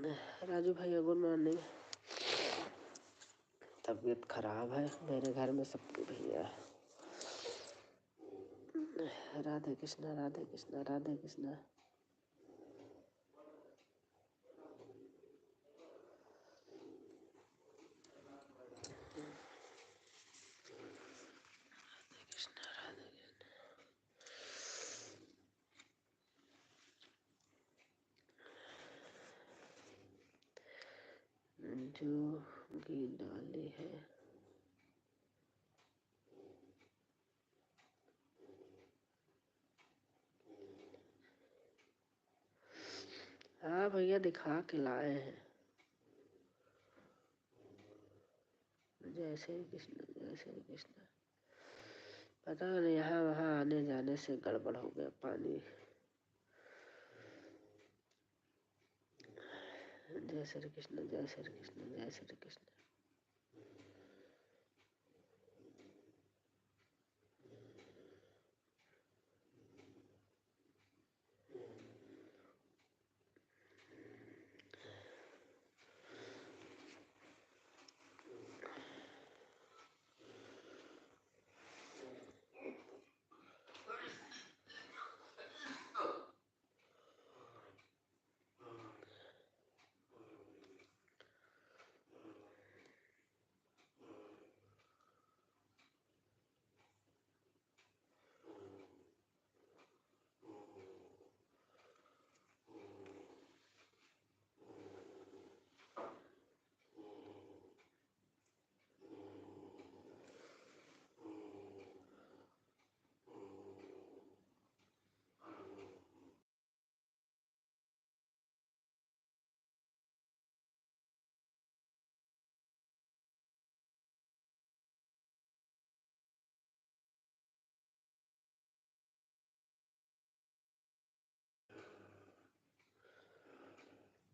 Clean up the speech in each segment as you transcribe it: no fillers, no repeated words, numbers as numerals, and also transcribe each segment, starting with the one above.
राजू भैया good morning. तबीयत खराब है मेरे घर में सबकी भैया। राधे कृष्णा राधे कृष्णा राधे कृष्णा। जो घी डाली है हाँ भैया दिखा के लाए हैं। जय श्री कृष्ण जय श्री कृष्ण। पता नहीं यहाँ वहाँ आने जाने से गड़बड़ हो गया पानी। जय श्री कृष्ण जय श्री कृष्ण जय श्री कृष्ण।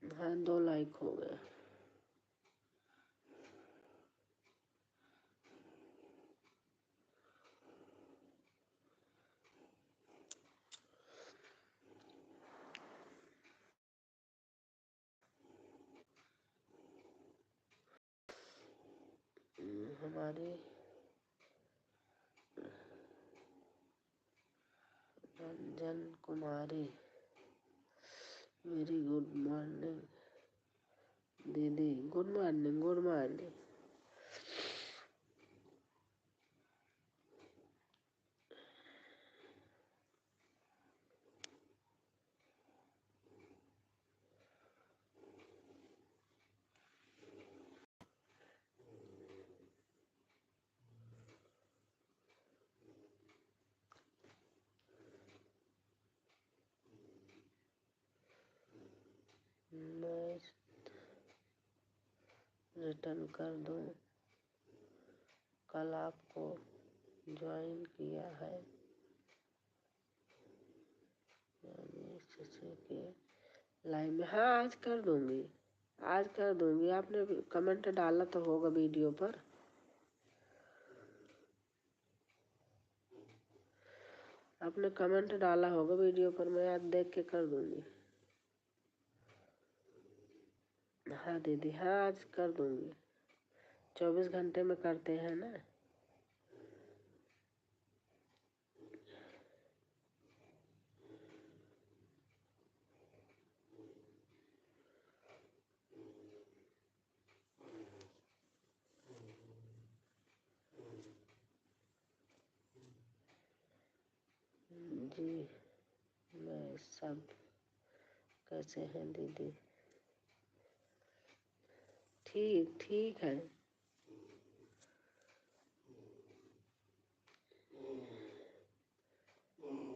हाँ 2 लाइक हो गए। हमारी रंजन कुमारी वेरी गुड मॉर्निंग दीदी। Good morning good morning. मैं रिटर्न कर दूं। कल आपको ज्वाइन किया है के लाइव में। हाँ आज कर दूंगी आज कर दूंगी। आपने कमेंट डाला तो होगा वीडियो पर। आपने कमेंट डाला होगा वीडियो पर। मैं आज देख के कर दूंगी। हाँ दीदी हाँ आज कर दूंगी। 24 घंटे में करते हैं ना। जी मैं सब कैसे हैं दीदी। ठीक ठीक है।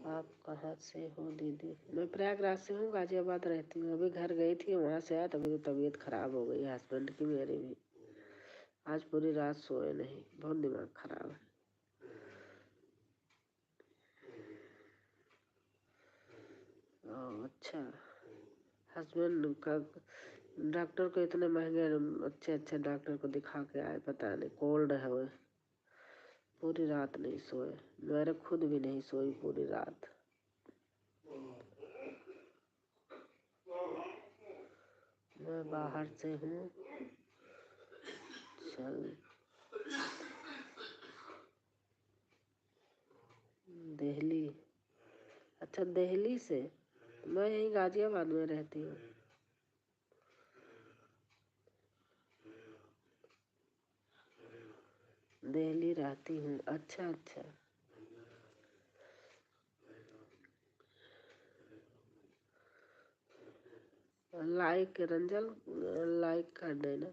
आप कहाँ से हो दीदी। मैं प्रयागराज से हूँ, गाजियाबाद रहती हूँ। अभी घर गई थी, वहाँ से आया तभी तो तबीयत खराब हो गई हस्बैंड की मेरी भी। आज पूरी रात सोए नहीं, बहुत दिमाग खराब है। अच्छा हस्बैंड का डॉक्टर को इतने महंगे अच्छे अच्छे डॉक्टर को दिखा के आए, पता नहीं कोल्ड है वो। पूरी रात नहीं सोए, मेरे खुद भी नहीं सोई पूरी रात। मैं मैं बाहर से हूँ। चल दिल्ली। अच्छा दिल्ली से। मैं यहीं गाजियाबाद में रहती हूँ। दिल्ली रहती हूँ। अच्छा अच्छा। लाइक रंजन, लाइक कर देना।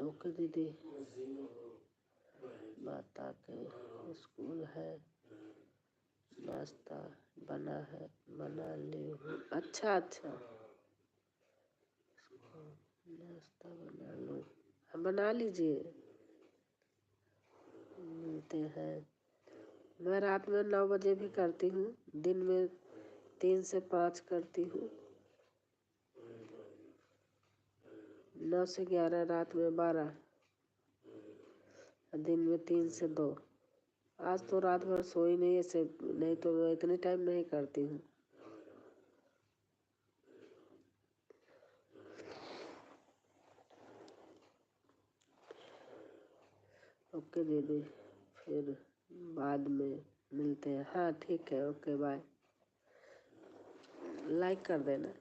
ओके दीदी। माता के स्कूल है, नाश्ता बना है, बना ली हूँ। अच्छा अच्छा। नाश्ता बना लो। हाँ, बना लीजिए। मिलते हैं। मैं रात में 9 बजे भी करती हूँ, दिन में 3 से 5 करती हूँ, 9 से 11, रात में 12, दिन में 3 से 2। आज तो रात भर सोई नहीं, ऐसे नहीं तो मैं इतने टाइम नहीं करती हूँ। ओके दीदी, फिर बाद में मिलते हैं। हाँ ठीक है, ओके बाय। लाइक कर देना।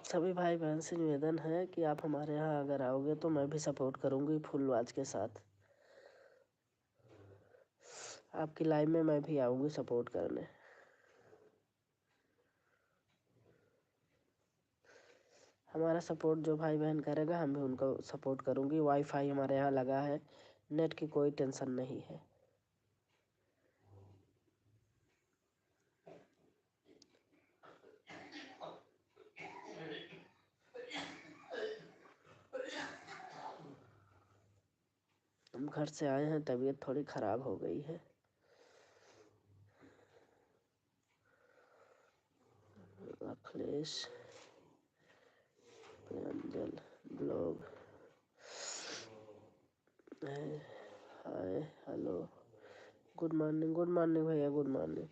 सभी भाई बहन से निवेदन है कि आप हमारे यहाँ अगर आओगे तो मैं भी सपोर्ट करूँगी फुल वाच के साथ। आपकी लाइव में मैं भी आऊँगी सपोर्ट करने। हमारा सपोर्ट जो भाई बहन करेगा हम भी उनको सपोर्ट करूँगी। वाईफाई हमारे यहाँ लगा है, नेट की कोई टेंशन नहीं है। हम घर से आए हैं, तबीयत थोड़ी ख़राब हो गई है। Akhilesh Priyanjal blog hi hello good morning भैया, गुड मॉर्निंग।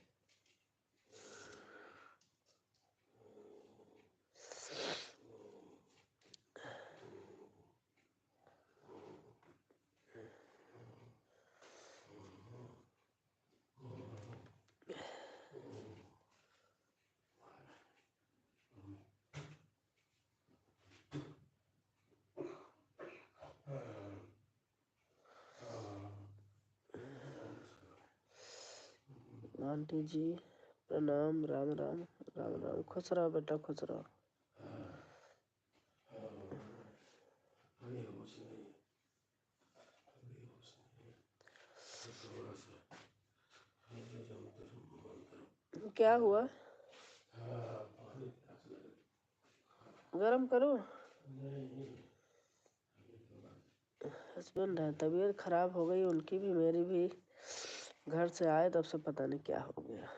आंटी जी प्रणाम, राम राम राम राम। खुश रहो बेटा, खुश रहो। क्या हुआ? गरम करो। हस्बैंड है, तबीयत खराब हो गई उनकी भी मेरी भी। घर से आए तब से पता नहीं क्या हो गया।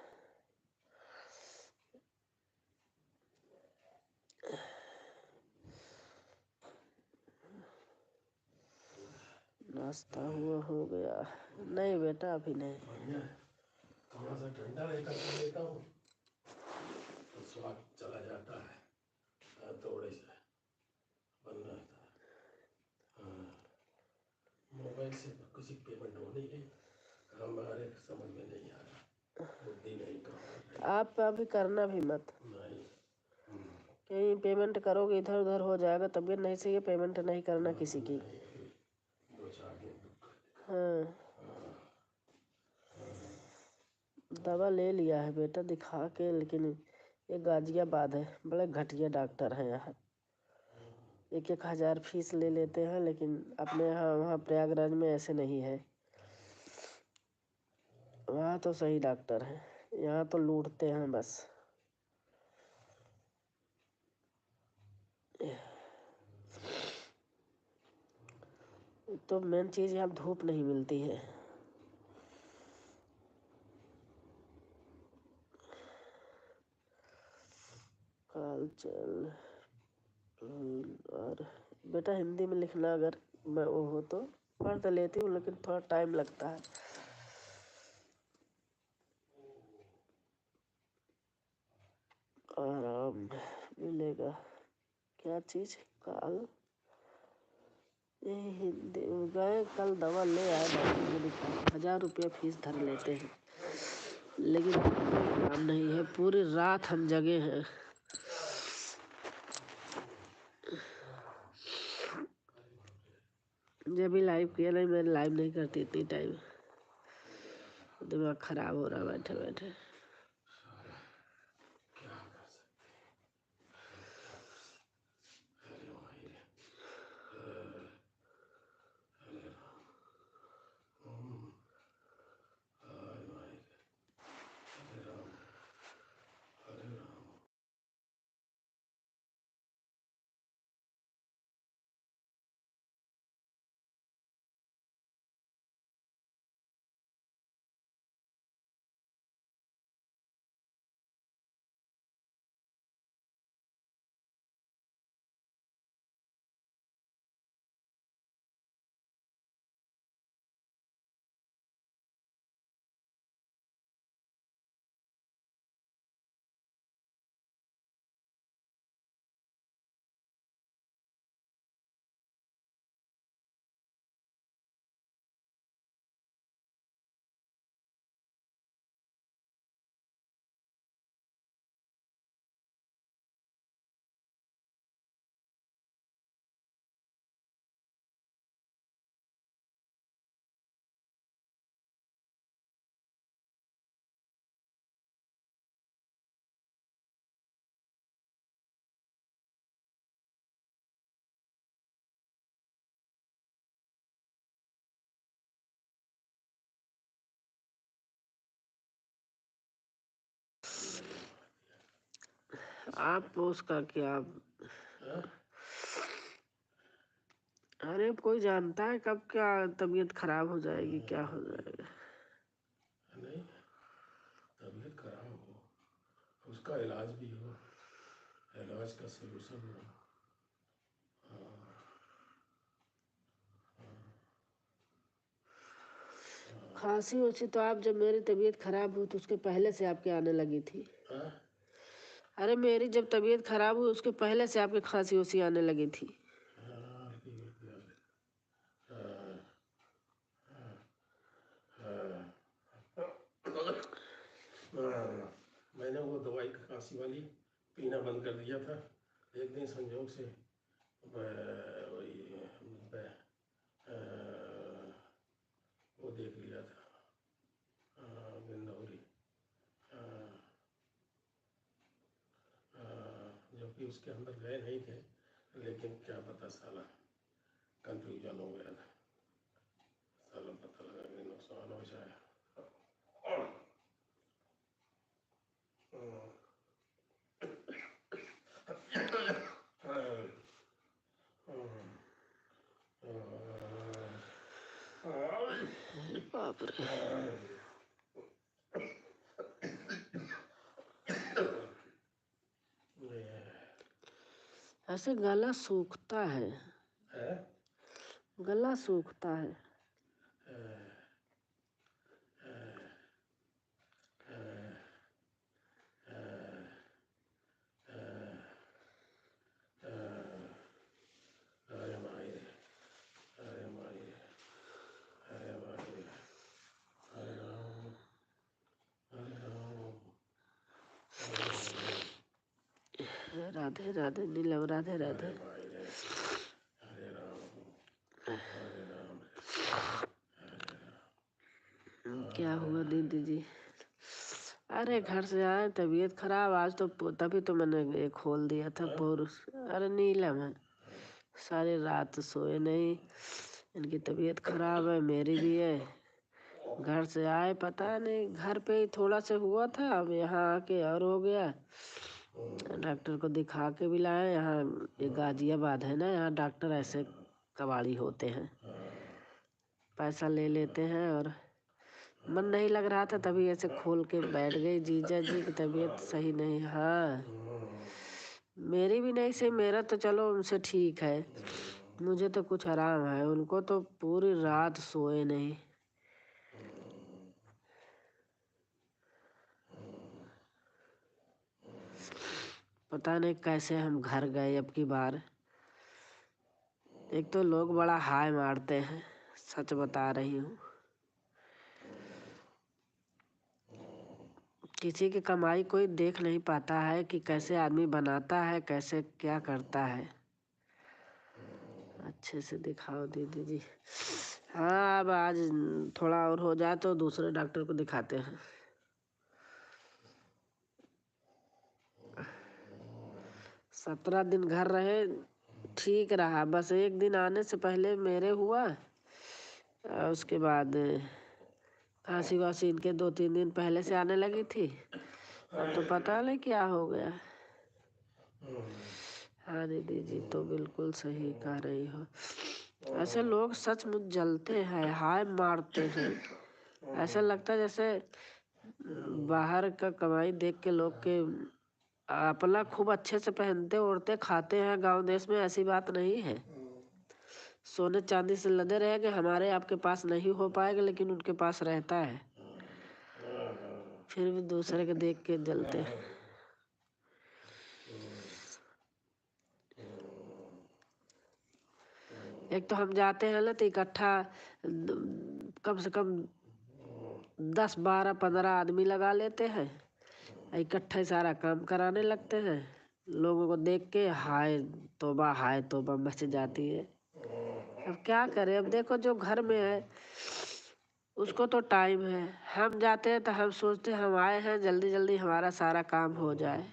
नाश्ता हुआ हो गया? नहीं बेटा अभी नहीं। थोड़ा सा ठंडा लेकर के लेता हूँ तो स्वाद चला जाता है, थोड़े से बन रहता है। मोबाइल से किसी पेमेंट हो नहीं रही, हमारे समझ में नहीं आ रहा, बुद्धि नहीं काम। आप अभी करना भी मत, नहीं कहीं पेमेंट करोगे इधर उधर हो जाएगा। तबीयत नहीं सही है, पेमेंट नहीं करना किसी की। दो चार दिन हाँ दवा ले लिया है बेटा दिखा के, लेकिन ये गाजियाबाद है, बड़े घटिया डॉक्टर हैं यहाँ। 1,000 फीस ले लेते हैं, लेकिन अपने यहाँ वहाँ प्रयागराज में ऐसे नहीं है। वहाँ तो सही डॉक्टर हैं, यहाँ तो लूटते हैं बस। तो मेन चीज़ यहाँ धूप नहीं मिलती है। काल चल और बेटा हिंदी में लिखना, अगर मैं वो हो तो पढ़ तो लेती हूँ, लेकिन थोड़ा टाइम लगता है। आराम मिलेगा क्या चीज़? काल ये हिंदी गए कल दवा ले आए, डॉक्टर को दिखा। 1,000 रुपया फीस धर लेते हैं, लेकिन काम नहीं है। पूरी रात हम जगे हैं। जब भी लाइव किया नहीं, मैं लाइव नहीं करती इतनी टाइम, दिमाग खराब हो रहा बैठे बैठे। आप उसका क्या, हाँ? अरे कोई जानता है कब क्या तबीयत खराब हो जाएगी, क्या हो जाएगा। नहीं, तबीयत खराब हो, उसका इलाज भी हो, इलाज का सोल्यूशन हो। खांसी उसी तो आप जब मेरी तबीयत खराब हुई तो उसके पहले से आपके आने लगी थी। हाँ? अरे मेरी जब तबीयत खराब हुई उसके पहले से आपके खांसी उसी आने लगी थी। हाँ, हाँ, हाँ, हाँ। मैंने वो दवाई खांसी वाली पीना बंद कर दिया था। एक दिन संजोग से वही वो देख लिया था, गिंदौरी, जो कि उसके अंदर गए नहीं थे, लेकिन क्या पता साला कंफ्यूजन हो गया था, साला पता लगा कि नुकसान हो जाए। बाप रे, ऐसे गला सूखता है, गला सूखता है। अरे माई रे, अरे माई रे, अरे माई रे, अरे राम, अरे राम, राधे राधे नीलम, राधे अरे राधे। माई रे, अरे राम, अरे राम, क्या हुआ दीदी जी? अरे घर से आए तबीयत खराब आज तो, तभी तो मैंने ये खोल दिया था पुरुष। अरे नीलम है, सारी रात सोए नहीं, इनकी तबीयत खराब है, मेरी भी है। घर से आए पता नहीं, घर पे ही थोड़ा सा हुआ था, अब यहाँ आके और हो गया। डॉक्टर को दिखा के भी लाए। यहाँ ये गाजियाबाद है ना, यहाँ डॉक्टर ऐसे कबाड़ी होते हैं, पैसा ले लेते हैं। और मन नहीं लग रहा था तभी ऐसे खोल के बैठ गई। जीजा जी की तबीयत सही नहीं। हाँ मेरी भी नहीं सही, मेरा तो चलो उनसे ठीक है, मुझे तो कुछ आराम है, उनको तो पूरी रात सोए नहीं। पता नहीं कैसे हम घर गए अब की बार। एक तो लोग बड़ा हाय मारते हैं, सच बता रही हूँ। किसी की कमाई कोई देख नहीं पाता है कि कैसे आदमी बनाता है, कैसे क्या करता है। अच्छे से दिखाओ दीदी जी। हाँ अब आज थोड़ा और हो जाए तो दूसरे डॉक्टर को दिखाते हैं। सत्रह दिन घर रहे, ठीक रहा, बस एक दिन आने से पहले मेरे हुआ। उसके बाद खांसी वासी इनके 2-3 दिन पहले से आने लगी थी। अब तो पता नहीं क्या हो गया। हाँ दीदी जी तो बिल्कुल सही कह रही हो। ऐसे लोग सचमुच जलते हैं, हाय मारते हैं। ऐसा लगता है जैसे बाहर का कमाई देख के लोग के अपना खूब अच्छे से पहनते ओढ़ते खाते हैं। गांव देश में ऐसी बात नहीं है। सोने चांदी से लदे रहेंगे, हमारे आपके पास नहीं हो पाएगा, लेकिन उनके पास रहता है, फिर भी दूसरे के देख के जलते हैं। एक तो हम जाते हैं ना तो इकट्ठा कम से कम 10-12-15 आदमी लगा लेते हैं, इकट्ठा सारा काम कराने लगते हैं। लोगों को देख के हाय तौबा मच जाती है। अब क्या करें, अब देखो जो घर में है उसको तो टाइम है, हम जाते हैं तो हम सोचते हैं हम आए हैं जल्दी जल्दी हमारा सारा काम हो जाए।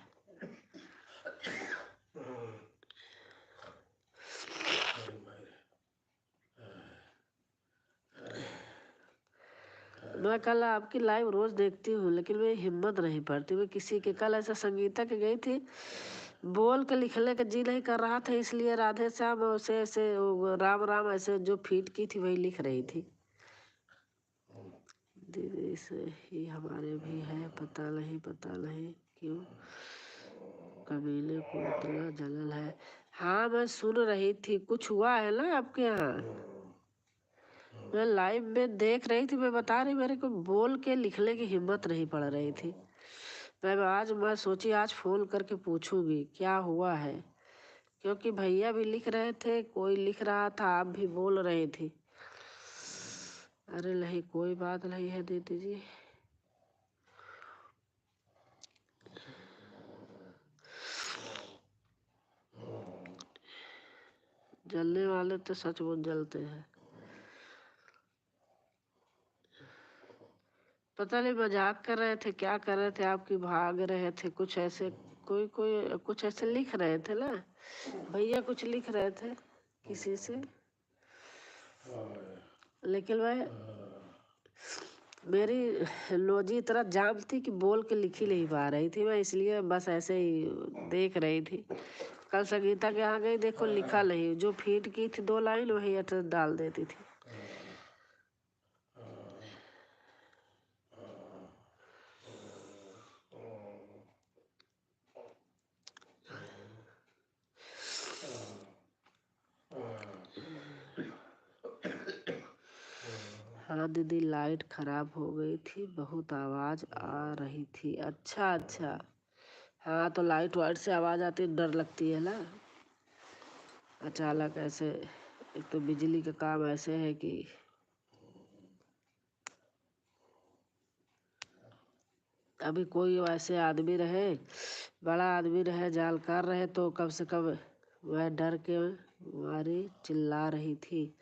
मैं कल आपकी लाइव रोज देखती हूँ, लेकिन मेरी हिम्मत नहीं पड़ती। मैं किसी के कल ऐसा संगीता के गई थी, बोल के लिखने का जी नहीं कर रहा था, इसलिए राधे श्याम ऐसे ऐसे राम राम ऐसे जो फीट की थी वही लिख रही थी। दीदी से ही हमारे भी है, पता नहीं क्यों कमीने को इतना जलन है। हाँ मैं सुन रही थी, कुछ हुआ है ना आपके यहाँ। मैं लाइव में देख रही थी, मैं बता रही, मेरे को बोल के लिखने की हिम्मत नहीं पड़ रही थी। मैं सोची आज फोन करके पूछूंगी क्या हुआ है, क्योंकि भैया भी लिख रहे थे, कोई लिख रहा था, आप भी बोल रही थी। अरे नहीं कोई बात नहीं है दीदी जी। जलने वाले तो सचमुच जलते हैं। पता नहीं मजाक कर रहे थे क्या कर रहे थे, आपकी भाग रहे थे कुछ ऐसे, कोई कोई कुछ ऐसे लिख रहे थे ना, भैया कुछ लिख रहे थे किसी से, लेकिन मेरी लोजी इतना जाम थी कि बोल के लिख ही नहीं पा रही थी मैं, इसलिए बस ऐसे ही देख रही थी। कल संगीता के यहाँ गई, देखो लिखा नहीं, जो फीट की थी 2 लाइन वही एड्रेस डाल देती थी। हाँ दीदी लाइट खराब हो गई थी, बहुत आवाज आ रही थी। अच्छा अच्छा, हाँ तो लाइट वाइट से आवाज आती डर लगती है ना अचानक ऐसे। एक तो बिजली का काम ऐसे है कि अभी कोई वैसे आदमी रहे, बड़ा आदमी रहे, जानकार रहे तो कम से कम वह डर के मारी चिल्ला रही थी।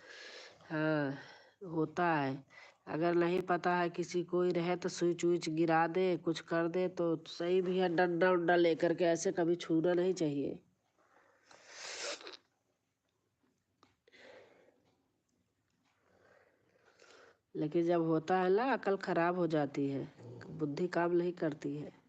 हाँ होता है, अगर नहीं पता है किसी कोई रहे तो स्विच विच गिरा दे, कुछ कर दे तो सही भी है। डंडा उंडा लेकर के ऐसे कभी छूना नहीं चाहिए। लेकिन जब होता है ना अकल खराब हो जाती है, बुद्धि काम नहीं करती है।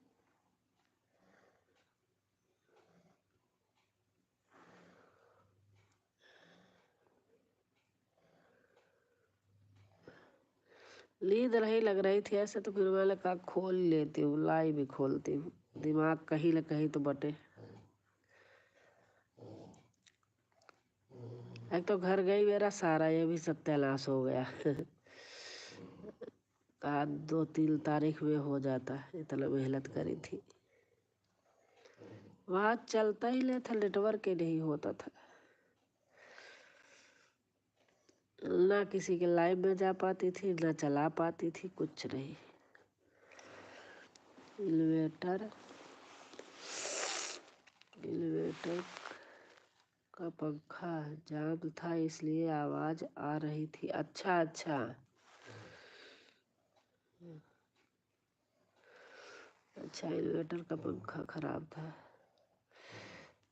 नींद नहीं लग रही थी ऐसे, तो फिर मैंने कहा खोल लेती हूँ, लाइव भी खोलती हूँ, दिमाग कहीं न कहीं तो बटे। एक तो घर गई मेरा सारा, ये भी सत्यानाश हो गया। कहा 2-3 तारीख में हो जाता, इतना मेहनत करी थी। वहाँ चलता ही नहीं था, नेटवर्क ही नहीं होता था, ना किसी के लाइव में जा पाती थी, ना चला पाती थी, कुछ नहीं। इन्वेटर का पंखा जाम था इसलिए आवाज आ रही थी। अच्छा अच्छा, अच्छा इन्वर्टर का पंखा खराब था।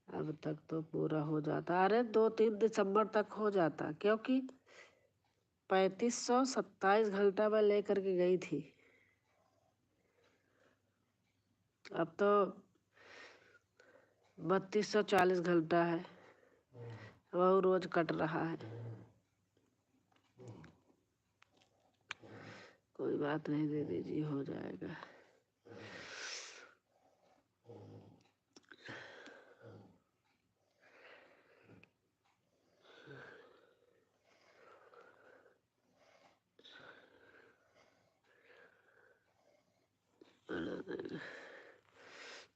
अब तक तो पूरा हो जाता, अरे 2-3 दिसंबर तक हो जाता, क्योंकि 3527 घंटा मैं लेकर के गई थी। अब तो 3240 घंटा है, वह रोज कट रहा है। कोई बात नहीं दे दीजिए, हो जाएगा।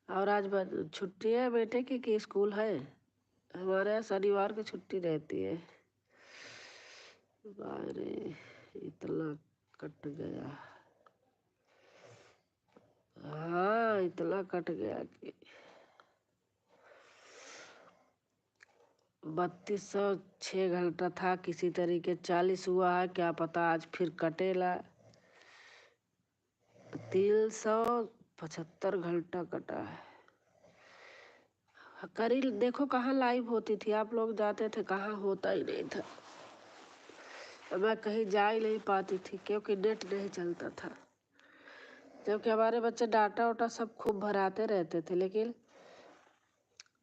और आज छुट्टी है बेटे की कि स्कूल है? हमारे यहाँ शनिवार को छुट्टी रहती है। अरे इतना कट गया, हाँ इतना कट गया कि 3206 घंटा था, किसी तरीके 40 हुआ है, क्या पता आज फिर कटेला। 375 घंटा कटा है। करी देखो कहाँ लाइव होती थी, आप लोग जाते थे, कहाँ होता ही नहीं था। मैं कहीं जा ही नहीं पाती थी क्योंकि नेट नहीं चलता था, क्योंकि हमारे बच्चे डाटा वाटा सब खूब भराते रहते थे, लेकिन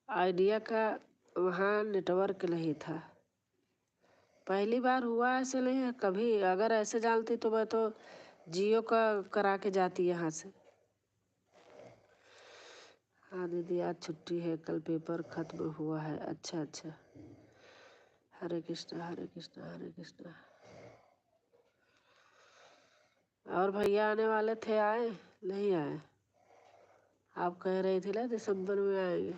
आइडिया का वहाँ नेटवर्क नहीं था। पहली बार हुआ ऐसे नहीं है कभी। अगर ऐसे जानती तो मैं तो जियो का करा के जाती यहाँ से। हाँ दीदी आज छुट्टी है, कल पेपर खत्म हुआ है। अच्छा अच्छा, हरे कृष्णा हरे कृष्णा हरे कृष्णा। और भैया आने वाले थे, आए नहीं आए? आप कह रही थी ना दिसंबर में आएंगे।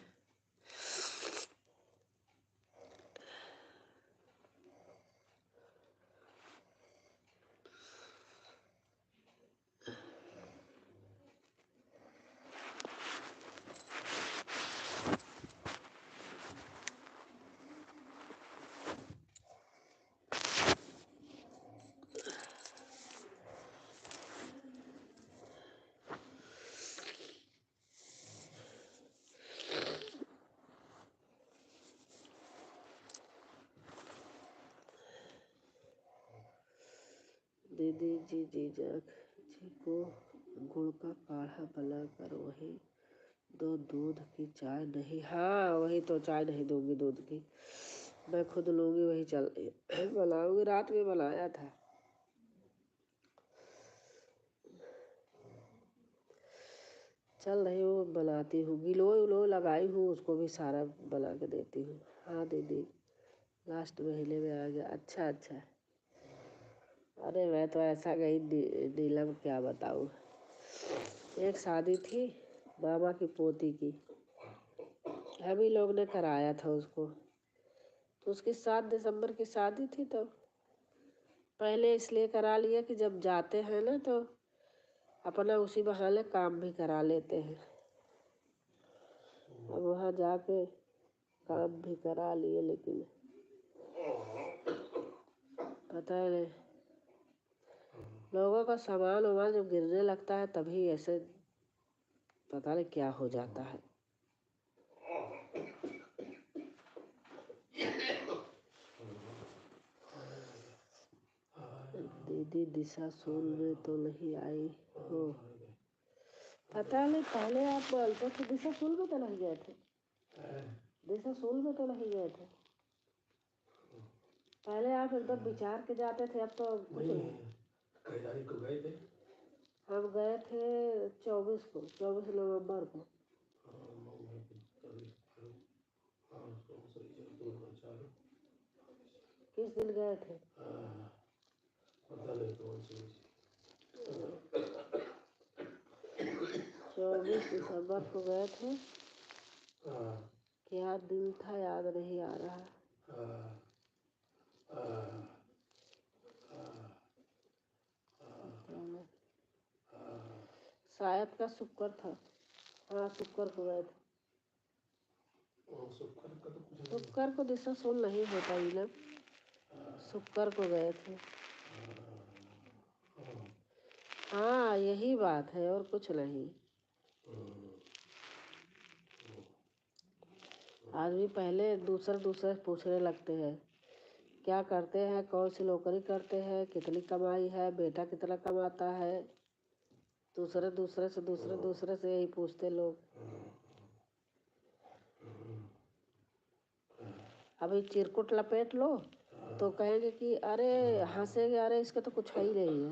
दीदी जी जीजाक जी को गुड़ का काढ़ा बनाकर वही दो, दूध की चाय नहीं। हाँ वही तो, चाय नहीं दूंगी दूध की, मैं खुद लूंगी। वही चल बनाऊंगी, रात में बनाया था। चल रही हूँ, बनाती हूँ। गिलोय उलोय लगाई हूँ, उसको भी सारा बना के देती हूँ। हाँ दीदी लास्ट महीने में आ गया। अच्छा अच्छा। अरे मैं तो ऐसा गई नीलम, क्या बताऊँ। एक शादी थी मामा की पोती की, हम ही लोग ने कराया था उसको। तो उसकी 7 दिसंबर की शादी थी, तो पहले इसलिए करा लिया कि जब जाते हैं ना तो अपना उसी बहाने काम भी करा लेते हैं। अब वहाँ जाके काम भी करा लिए, लेकिन पता है नहीं, लोगों का सामान वामान जब गिरने लगता है तभी ऐसे पता नहीं क्या हो जाता है। दीदी दिशा सोल में तो नहीं आई हो? पता नहीं, पहले आप बोलते थे दिशा सोल में तो नहीं गए थे। दिशा सोल में तो नहीं गए थे पहले। आप एकदम विचार के जाते थे, अब तो कुछ नहीं। कई तारीख को गए थे? हम गए थे 24 को, 24 नवंबर को। किस दिन गए थे? पता नहीं कौन सी। 24 दिसंबर को गए थे। क्या दिन था याद नहीं आ रहा। शायद का शुक्र था। हाँ शुक्र को गए थे। शुक्र को दिशा सोल नहीं होता इलम, शुक्र को गए थे। हाँ यही बात है और कुछ नहीं। आदमी पहले दूसरे पूछने लगते हैं क्या करते हैं, कौन सी नौकरी करते हैं, कितनी कमाई है, बेटा कितना कमाता है। दूसरे से यही पूछते लोग। अभी चिरकुट लपेट लो तो कहेंगे कि अरे हंसेंगे, अरे इसका तो कुछ है ही नहीं है।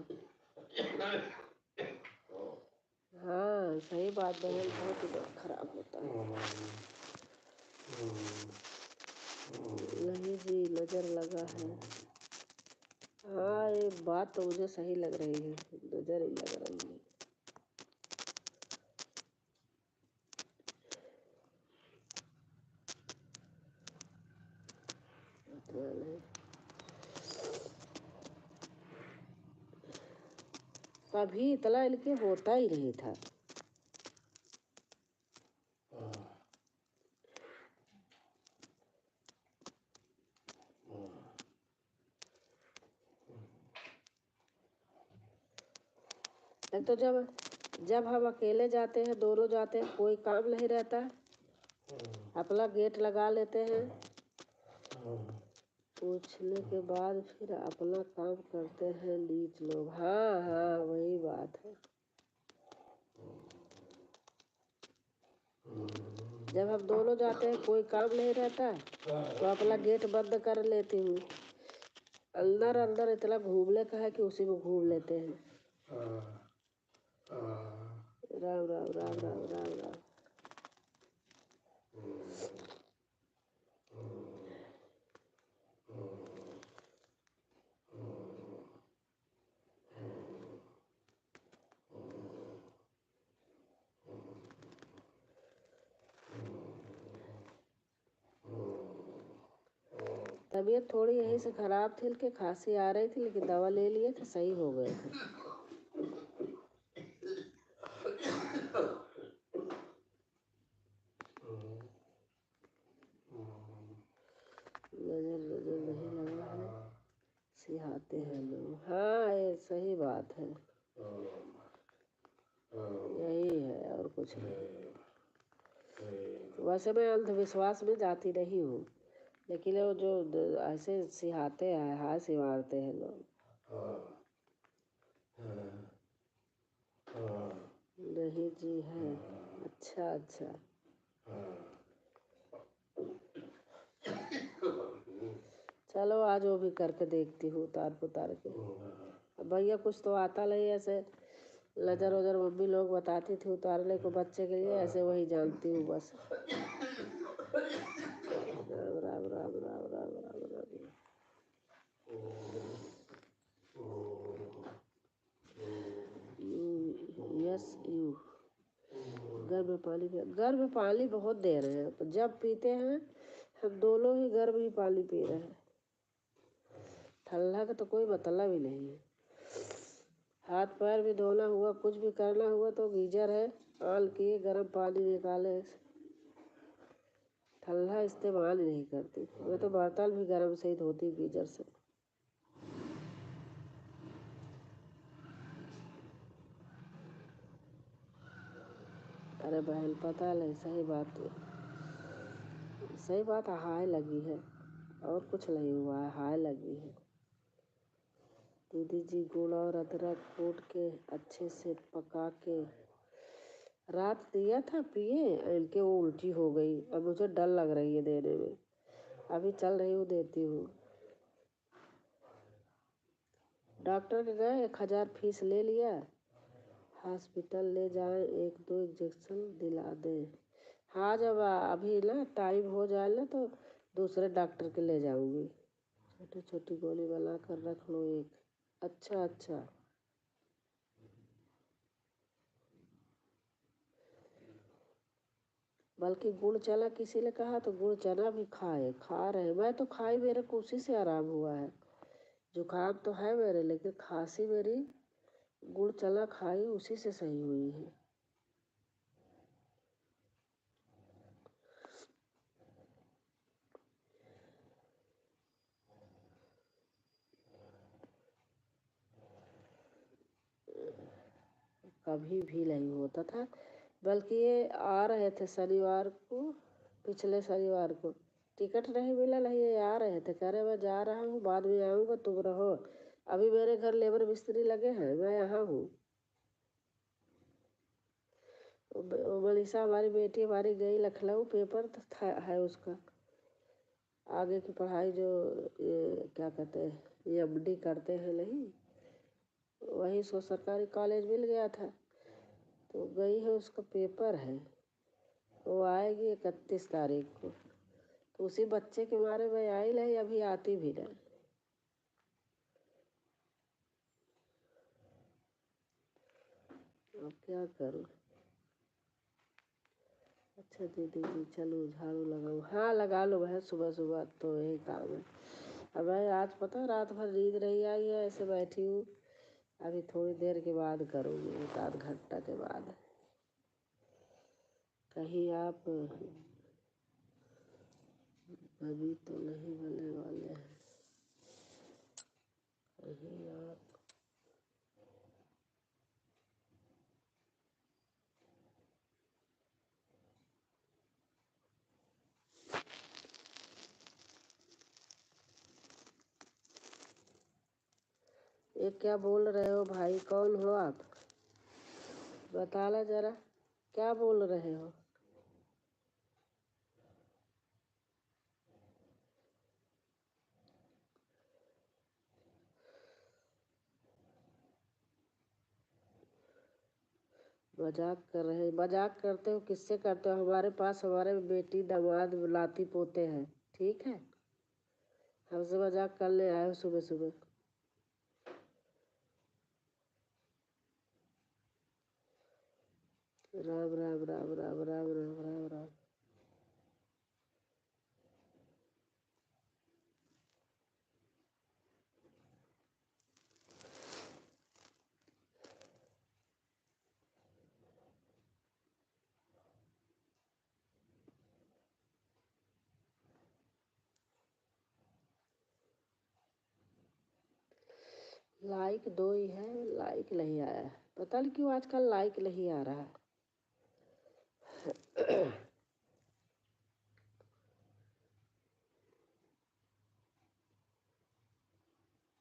हाँ सही बात, बहन बहुत दिमाग खराब होता है। नहीं जी नजर लगा है। हाँ ये बात तो मुझे सही लग रही है, नजर ही लग रही है। कभी इतना इनके होता ही नहीं था। एक तो जब हम अकेले जाते हैं, दोनों जाते हैं, कोई काम नहीं रहता, अपना गेट लगा लेते हैं, पूछने के बाद फिर अपना काम करते हैं नीच लोग। हाँ हाँ वही बात है। जब हम दोनों जाते हैं कोई काम नहीं रहता तो अपना गेट बंद कर लेती हूँ। अंदर अंदर इतना घूमने का है कि उसी में घूम लेते हैं। राम राम राम राम राम राम। तबीयत थोड़ी यहीं से खराब थी कि खांसी आ रही थी, लेकिन दवा ले लिए थे, सही हो गए थे। नजर नजर नहीं लगा है, सिहाते हैं लोग। हाँ ये सही बात है, यही है और कुछ नहीं। वैसे मैं अंधविश्वास में जाती नहीं हूँ, लेकिन वो जो ऐसे सिहाते हैं, हाथ सिवारते हैं लोग, नहीं जी है। अच्छा अच्छा, चलो आज वो भी करके देखती हूँ, उतार पुतार के। अब भैया कुछ तो आता नहीं, ऐसे नजर उजर मम्मी लोग बताती थी उतारने को बच्चे के लिए, ऐसे वही जानती हूँ बस। राम राम राम राम राम राम राम। Yes you. गर्म पानी बहुत दे रहे हैं, तो जब पीते हैं हम दोनों ही गर्म ही पानी पी रहे हैं। ठंडा का तो कोई मतलब ही नहीं है। हाथ पैर भी धोना हुआ, कुछ भी करना हुआ तो गीजर है ऑन किए, गर्म पानी निकाले। ठंडा इस्तेमाल ही नहीं करती मैं तो, बर्तन भी गर्म से ही धोती गीजर से। अरे बहन पता नहीं, सही बात हाय लगी है और कुछ नहीं हुआ है, हाय लगी है। दीदी जी गुड़ और अदरक कूट के अच्छे से पका के रात दिया था, पिए, इनके वो उल्टी हो गई। अब मुझे डर लग रही है देने में, अभी चल रही हूँ देती हूँ। डॉक्टर के गए, 1000 फीस ले लिया। हॉस्पिटल ले जाए, 1-2 इंजेक्शन दिला दे। हाँ जब अभी ना टाइम हो जाए ना तो दूसरे डॉक्टर के ले जाऊंगी। छोटी छोटी गोली बना कर रख लो एक। अच्छा अच्छा, बल्कि गुड़ चना किसी ने कहा तो गुड़ चना भी खा रहे। मैं तो खाई, मेरे को उसी से आराम हुआ है। जुकाम तो है मेरे, लेकिन खांसी मेरी गुड़ चना खाई उसी से सही हुई है। कभी भी नहीं होता था, बल्कि ये आ रहे थे शनिवार को, पिछले शनिवार को टिकट नहीं मिला, नहीं ये आ रहे थे, कह रहे मैं जा रहा हूँ, बाद में आऊँगा, तुम रहो। अभी मेरे घर लेबर मिस्त्री लगे हैं, मैं यहाँ हूँ। मनीषा हमारी बेटी हमारी गई लखनऊ, पेपर है उसका, आगे की पढ़ाई जो ये क्या कहते हैं MD करते हैं, नहीं वही उसको सरकारी कॉलेज मिल गया था तो गई है, उसका पेपर है, वो आएगी 31 तारीख को। तो उसी बच्चे के बारे में आई नहीं, अभी आती भी नहीं। अब क्या करूँ। अच्छा दीदी जी चलो झाड़ू लगाओ। हाँ लगा लो भाई, सुबह सुबह तो यही काम है। अब भाई आज पता रात भर नींद नहीं आई है, ऐसे बैठी हूँ, अभी थोड़ी देर के बाद करूँगी, 1-8 घंटा के बाद। कहीं आप अभी तो नहीं बने वाले हैं, कहीं आप ये क्या बोल रहे हो भाई, कौन हो आप, बताना जरा क्या बोल रहे हो। मजाक कर रहे, मजाक करते हो? किससे करते हो? हमारे पास हमारे बेटी दामाद लाती पोते हैं, ठीक है? हमसे मजाक करने आए हो सुबह सुबह? राम राम राम राम राम राम राम राम। लाइक 2 ही है, लाइक नहीं आया है। पता नहीं क्यों आजकल लाइक नहीं आ रहा है।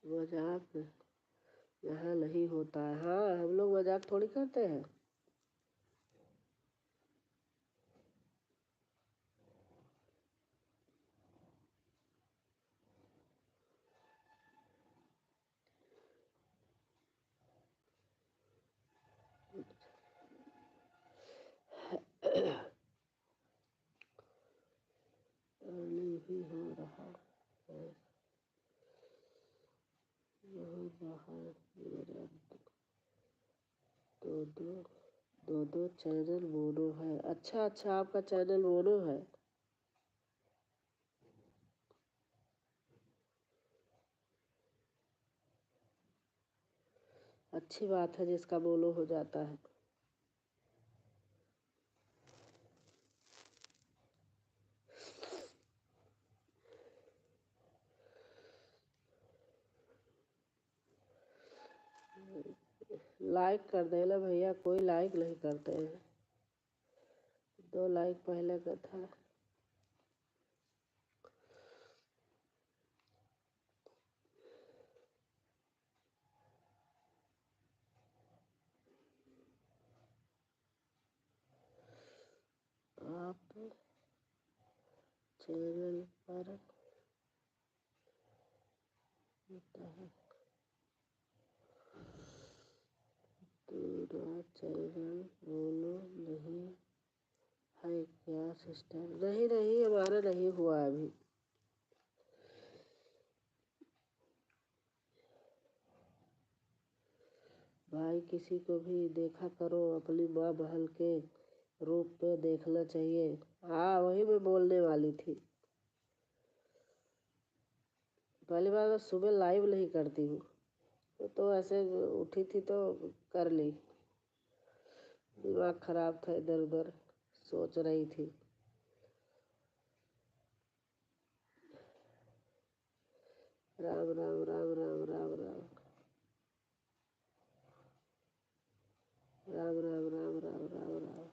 मजाक यहाँ नहीं होता है। हाँ, हम लोग मजाक थोड़ी करते हैं। नहीं भी हो रहा है, हो रहा मेरा दो चैनल मोनो है। अच्छा अच्छा, आपका चैनल मोनो है। अच्छी बात है जिसका मोनो हो जाता है। लाइक कर देना भैया, कोई लाइक नहीं करते हैं। 2 लाइक पहले का था। आप चैनल पर होता है पूरा चैनल मोनो नहीं है क्या सिस्टम? नहीं नहीं, हमारा नहीं हुआ अभी। भाई किसी को भी देखा करो अपनी माँ बहन के रूप में देखना चाहिए। हाँ, वही मैं बोलने वाली थी। पहली बार मैं सुबह लाइव नहीं करती हूँ, तो ऐसे उठी थी तो कर ली। दिमाग खराब था, इधर उधर सोच रही थी। राम राम राम राम राम राम राम राम राम राम राम राम।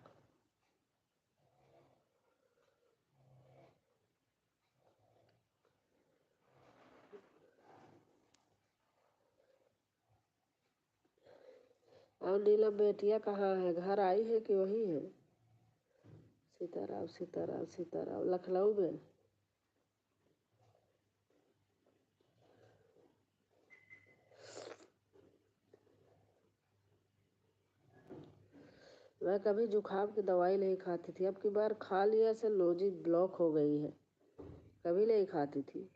और नीलम बेटिया कहाँ है? घर आई है कि वही है? सीताराम सीताराम सीताराम। लखनऊ में? मैं कभी जुकाम की दवाई नहीं खाती थी, अब की बार खा लिया से लोजी ब्लॉक हो गई है। कभी नहीं खाती थी।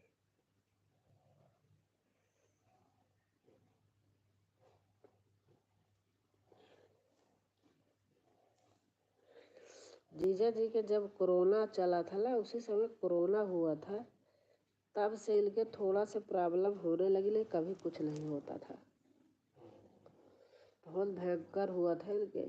जीजा जी के जब कोरोना चला था ना, उसी समय कोरोना हुआ था, तब से इनके थोड़ा से प्रॉब्लम होने लगी, लेकिन कभी कुछ नहीं होता था। बहुत भयंकर हुआ था इनके।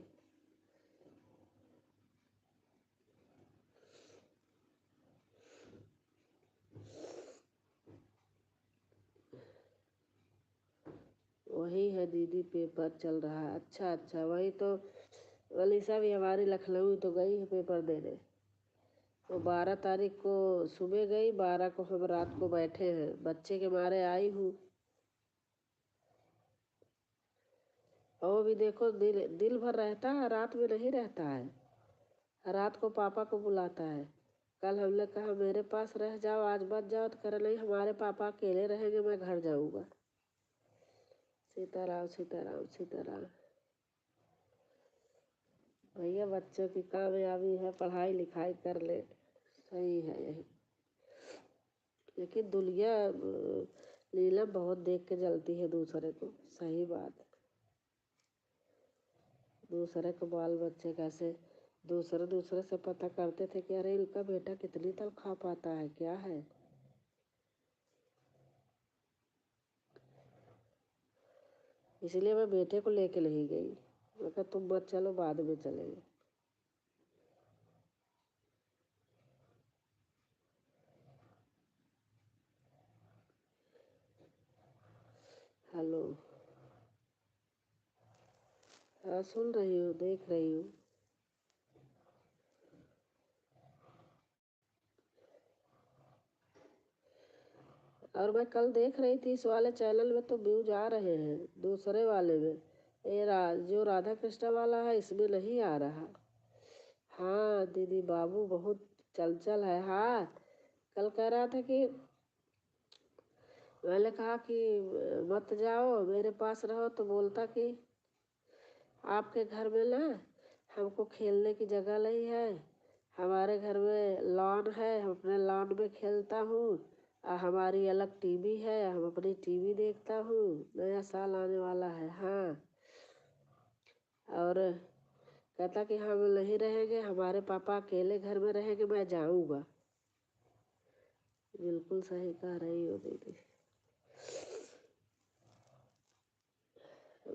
वही है दीदी, पेपर चल रहा है। अच्छा अच्छा, वही तो अलीसा भी हमारी लखनऊ तो गई है पेपर देने। वो 12 तारीख को सुबह गई, 12 को हम रात को बैठे हैं, बच्चे के मारे आई हूँ। और वो भी देखो दिल भर रहता है, रात में नहीं रहता है। रात को पापा को बुलाता है। कल हमने कहा मेरे पास रह जाओ, आज मत जाओ, तो कह रहे नहीं हमारे पापा अकेले रहेंगे, मैं घर जाऊँगा। सीताराम सीताराम सीताराम। भैया बच्चों की कामयाबी है पढ़ाई लिखाई कर ले, सही है यही। लेकिन दुनिया नीलम बहुत देख के जलती है दूसरे को, सही बात है। दूसरे को बाल बच्चे कैसे दूसरे से पता करते थे कि अरे इनका बेटा कितनी तनख्वाह पाता है, क्या है। इसलिए मैं बेटे को लेके नहीं गई, मैं कहा तुम मत चलो, बाद में चलेंगे। हेलो, हाँ सुन रही हूँ, देख रही हूँ। और मैं कल देख रही थी इस वाले चैनल में तो व्यूज आ रहे हैं, दूसरे वाले में जो राधा कृष्णा वाला है इसमें नहीं आ रहा। हाँ दीदी बाबू बहुत चंचल है। हाँ कल कह रहा था कि मैंने कहा कि मत जाओ मेरे पास रहो, तो बोलता कि आपके घर में ना हमको खेलने की जगह नहीं है, हमारे घर में लॉन है, हम अपने लॉन में खेलता हूँ, हमारी अलग टीवी है, हम अपनी टीवी देखता हूँ, नया साल आने वाला है। हाँ और कहता कि हम नहीं रहेंगे, हमारे पापा अकेले घर में रहेंगे, मैं जाऊँगा। बिल्कुल सही कह रही हो दीदी,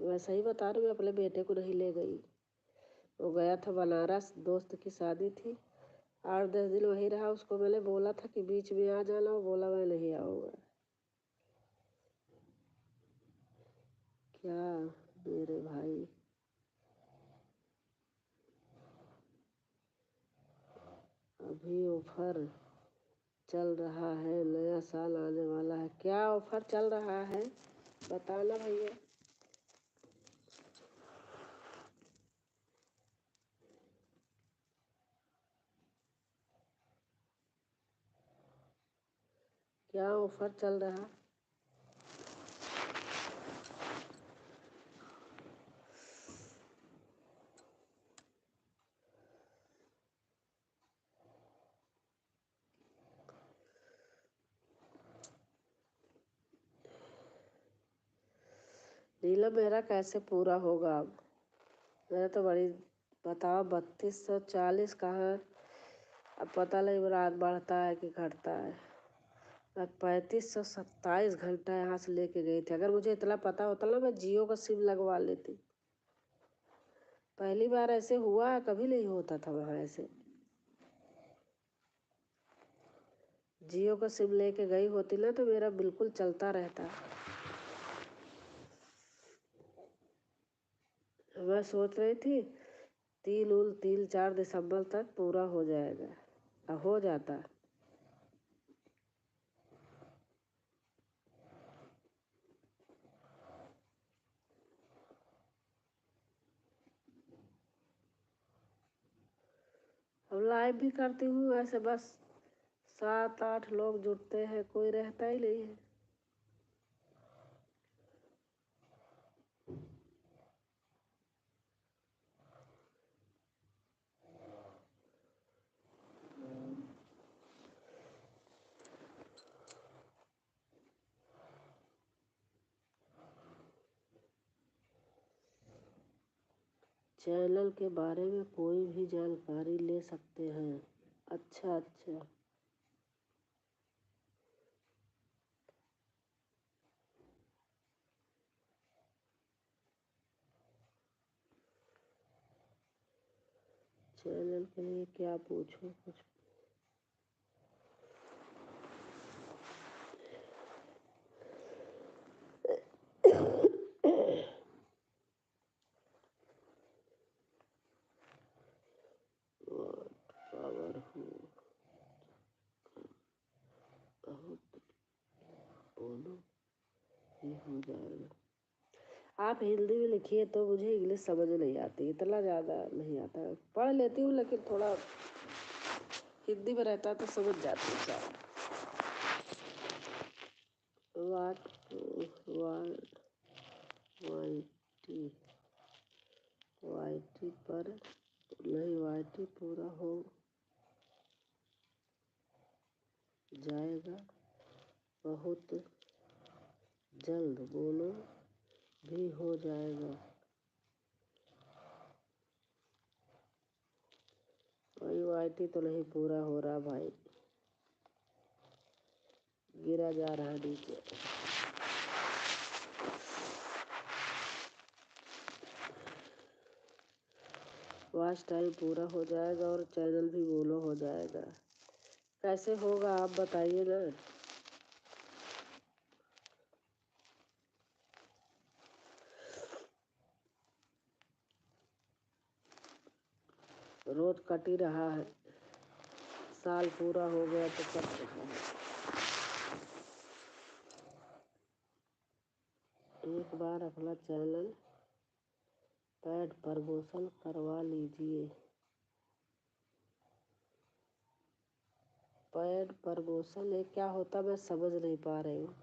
मैं सही बता रही हूँ, अपने बेटे को नहीं ले गई। वो गया था बनारस, दोस्त की शादी थी, 8-10 दिन वहीं रहा। उसको मैंने बोला था कि बीच में आ जाना, वो बोला मैं नहीं आऊँगा। क्या मेरे भाई, अभी ऑफर चल रहा है, नया साल आने वाला है, क्या ऑफर चल रहा है बताना भैया। क्या ऑफर चल रहा। नीलम मेरा कैसे पूरा होगा अब, मेरा तो बड़ी, बताओ 3240 कहाँ, अब पता नहीं रात बढ़ता है कि घटता है। मैं 3527 घंटा यहाँ से लेके गई थी, अगर मुझे इतना पता होता ना मैं जियो का सिम लगवा लेती। पहली बार ऐसे हुआ है, कभी नहीं होता था वहाँ ऐसे। जियो का सिम लेके गई होती ना तो मेरा बिल्कुल चलता रहता। मैं सोच रही थी 3-4 दिसंबर तक पूरा हो जाएगा, हो जाता। अब लाइव भी करती हूँ ऐसे, बस 7-8 लोग जुड़ते हैं, कोई रहता ही नहीं है। चैनल के बारे में कोई भी जानकारी ले सकते हैं। अच्छा अच्छा, चैनल के लिए क्या पूछूं कुछ। पावर बहुत बोलो ही हो जाएगा। आप हिंदी में लिखिए तो, मुझे इंग्लिश समझ नहीं आती, इतना ज़्यादा नहीं आता, पढ़ लेती हूँ लेकिन थोड़ा हिंदी में रहता है तो समझ जाती हूँ सारा। वाट वाईटी वाईटी पर वाइटी पूरा हो जाएगा बहुत जल्द, बोलो भी हो जाएगा। वही वाइटी तो नहीं पूरा हो रहा भाई, गिरा जा रहा है नीचे। वॉच टाइम पूरा हो जाएगा और चैनल भी बोलो हो जाएगा। कैसे होगा आप बताइए ना। रोज कट ही रहा है, साल पूरा हो गया तो कट रहा है। एक बार अपना चैनल पैड प्रमोशन करवा लीजिए। पैड प्रमोशन ये क्या होता मैं समझ नहीं पा रही हूँ।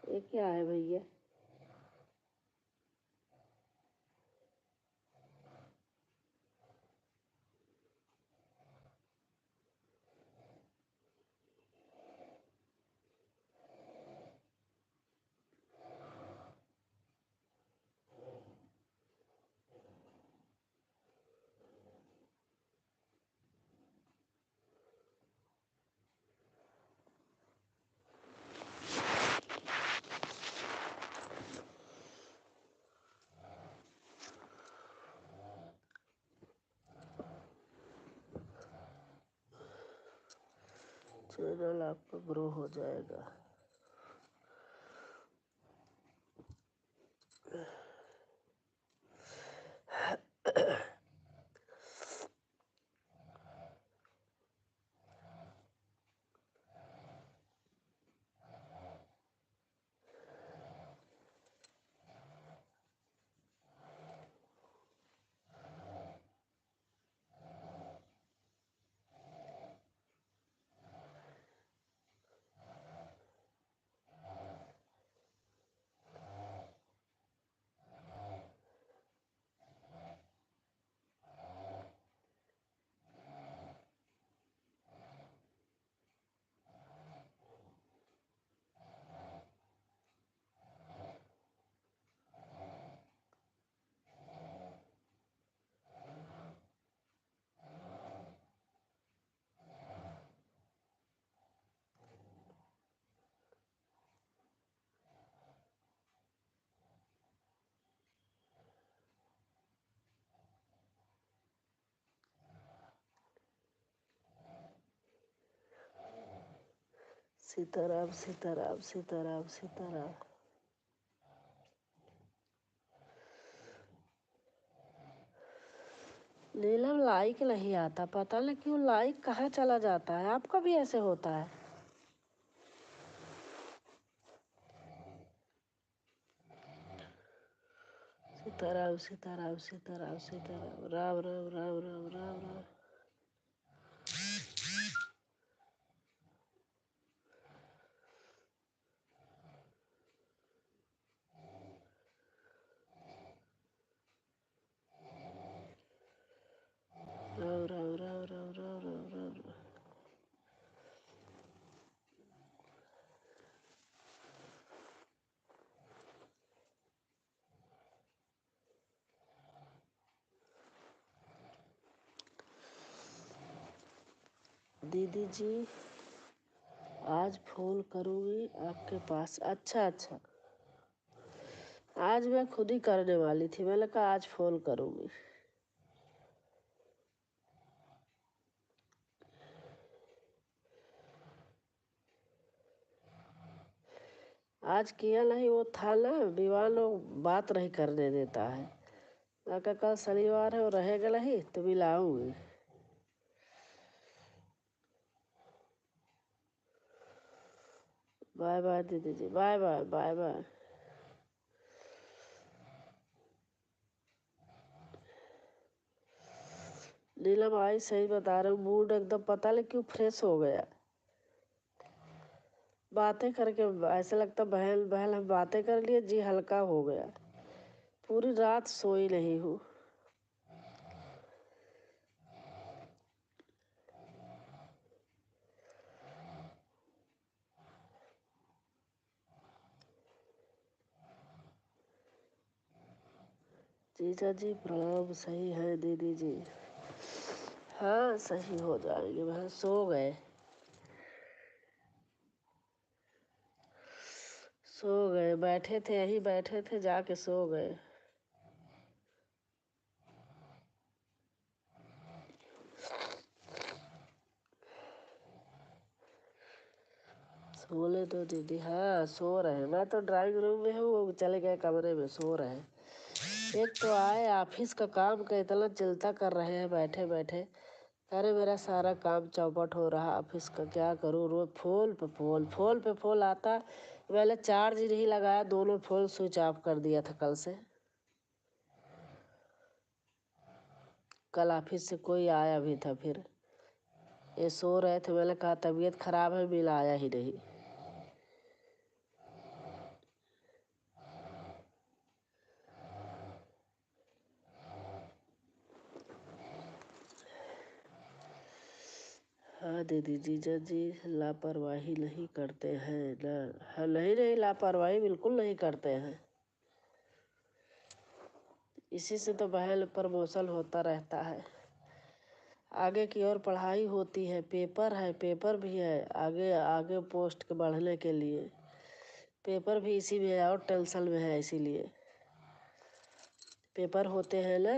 ये क्या है भैया? चैनल आपका ग्रो हो जाएगा। सीताराम सीताराम सीताराम सीताराम। नीलम लाइक नहीं आता, पता नहीं क्यों लाइक कहाँ चला जाता है। आपका भी ऐसे होता है? सीताराम सीताराम सीताराम सीताराम। राम राम राम राम राम राम। राम राम राम राम राम राम राम राम। दीदी जी आज फोन करूँगी आपके पास। अच्छा अच्छा, आज मैं खुद ही करने वाली थी, मैंने कहा आज फोन करूँगी। आज किया नहीं, वो था ना विवाह, लोग बात नहीं करने देता है। आका कल शनिवार है और रहेगा नहीं तो भी लाऊंगी। बाय बाय दीदी जी, बाय बाय बाय बाय। नीलम आई, सही बता रहे हूँ, मूड एकदम पता नहीं क्यों फ्रेश हो गया। बातें करके ऐसा लगता बहल बहल हम बातें कर लिए, जी हल्का हो गया। पूरी रात सोई नहीं हूँ। जीजा जी प्रणाम। सही है दीदी जी। हाँ सही हो जाएंगे, वह सो गए। सो गए, बैठे थे यहीं बैठे थे, जाके सो गए। सोने दो दीदी। हाँ सो रहे, मैं तो ड्राइंग रूम में हूँ, वो चले गए कमरे में, सो रहे। एक तो आए ऑफिस का काम का इतना चिंता कर रहे हैं बैठे बैठे। अरे मेरा सारा काम चौपट हो रहा ऑफिस का, क्या करूँ। रोज फोन पे फोन आता। मैंने चार्ज ही नहीं लगाया, दोनों फोन स्विच ऑफ कर दिया था कल से। कल ऑफिस से कोई आया भी था, फिर ये सो रहे थे, मैंने कहा तबीयत खराब है, बिल आया ही नहीं। हाँ दीदी, जीजा जी लापरवाही नहीं करते हैं ना। हाँ नहीं लापरवाही बिल्कुल नहीं करते हैं। इसी से तो बहन प्रमोशन होता रहता है। आगे की और पढ़ाई होती है, पेपर भी है आगे आगे पोस्ट के बढ़ने के लिए। पेपर भी इसी में है और टेंशन में है, इसीलिए पेपर होते हैं ना,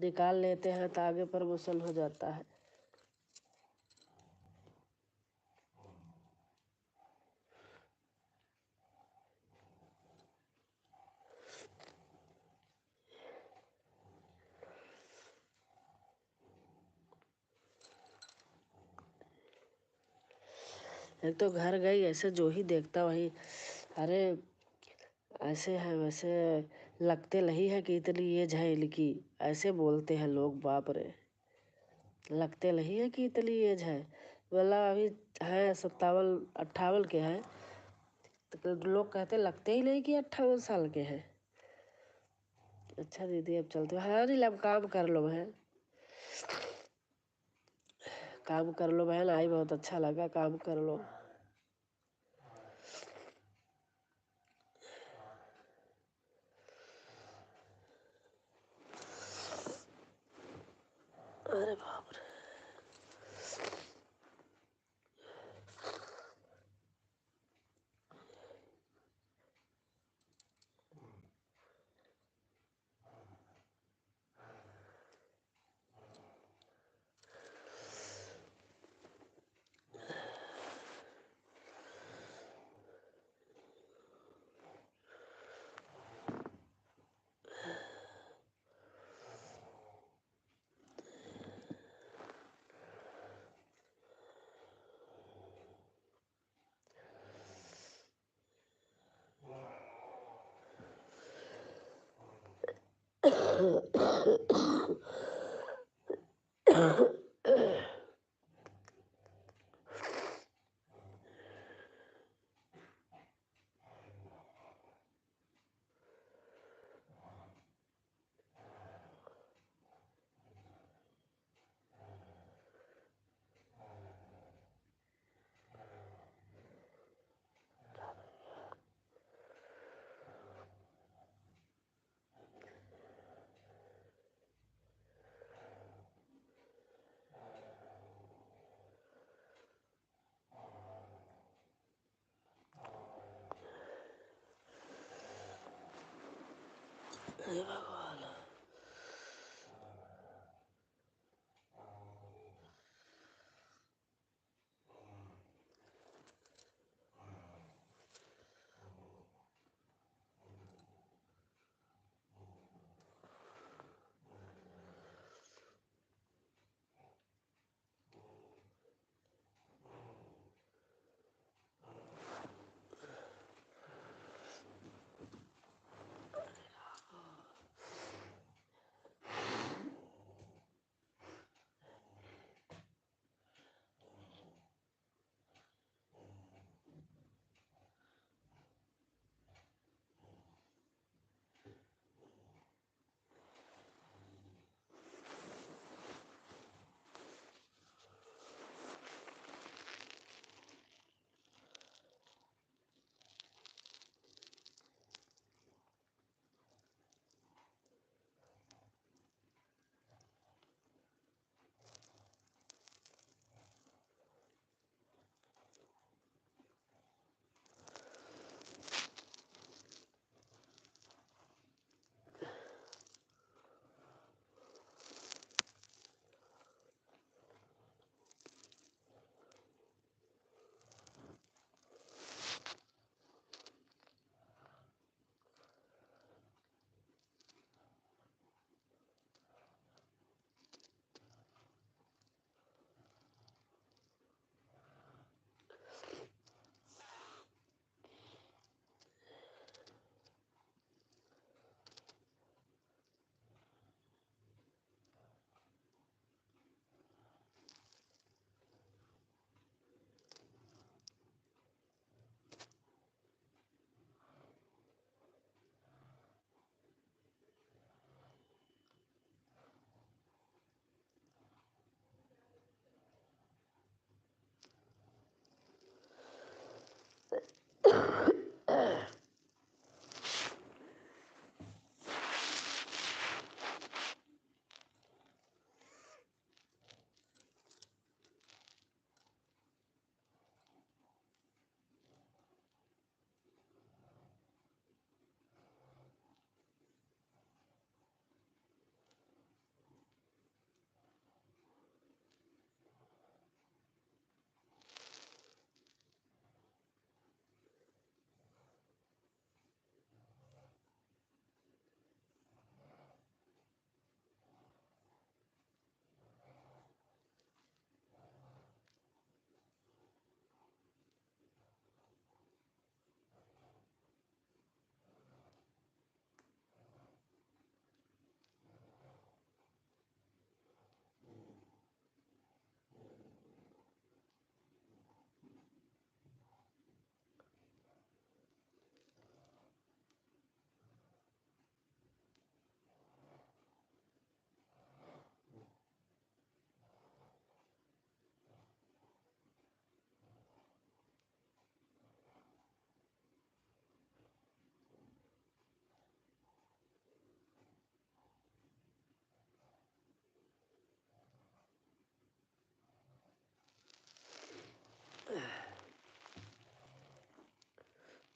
निकाल लेते हैं तो आगे प्रमोशन हो जाता है। एक तो घर गई, ऐसे जो ही देखता वही, अरे ऐसे है वैसे, लगते नहीं है कि इतनी एज है इनकी, ऐसे बोलते हैं लोग, बाप रे। लगते नहीं है कि इतनी एज है, बोला अभी है 57 58 के हैं, तो लोग कहते लगते ही नहीं कि 58 साल के हैं। अच्छा दीदी अब चलते हो। हाँ नहीं, अब काम कर लो बहन, काम कर लो बहन, आई बहुत अच्छा लगा, काम कर लो। अरे बाप रे।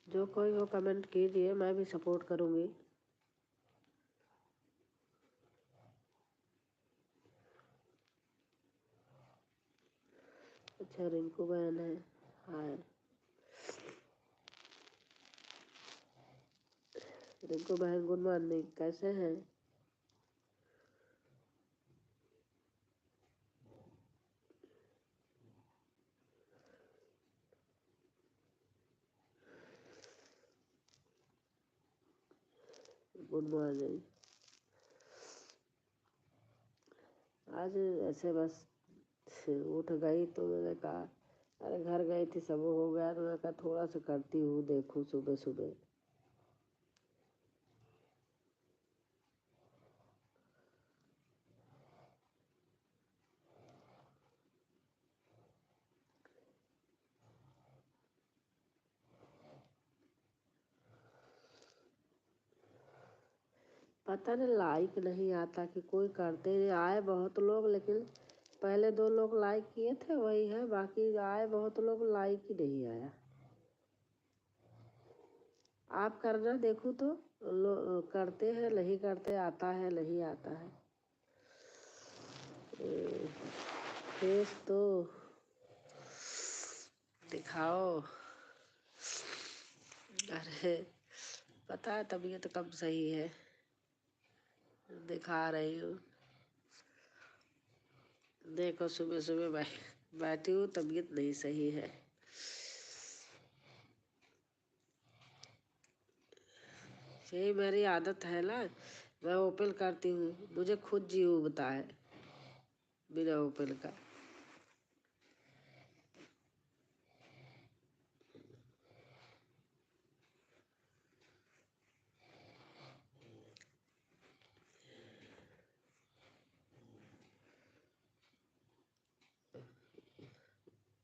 जो कोई हो कमेंट कीजिए, मैं भी सपोर्ट करूँगी। अच्छा रिंकू बहन है, हाय रिंकू बहन, गुड मॉर्निंग, कैसे हैं? Good morning. आज ऐसे बस उठ गई तो मैंने कहा, अरे घर गई थी सब हो गया तो मैं कहा थोड़ा सा करती हूँ, देखूँ सुबह सुबह। पता नहीं लाइक नहीं आता कि कोई करते नहीं, आए बहुत लोग, लेकिन पहले 2 लोग लाइक किए थे वही है, बाकी आए बहुत लोग, लाइक ही नहीं आया। आप करना, देखो तो करते हैं नहीं करते, आता है नहीं आता है। फेस तो दिखाओ। अरे पता है तबीयत कम सही है, दिखा रही हूँ। देखो सुबह सुबह बैठी हूँ, तबीयत नहीं सही है। यही मेरी आदत है ना, मैं ओपन करती हूँ, मुझे खुद जी उबता है बिना ओपन का।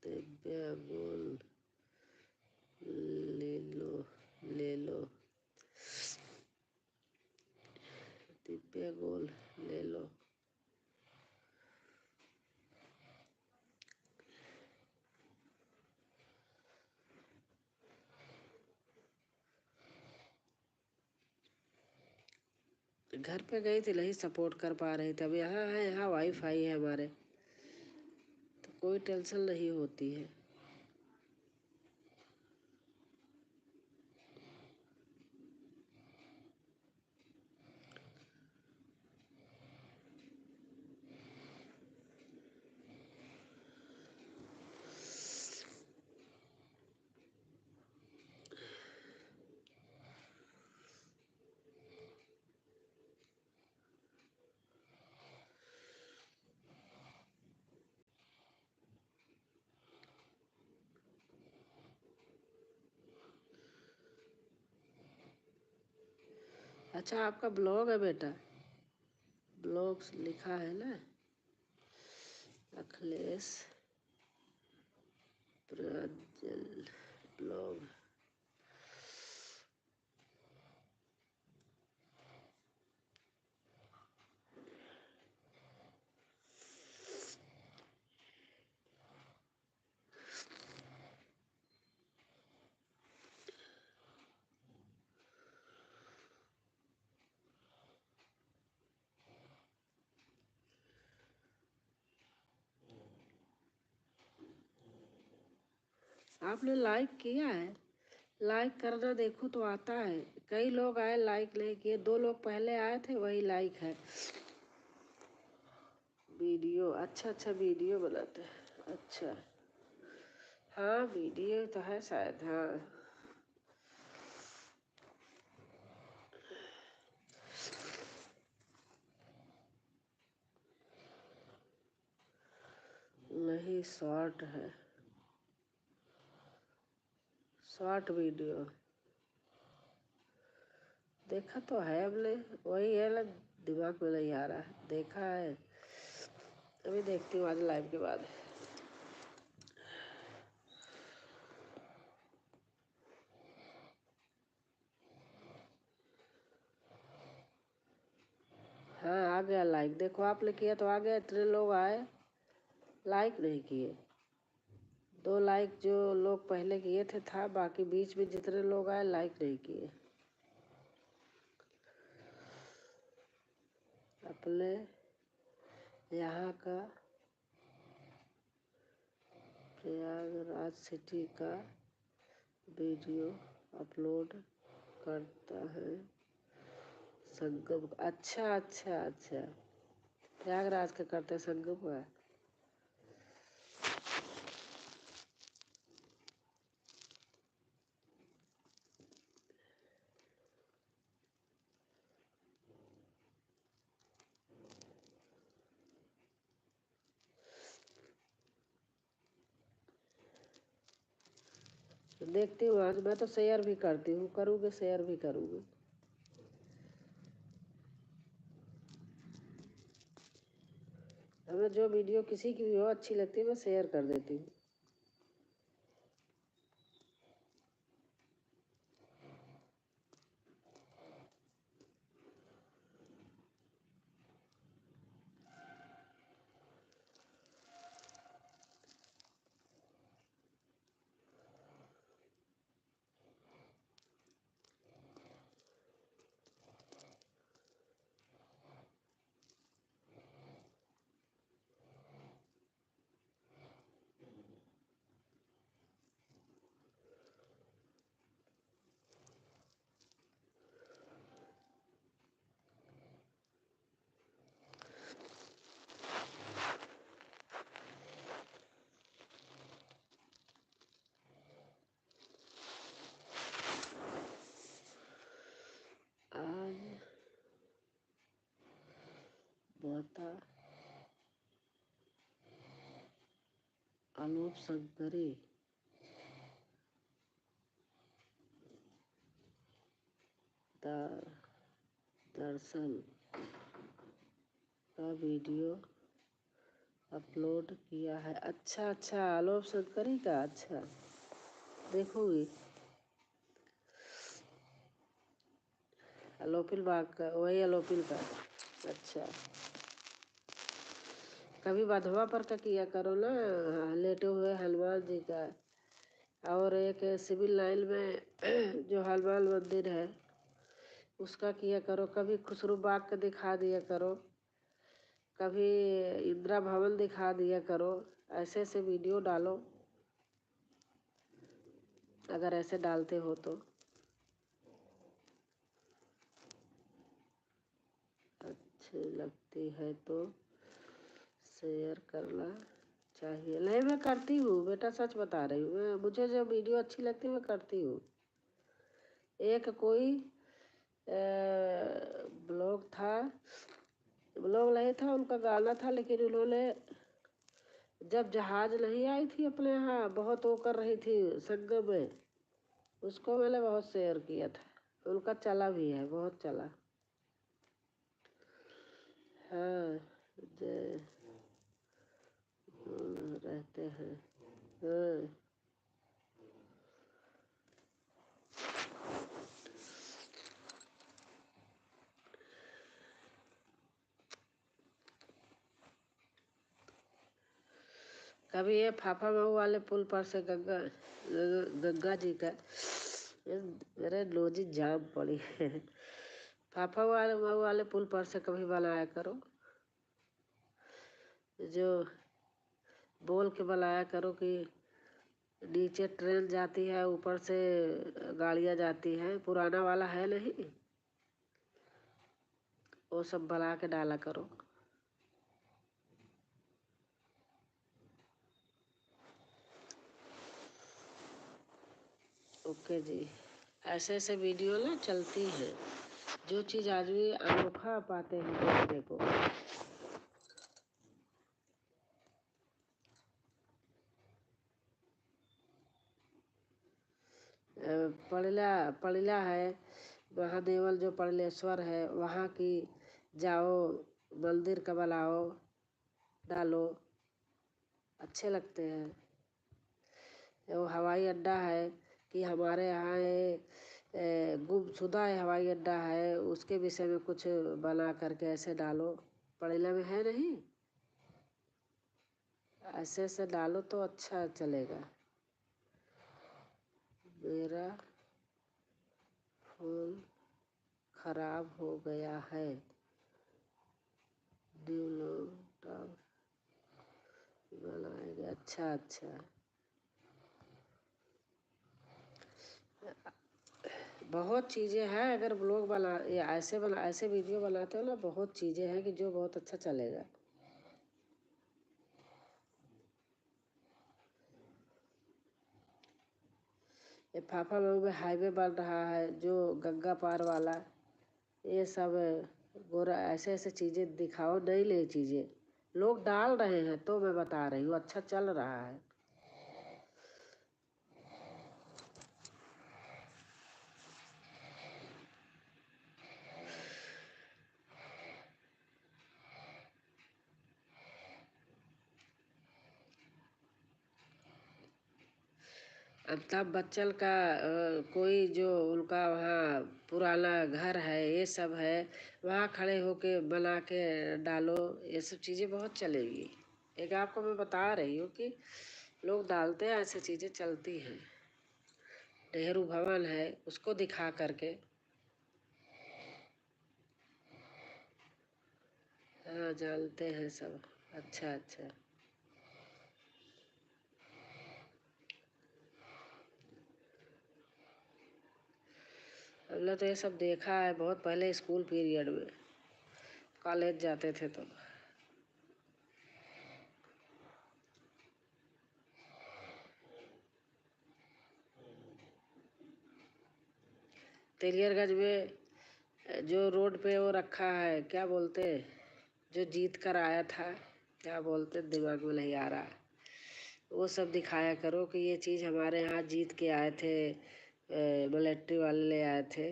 दिव्या गोल ले लो, ले लो दिव्या गोल ले लो। घर पे गई थी, नहीं सपोर्ट कर पा रही थी। अब यहाँ है, यहाँ वाईफाई है हमारे, तो कोई टेंशन नहीं होती है। अच्छा आपका ब्लॉग है बेटा, ब्लॉग लिखा है ना, अखिलेश प्रज्वल ब्लॉग। आपने लाइक किया है? लाइक करना देखो तो आता है। कई लोग आए लाइक नहीं किए, 2 लोग पहले आए थे वही लाइक है। वीडियो अच्छा वीडियो बनाते हैं। अच्छा हाँ वीडियो तो है शायद। हाँ नहीं शॉर्ट है, शॉर्ट वीडियो देखा तो है हमने, वही है ना, दिमाग में नहीं आ रहा है। देखा है, अभी देखती हूँ आज लाइव के बाद। हाँ आ गया लाइक, देखो आपने किया तो आ गया। इतने लोग आए, लाइक नहीं किए। 2 लाइक जो लोग पहले किए थे था, बाकी बीच में जितने लोग आए लाइक नहीं किए। अपने यहाँ का प्रयागराज सिटी का वीडियो अपलोड करता है संगम। अच्छा प्रयागराज का करते हैं संगम का। देखती हूँ आज, मैं तो शेयर भी करती हूँ, करूँगी शेयर भी करूँगी। हमें जो वीडियो किसी की भी हो अच्छी लगती है मैं शेयर कर देती हूँ। आज माता आलोक शंकरी दर्शन का वीडियो अपलोड किया है। अच्छा आलोक शंकरी का। अच्छा देखूंगी। अलोपिल बाग का, वही अलोपिल का। अच्छा कभी बधवा पर का किया करो ना, लेटे हुए हनुमान जी का। और एक सिविल लाइन में जो हनुमान मंदिर है उसका किया करो। कभी खुसरू बाग का दिखा दिया करो, कभी इंदिरा भवन दिखा दिया करो। ऐसे ऐसे वीडियो डालो अगर ऐसे डालते हो तो। अच्छी लगती है तो शेयर करना चाहिए। नहीं मैं करती हूँ बेटा, सच बता रही हूँ मैं। मुझे जब वीडियो अच्छी लगती है मैं करती हूँ। एक कोई ब्लॉग था, ब्लॉग नहीं था, उनका गाना था, लेकिन उन्होंने जब जहाज नहीं आई थी अपने यहाँ, बहुत वो कर रही थी संगम में, उसको मैंने बहुत शेयर किया था। उनका चला भी है, बहुत चला। हाँ जय रहते हैं। हाँ कभी ये फाफा मऊ वाले पुल पर से गंगा जी का, मेरे नोजी जाम पड़ी है। फाफा वाले मऊ वाले पुल पर से कभी बनाया करो, जो बोल के बनाया करो कि नीचे ट्रेन जाती है, ऊपर से गाड़ियाँ जाती हैं, पुराना वाला है नहीं, वो सब बना के डाला करो। ओके जी, ऐसे ऐसे वीडियो ना चलती हैं, जो चीज़ आदमी अनोखा पाते हैं देखने को। पड़िला है, महादेवल जो पड़लेश्वर है, वहाँ की जाओ, मंदिर का बनाओ, डालो, अच्छे लगते हैं। वो हवाई अड्डा है कि हमारे यहाँ ये गुमशुदा हवाई अड्डा है, उसके विषय में कुछ बना करके ऐसे डालो। पड़िला में है नहीं, ऐसे ऐसे डालो तो अच्छा चलेगा। मेरा फोन खराब हो गया है, न्यू लैपटॉप बनाएंगे। अच्छा अच्छा, बहुत चीज़ें हैं। अगर ब्लॉग बना या ऐसे वीडियो बनाते हो ना, बहुत चीज़ें हैं कि जो बहुत अच्छा चलेगा। ये फाफामऊ में हाईवे बन रहा है, जो गंगा पार वाला, ये सब गोरा ऐसे ऐसे चीज़ें दिखाओ, नई नई चीज़ें लोग डाल रहे हैं, तो मैं बता रही हूँ, अच्छा चल रहा है। अमिताभ बच्चन का कोई जो उनका वहाँ पुराना घर है, ये सब है, वहाँ खड़े होके बना के डालो, ये सब चीज़ें बहुत चलेगी। एक आपको मैं बता रही हूँ कि लोग डालते हैं, ऐसी चीज़ें चलती हैं। नेहरू भवन है, उसको दिखा करके, हाँ जानते हैं सब। अच्छा अच्छा, हमने तो ये सब देखा है बहुत पहले, स्कूल पीरियड में, कॉलेज जाते थे तो। तेलियरगंज में जो रोड पे वो रखा है, क्या बोलते, जो जीत कर आया था, क्या बोलते, दिमाग में नहीं आ रहा, वो सब दिखाया करो कि ये चीज़ हमारे यहाँ जीत के आए थे, मिलिट्री वाले ले आए थे।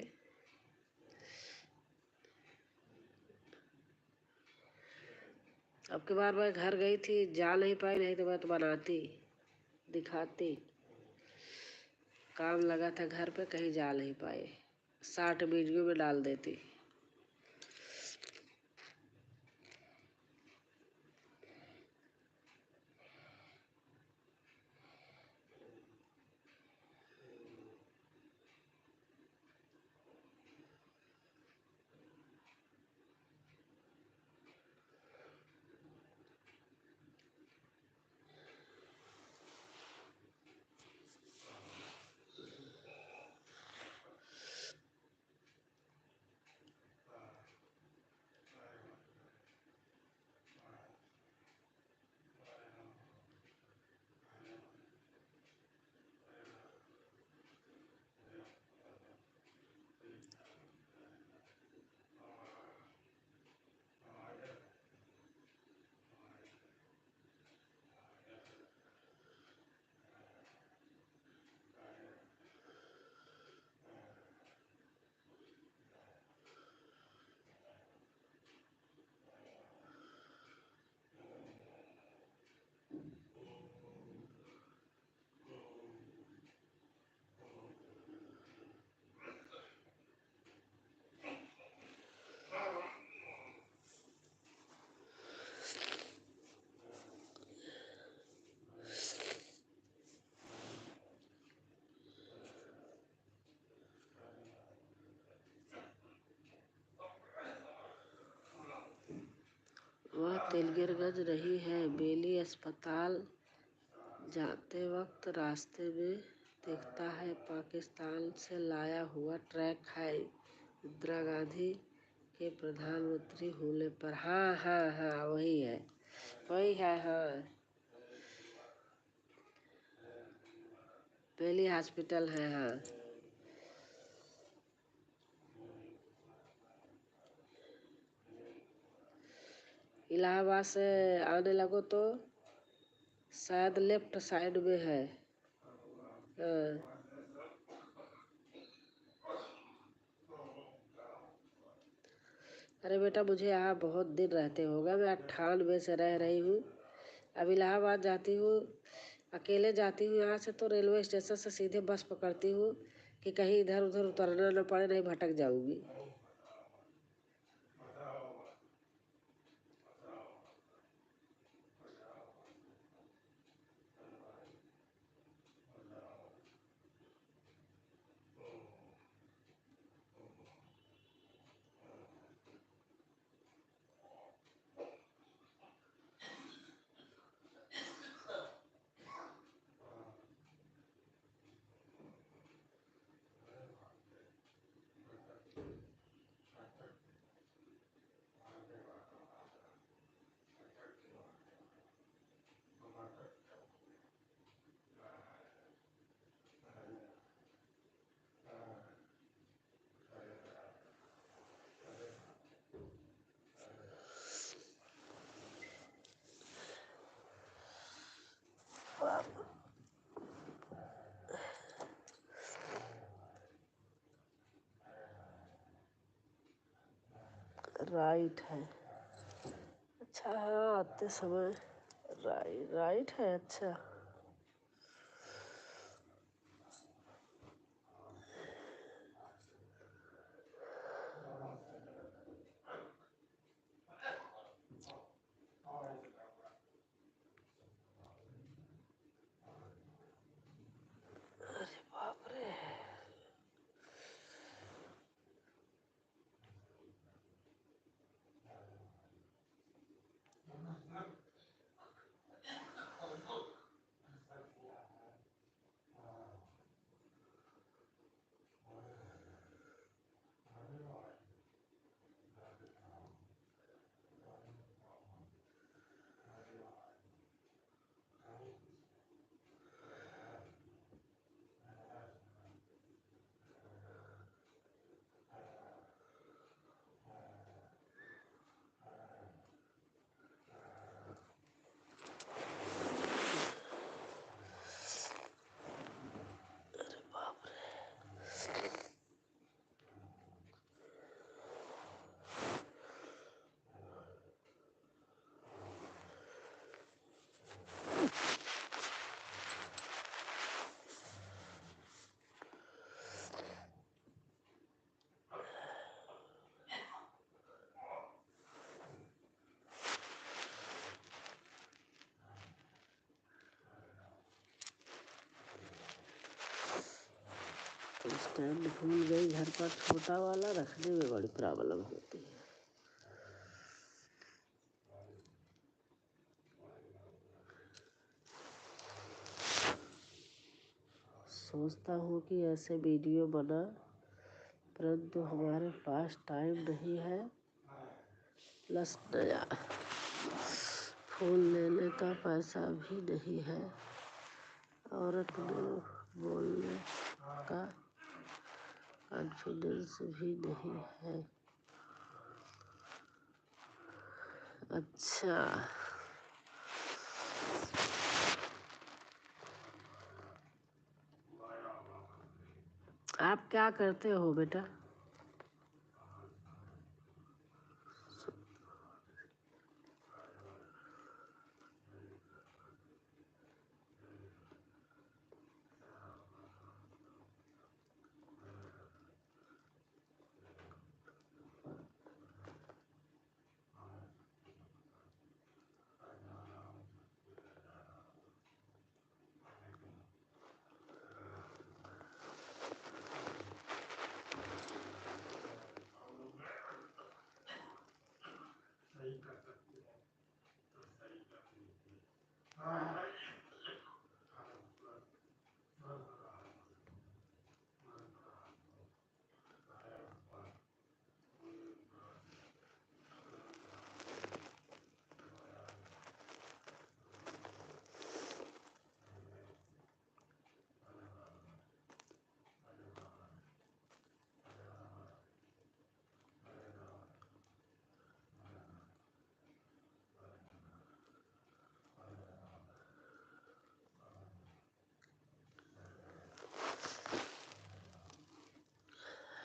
अब की बार मैं घर गई थी, जा नहीं पाई, नहीं तो मैं तो बनाती, दिखाती। काम लगा था घर पे, कहीं जा नहीं पाए, 60 वीडियो में डाल देती। वह तेलगिरगंज नहीं है, बेली अस्पताल जाते वक्त रास्ते में दिखता है पाकिस्तान से लाया हुआ ट्रक है इंदिरा गांधी के प्रधानमंत्री होने पर। हाँ हाँ हाँ वही है हाँ। पहली हॉस्पिटल है हाँ। इलाहाबाद से आने लगो तो शायद लेफ्ट साइड में है। हाँ। अरे बेटा मुझे यहाँ बहुत दिन रहते होगा, मैं 98 से रह रही हूँ। अब इलाहाबाद जाती हूँ, अकेले जाती हूँ यहाँ से तो रेलवे स्टेशन से सीधे बस पकड़ती हूँ कि कहीं इधर उधर उतरना न पड़े, नहीं भटक जाऊंगी। राइट है। अच्छा हाँ आते समय राइट है। अच्छा बाप रे। स्टैंड भूल गई घर पर, छोटा वाला रखने में बड़ी प्रॉब्लम होती है। सोचता हूँ कि ऐसे वीडियो बना, परंतु हमारे पास टाइम नहीं है, प्लस नया फोन लेने का पैसा भी नहीं है और अपने बोलने का कॉन्फिडेंस भी नहीं है। अच्छा आप क्या करते हो बेटा?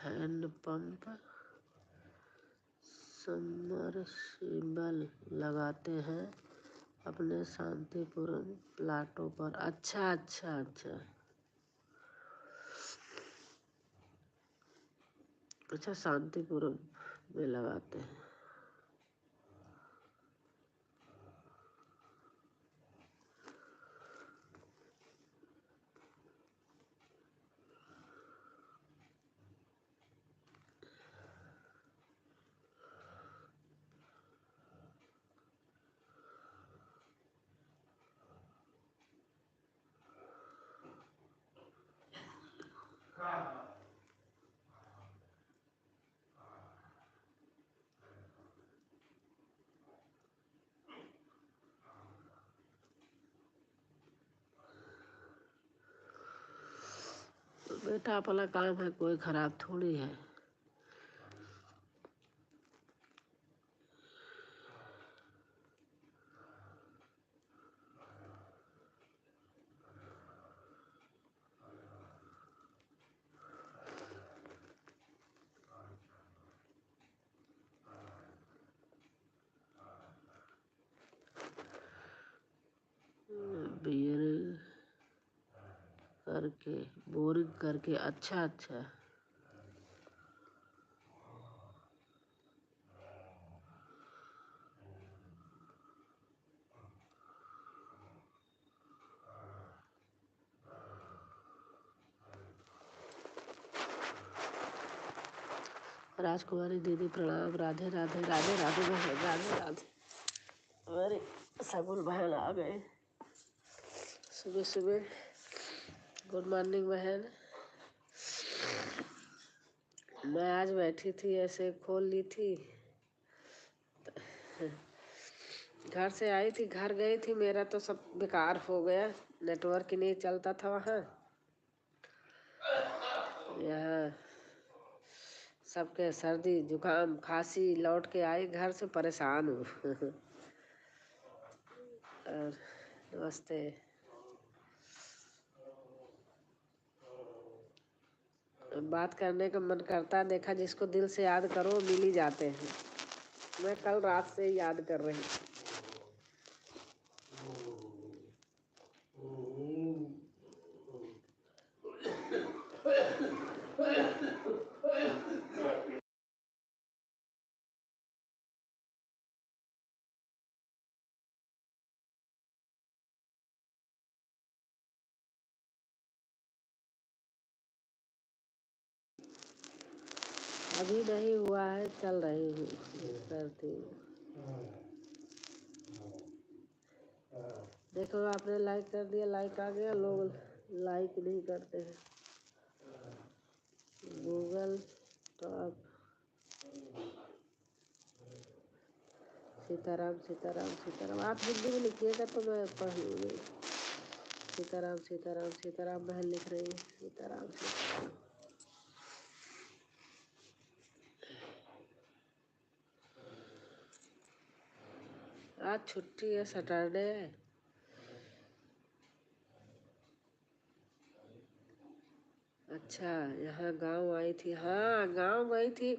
हैंड पंप सबमर्सिबल लगाते हैं अपने शांतिपुरम प्लाटों पर। अच्छा अच्छा अच्छा अच्छा, शांतिपुरम में लगाते हैं। तो बेटा अपना काम है, कोई खराब थोड़ी है। बियरिंग करके, बोरिंग करके। अच्छा अच्छा राजकुमारी दीदी प्रणाम। राधे राधे राधे राधे बहन, राधे राधे। अरे सगुन बहन आ गए सुबह सुबह। गुड मॉर्निंग बहन। मैं आज बैठी थी ऐसे, खोल ली थी, घर से आई थी, घर गई थी, मेरा तो सब बेकार हो गया, नेटवर्क ही नहीं चलता था वहाँ। यहाँ सबके सर्दी जुकाम खांसी, लौट के आई घर से परेशान हूँ। और नमस्ते। बात करने का मन करता, देखा जिसको दिल से याद करो मिल ही जाते हैं। मैं कल रात से ही याद कर रही हूँ। अभी नहीं हुआ है, चल रही हूँ करती हूँ। देखो आपने लाइक कर दिया, लाइक आ गया, लोग लाइक नहीं करते हैं। Google top. सीताराम सीताराम सीताराम, आप हिंदी में लिखिएगा तो मैं पढ़ लूँगी। सीताराम सीताराम सीताराम बहन लिख रही है, सीताराम सीताराम। आज छुट्टी है, सैटरडे है। अच्छा, यहाँ गांव आई थी। हाँ गांव गई थी।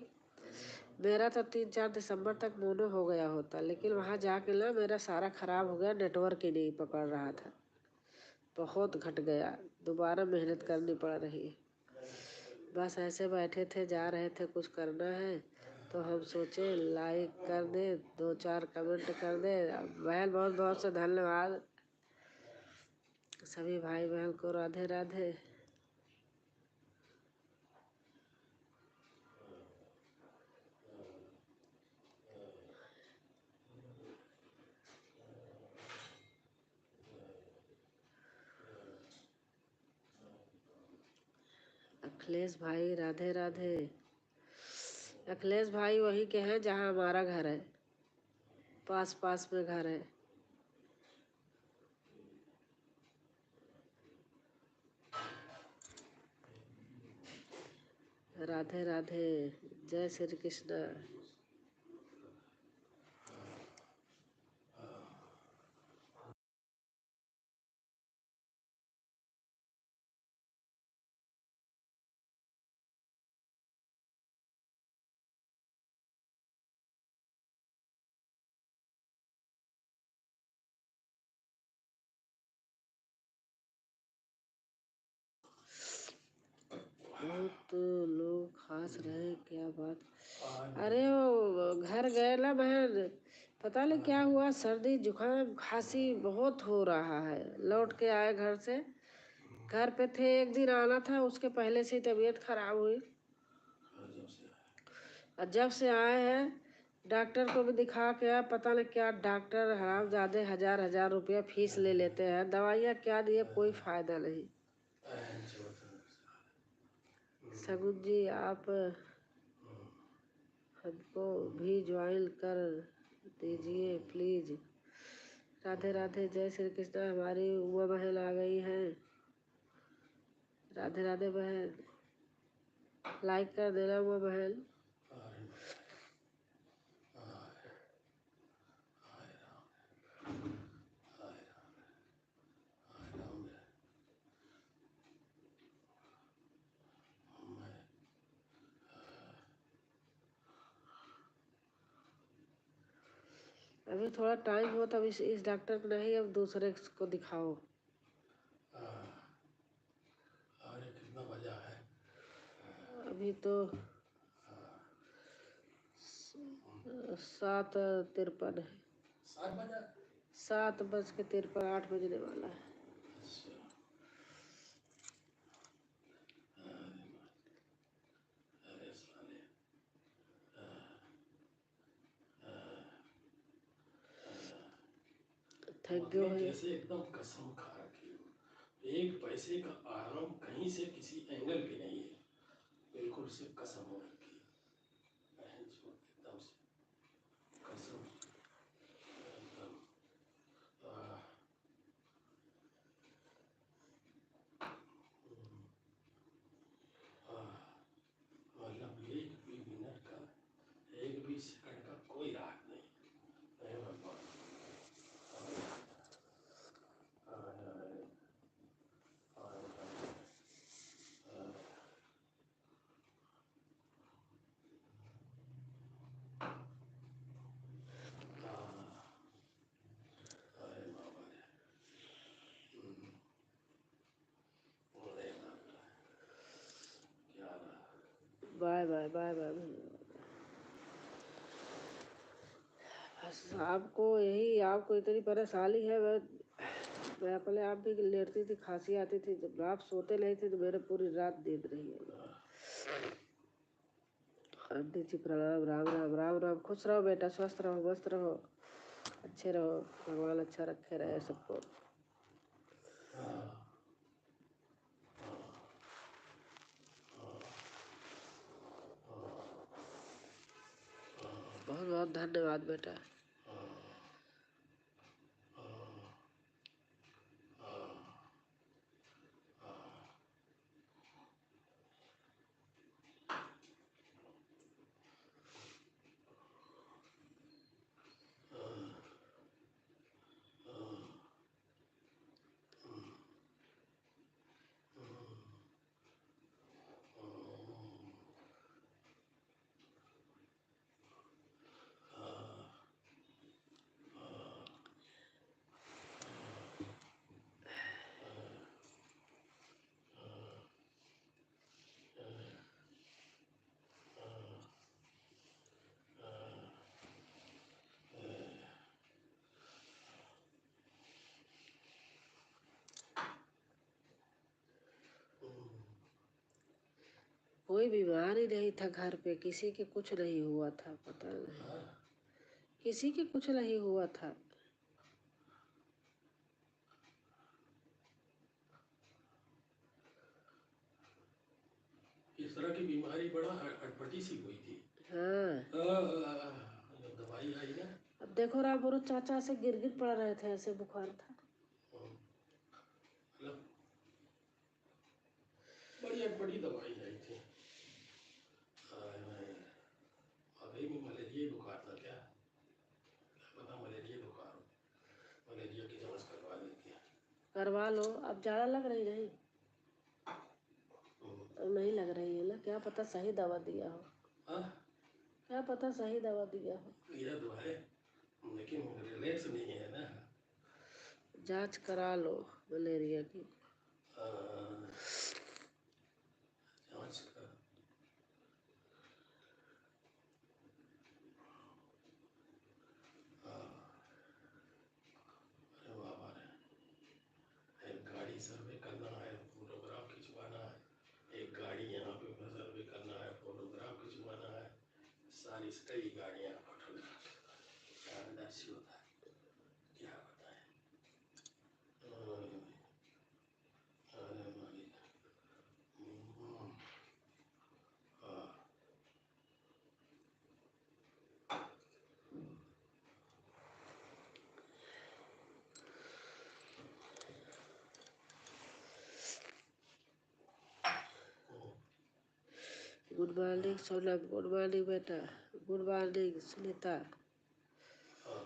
मेरा तो 3-4 दिसंबर तक मोनो हो गया होता, लेकिन वहाँ जाके ना मेरा सारा खराब हो गया, नेटवर्क ही नहीं पकड़ रहा था, बहुत घट गया, दोबारा मेहनत करनी पड़ रही है। बस ऐसे बैठे थे, जा रहे थे, कुछ करना है तो हम सोचे लाइक कर दे, 2-4 कमेंट कर दे। बहन बहुत बहुत से धन्यवाद सभी भाई बहन को, राधे राधे। अखिलेश भाई राधे राधे। अखिलेश भाई वही के हैं जहाँ हमारा घर है, पास पास में घर है। राधे राधे, जय श्री कृष्ण। बहुत लोग खास रहे, क्या बात। आज अरे वो घर गए ना बहन, पता नहीं क्या हुआ, सर्दी जुकाम खांसी बहुत हो रहा है। लौट के आए घर से, घर पे थे, एक दिन आना था, उसके पहले से ही तबीयत खराब हुई। जब से और जब से आए हैं डॉक्टर को भी दिखा के आए, पता नहीं क्या डॉक्टर हरामजादे हजार हजार रुपया फीस ले लेते हैं, दवाइयाँ क्या दिए, कोई फायदा नहीं। सगुन जी आप हमको भी ज्वाइन कर दीजिए प्लीज। राधे राधे, जय श्री कृष्ण। हमारी उमा बहन आ गई है। राधे राधे बहन, लाइक कर देना उमा बहन। अभी थोड़ा टाइम हो तब इस डॉक्टर को नहीं, अब दूसरे को दिखाओ। अरे कितना बजा है? अभी तो 7:53 है। 7 बजा? 7:53, 8 बजने वाला है। अच्छा। अरे साले, थैंक यू मतलब भैया। जैसे एकदम कसम खा रखी हो। एक पैसे का आराम कहीं से किसी एंगल पे नहीं है, बिल्कुल से कसम हो रखी है। बहन चोद, एकदम से कसम एकदम। आह, आह, मतलब एक भी मिनट का, एक भी सेकंड का कोई राहत नहीं। हे भगवान। आह, आह, आह, अरे बाबा रे। अरे बाबा, क्या रहा? बाय बाय बाय बाय भैया। बस आपको यही, आपको इतनी परेशानी है। मैं पहले आप भी लेटती थी, खांसी आती थी, जब आप सोते नहीं थे तो मेरे पूरी रात नींद रही है। आंटी जी प्रणाम, राम राम राम राम। खुश रहो बेटा, स्वस्थ रहो, मस्त रहो, अच्छे रहो, भगवान अच्छा रखे रहे सबको। बहुत बहुत धन्यवाद बेटा। कोई बीमार ही नहीं था घर पे, किसी के कुछ नहीं हुआ था, पता नहीं, किसी के कुछ नहीं हुआ था। इस तरह की बीमारी बड़ा अटपटी सी हुई थी। हाँ, जब दवाई आई ना, अब देखो रामपुर चाचा से गिर गिर पड़ रहे थे, ऐसे बुखार था। मतलब बड़ी अटपटी दवाई आई थी। अभी भी मलेरिया बुखार था क्या? क्या पता मलेरिया बुखार हो, मलेरिया की जांच करवा देती है। करवा लो, अब ज्यादा लग रही नहीं, अब नहीं लग रही है ना, क्या पता सही दवा दिया हो, हाँ, क्या पता सही दवा दिया हो। दिया तो है, लेकिन रिलैक्स नहीं है ना। जांच करा लो मलेरिया की। जांच सारी कई गाड़ियाँ होटल शानदार होता है, क्या बताएं। अरे भाई, हाँ, good morning Sonam, good morning बेटा, गुड मॉर्निंग सुनीता। हाँ,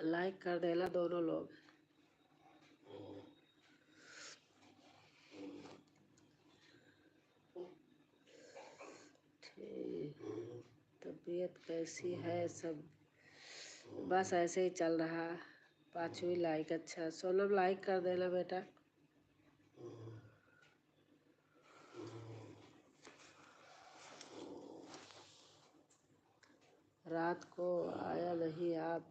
लाइक कर देना दोनों लोग। ठीक, तबीयत कैसी है सब? बस ऐसे ही चल रहा। 5वीं लाइक, अच्छा सोनम लाइक कर देना बेटा। रात को आया नहीं आप,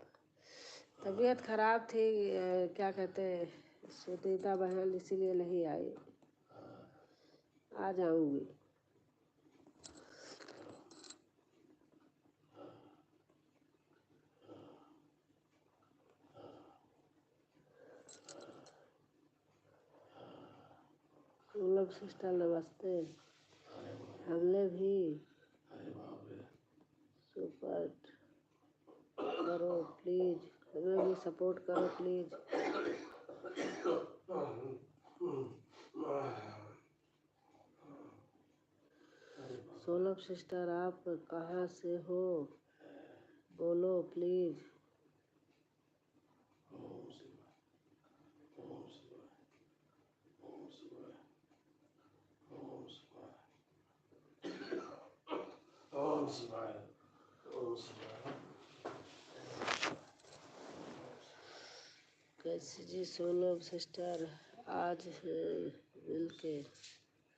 तबीयत खराब थी, क्या कहते हैं, सुनीता बहन, इसीलिए नहीं आई। आ जाऊंगी। सोनम सिस्टर नमस्ते। हमने भी सपोर्ट करो प्लीज, हमें भी सपोर्ट करो प्लीज। सोनम सिस्टर आप कहाँ से हो, बोलो प्लीज। ओम शिवाय, ओम शिवाय। कैसी जी सोनम सिस्टर, आज मिल के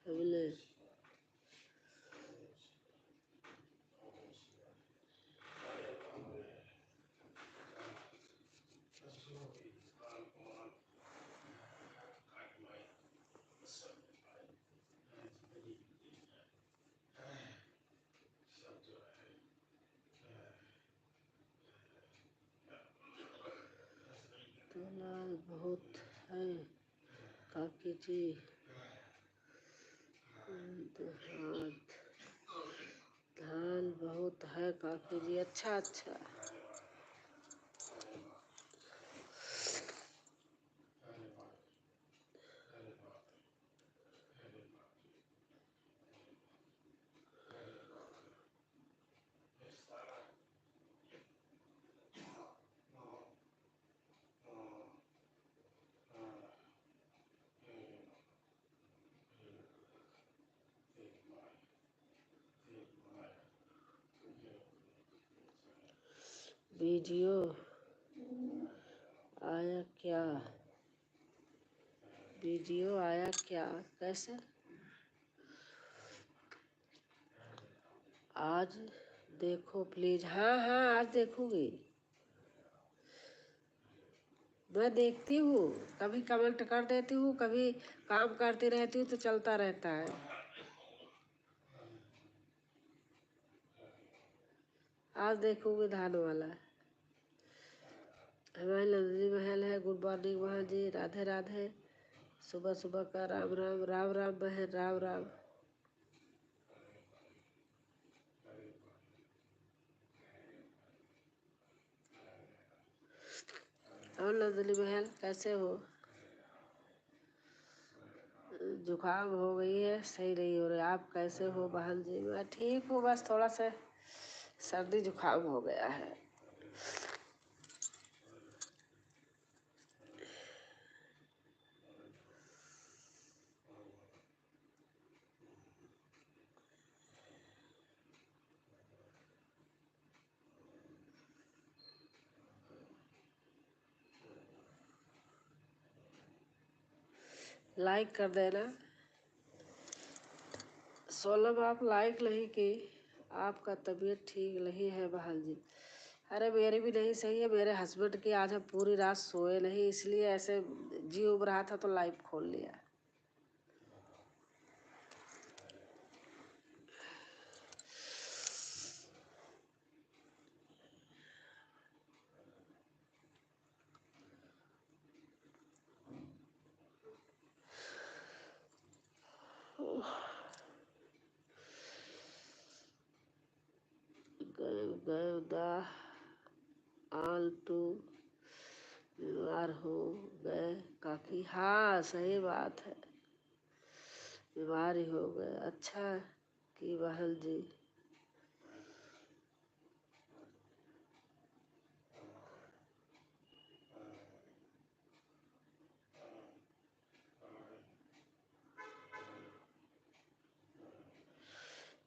हमने लाल बहुत है काकी जी, हाथ धान बहुत है काकी जी। अच्छा अच्छा, वीडियो आया क्या, वीडियो आया क्या, कैसे? आज देखो प्लीज। हाँ हाँ, आज देखूंगी, मैं देखती हूँ, कभी कमेंट कर देती हूँ, कभी काम करती रहती हूँ, तो चलता रहता है। आज देखूंगी धान वाला। हमारी नंदिनी महल है, गुड मॉर्निंग बहन जी, राधे राधे। सुबह सुबह का राम राम, राम राम बहन, राम राम। और नंदिनी महल कैसे हो? जुकाम हो गई है, सही नहीं हो रही। आप कैसे हो बहन जी? मैं ठीक हूँ, बस थोड़ा सा सर्दी जुकाम हो गया है। लाइक कर देना। सोलम आप लाइक नहीं की, आपका तबीयत ठीक नहीं है बहन जी। अरे मेरी भी नहीं सही है, मेरे हस्बैंड की आज हम पूरी रात सोए नहीं, इसलिए ऐसे जी उब रहा था तो लाइव खोल लिया। गए दा आल टू बीमार हो गए काफी। हाँ सही बात है, बीमार ही हो गए। अच्छा की बहन जी।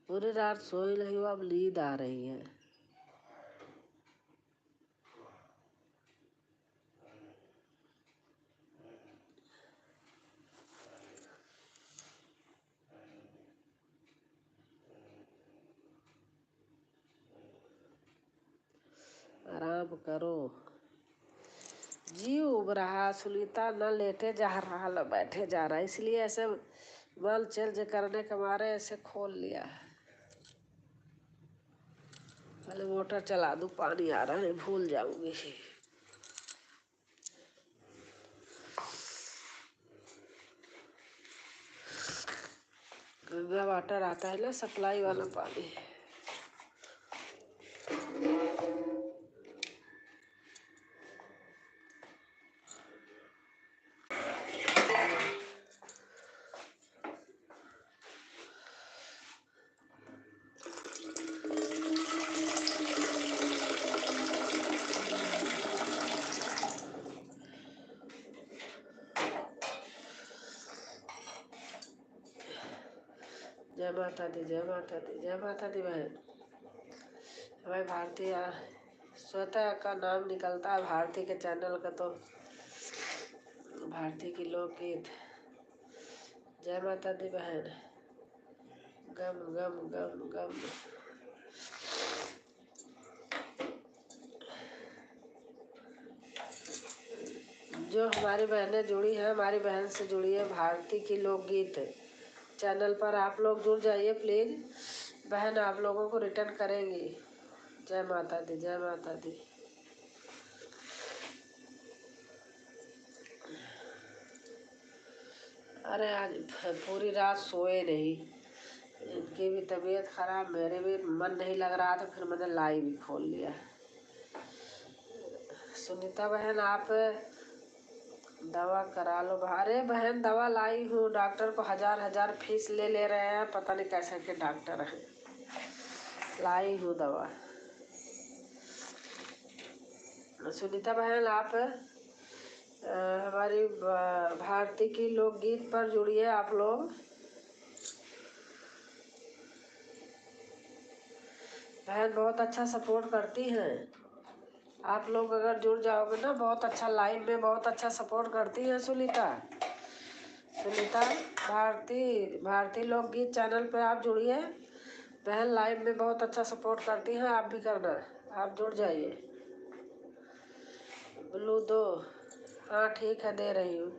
पूरी रात सोई नहीं हूँ, अब नींद आ रही है। आराम करो। जी उब रहा सुनीता, न लेटे जा रहा न बैठे जा रहा, इसलिए ऐसे बल चेंज करने के मारे ऐसे खोल लिया। पहले मोटर चला दूं, पानी आ रहा है, भूल जाऊंगी। गंगा वाटर आता है ना, सप्लाई वाला पानी। जय माता दी, जय माता दी, जय माता दी बहन। हमारे भारतीय स्वतः का नाम निकलता है भारती के चैनल का, तो भारती की लोकगीत। जय माता दी बहन। गम गम गम गम। जो हमारी बहनें जुड़ी हैं, हमारी बहन से जुड़ी है भारती की लोकगीत चैनल पर, आप लोग जुड़ जाइए प्लीज। बहन आप लोगों को रिटर्न करेंगी। जय माता दी, जय माता दी। अरे आज पूरी रात सोए नहीं, इनकी भी तबीयत खराब, मेरे भी मन नहीं लग रहा था, फिर मैंने लाइव भी खोल लिया। सुनीता बहन आप दवा करा लो। अरे बहन दवा लाई हूँ, डॉक्टर को हजार फीस ले रहे हैं, पता नहीं कैसे के डॉक्टर हैं। लाई हूँ दवा। सुनीता बहन आप हमारी भारती की लोकगीत पर जुड़िए आप लोग। बहन बहुत अच्छा सपोर्ट करती हैं, आप लोग अगर जुड़ जाओगे ना, बहुत अच्छा लाइव में बहुत अच्छा सपोर्ट करती हैं सुनीता। सुनीता भारती लोकगीत चैनल पे आप जुड़िए, बहन लाइव में बहुत अच्छा सपोर्ट करती हैं, आप भी करना, आप जुड़ जाइए। ब्लू दो, हाँ ठीक है दे रही हूँ।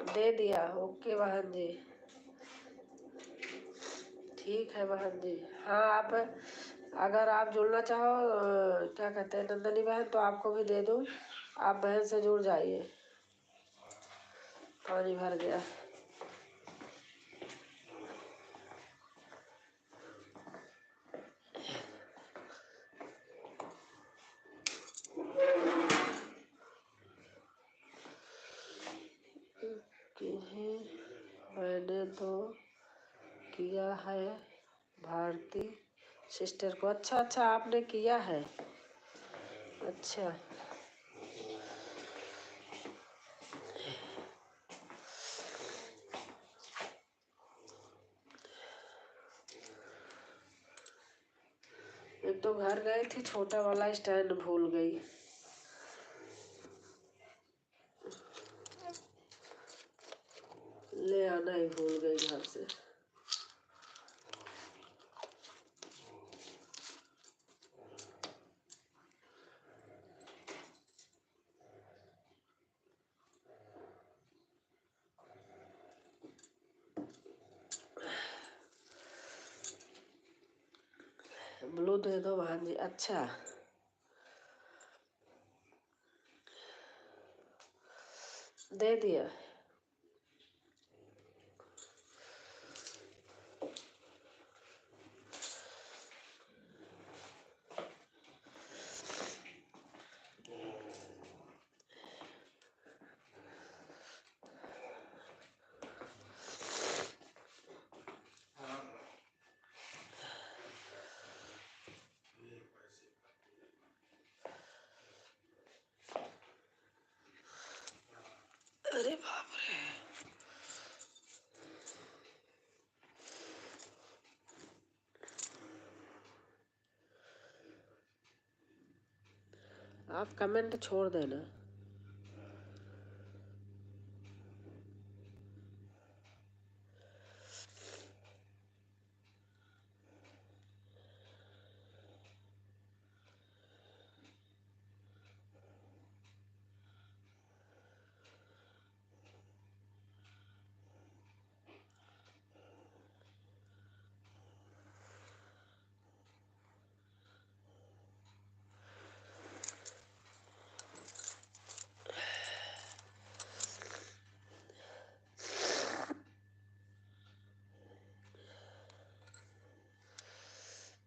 दे दिया, ओके बहन जी, ठीक है बहन जी। हाँ आप अगर आप जुड़ना चाहो क्या कहते हैं नंदनी बहन, तो आपको भी दे दूँ, आप बहन से जुड़ जाइए। पानी भर गया। मैंने तो किया है भारती सिस्टर को। अच्छा आपने किया है, अच्छा। एक तो घर गई थी, छोटा वाला स्टैंड भूल गई। लाना ही भूल गई घर से। ब्लू दे दो भांजी। अच्छा दे दिया। अरे बाप रे, आप कमेंट छोड़ देना।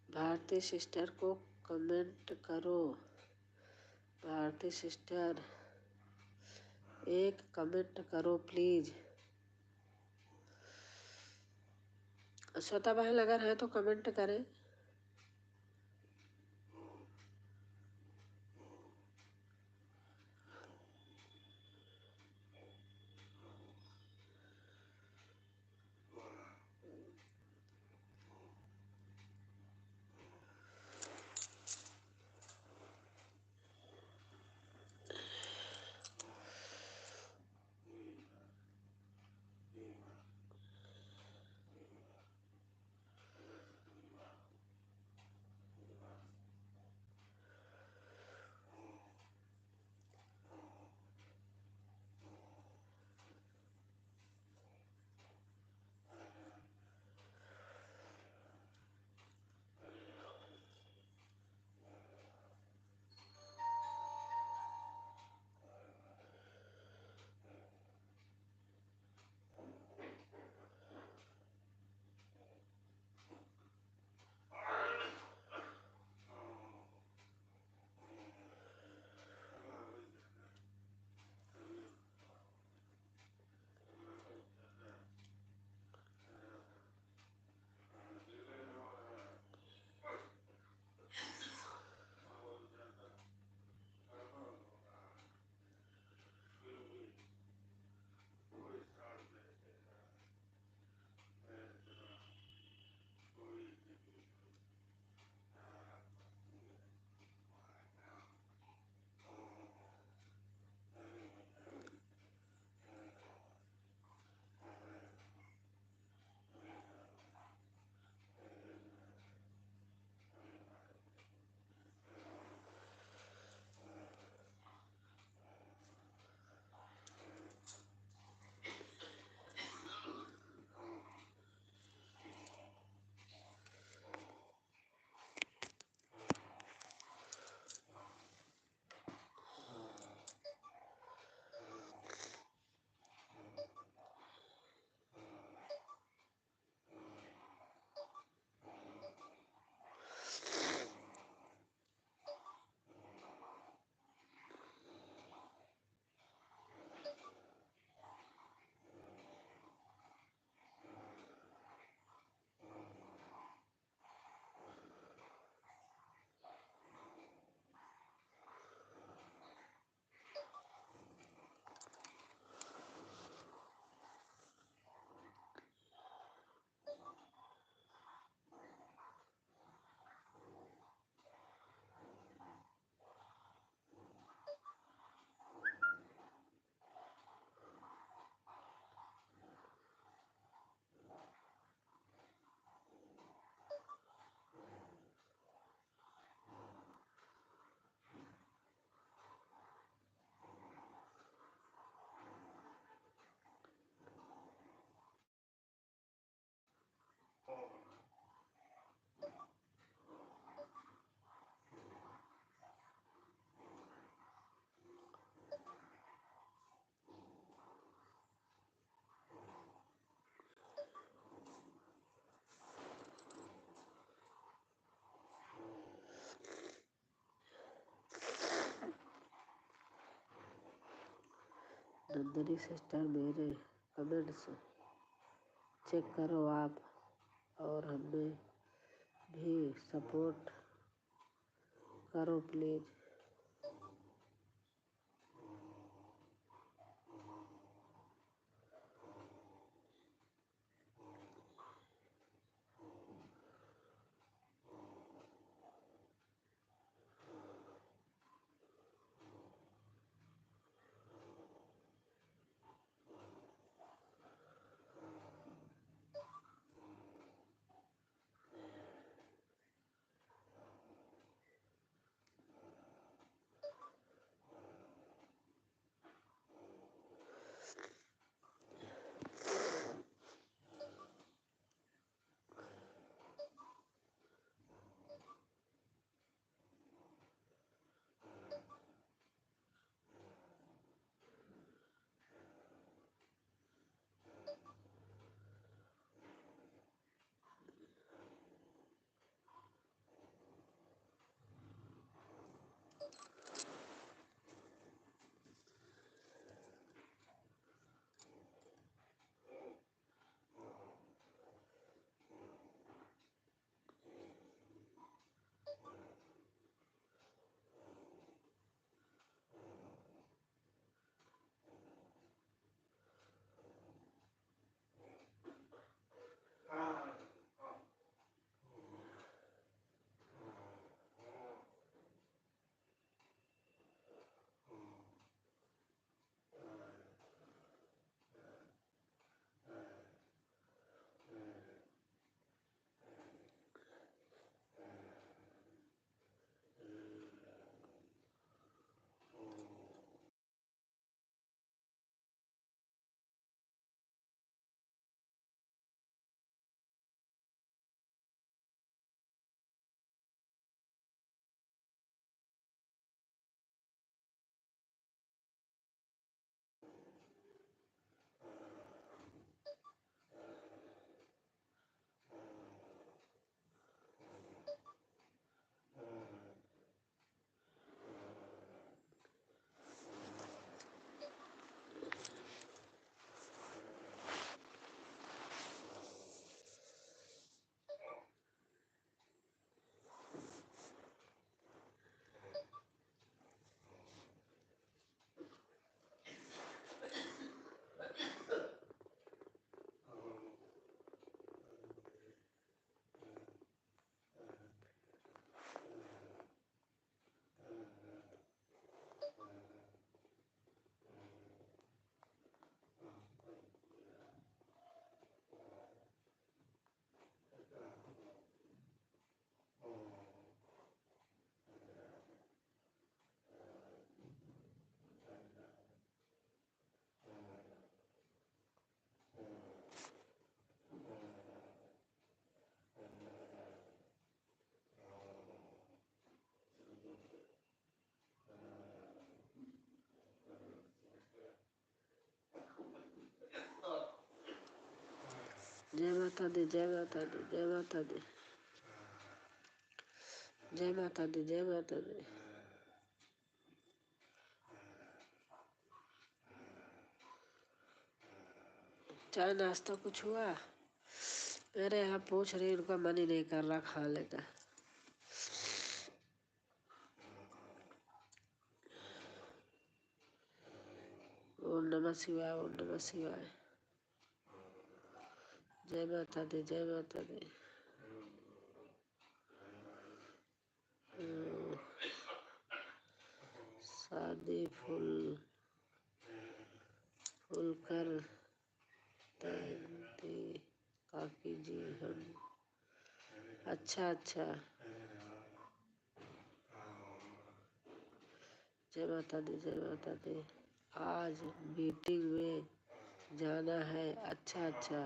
भारती सिस्टर को कमेंट करो। भारती सिस्टर एक कमेंट करो प्लीज। श्वेता बहन अगर है तो कमेंट करें। नंदिनी सिस्टर मेरे कमेंट्स चेक करो आप, और हमें भी सपोर्ट करो प्लीज़। जय माता दी, जय माता दी, जय माता दी, जय माता दी, जय माता दी। चाय नाश्ता कुछ हुआ? मेरे यहाँ पूछ रही, उनका मन ही नहीं कर रहा खाने का। ओम नमः शिवाय, ओम नमः शिवाय। जय माता दी, जय माता दी। शादी फूल कर दी काकी जी हम। अच्छा अच्छा। जय माता दी, जय माता दी। आज मीटिंग में जाना है। अच्छा अच्छा।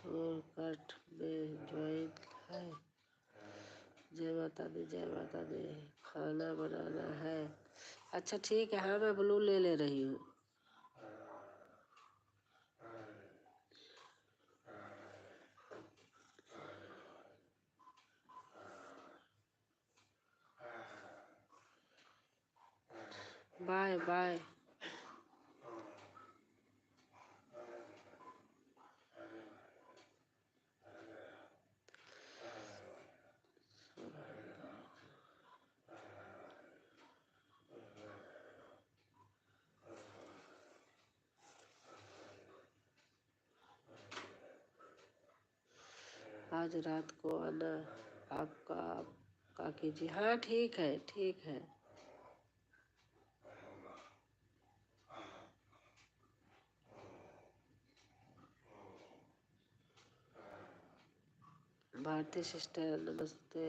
और कट में ज्वाइन है। जय माता दी, जय माता दी। खाना बनाना है। अच्छा ठीक है, हाँ मैं ब्लू ले रही हूँ। Bye bye. आज रात को आना, आपका कीजिए। हाँ ठीक है, ठीक है। भारती सिस्टर नमस्ते।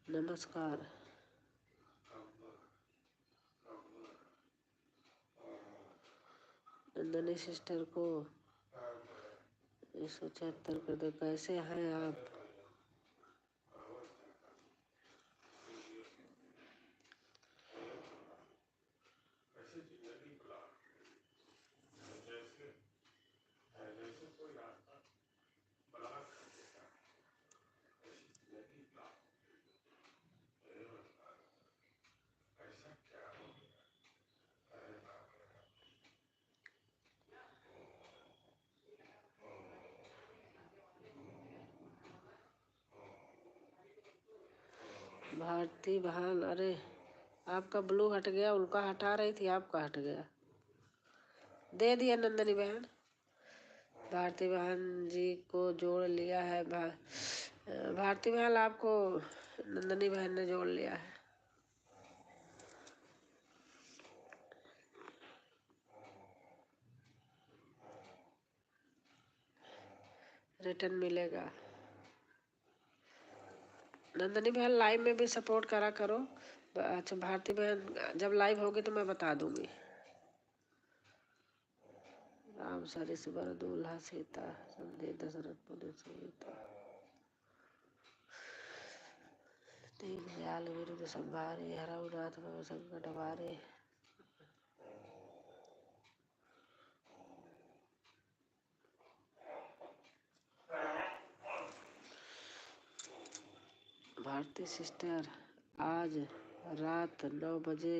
नमस्कार। नंदनी सिस्टर को 176 कर दो। कैसे हैं आप? भारती बहन, अरे आपका ब्लू हट गया, उनका हटा रही थी, आपका हट गया। दे दिया नंदनी बहन। भारती बहन जी को जोड़ लिया है। भारती बहन आपको नंदनी बहन ने जोड़ लिया है। रिटर्न मिलेगा। नंदनी बहन लाइव में भी सपोर्ट करा करो। अच्छा भारती बहन जब लाइव होगी तो मैं बता दूंगी। राम सरिस बर दूल्हा सीता, संधि दशरथ पुनि सीता। दीन दयाल विरुद्ध संभारे, हरऊ नाथ भव संकट हारे। भारती सिस्टर आज रात 9 बजे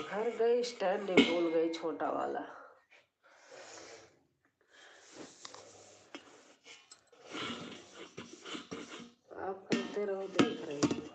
घर गई, स्टैंड भूल गई छोटा वाला। आप करते रहो, देख रही हूँ।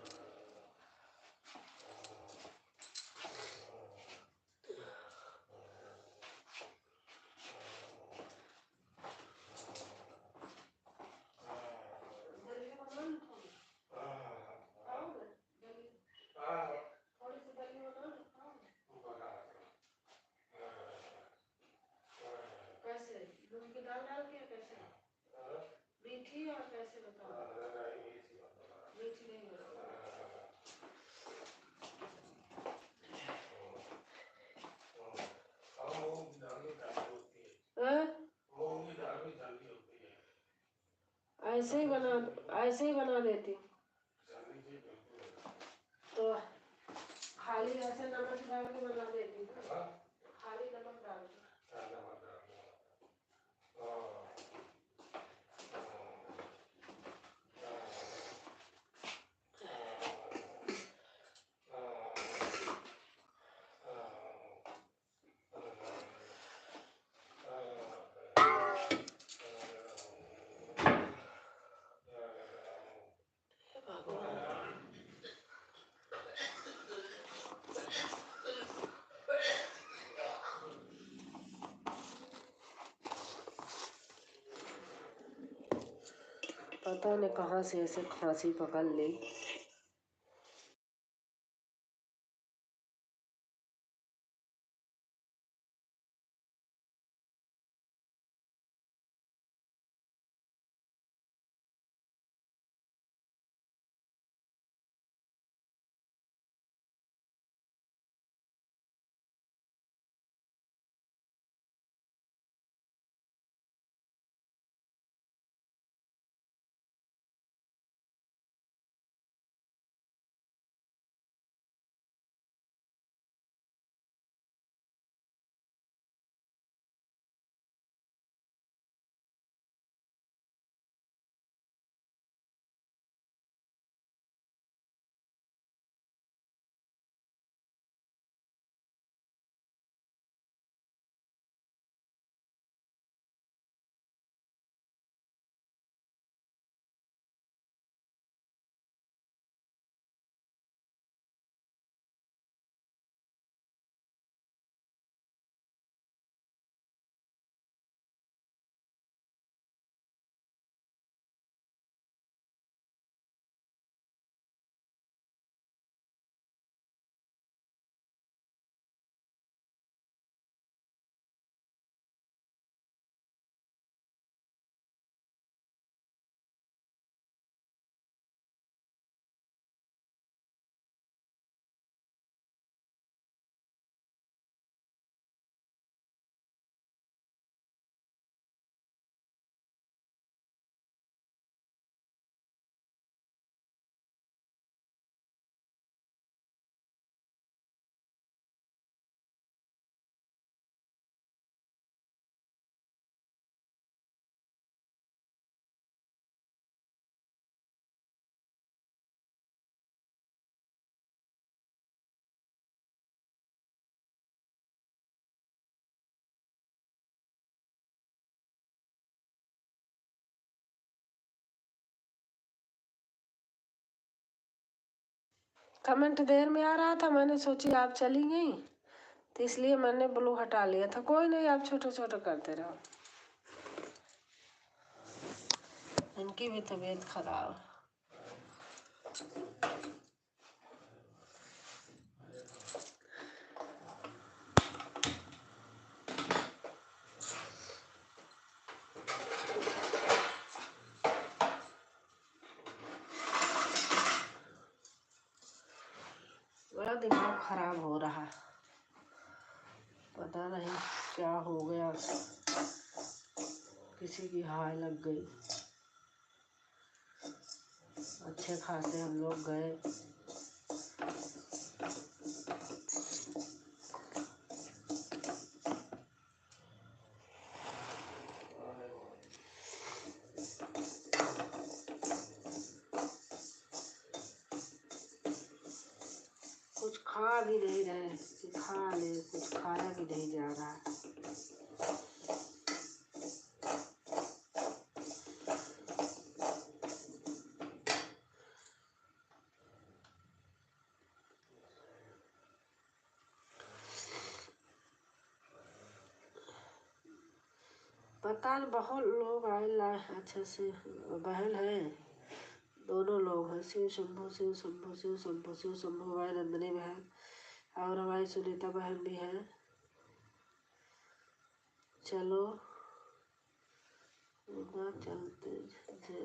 कैसे मूंग की दाल डाल के, कैसे मीठी और कैसे बताओ? मीठी नहीं बनाओ। हाँ? ऐसे ही बना देती हूँ। तो खाली ऐसे नमक डाल के बना देती हूँ। खाली नमक डाल के। पता नहीं कहाँ से ऐसे खांसी पकड़ ली। कमेंट देर में आ रहा था, मैंने सोची आप चली गई तो इसलिए मैंने ब्लू हटा लिया था। कोई नहीं, आप छोटे छोटे करते रहो। इनकी भी तबीयत खराब। बड़ा दिमाग खराब हो रहा, पता नहीं क्या हो गया, किसी की हाय लग गई। अच्छे खासे हम लोग गए, कुछ खा भी नहीं रहे कि खा ले, कुछ खाया भी नहीं जा रहा। पता नहीं, बहुत लोग आए लाए अच्छे से। बहन है, दोनों लोग हैं, शिव शंभू शिव शंभू शिव शंभू शिव शंभू। हमारी नंदनी बहन और हमारी सुनीता बहन भी है। चलो चलते थे।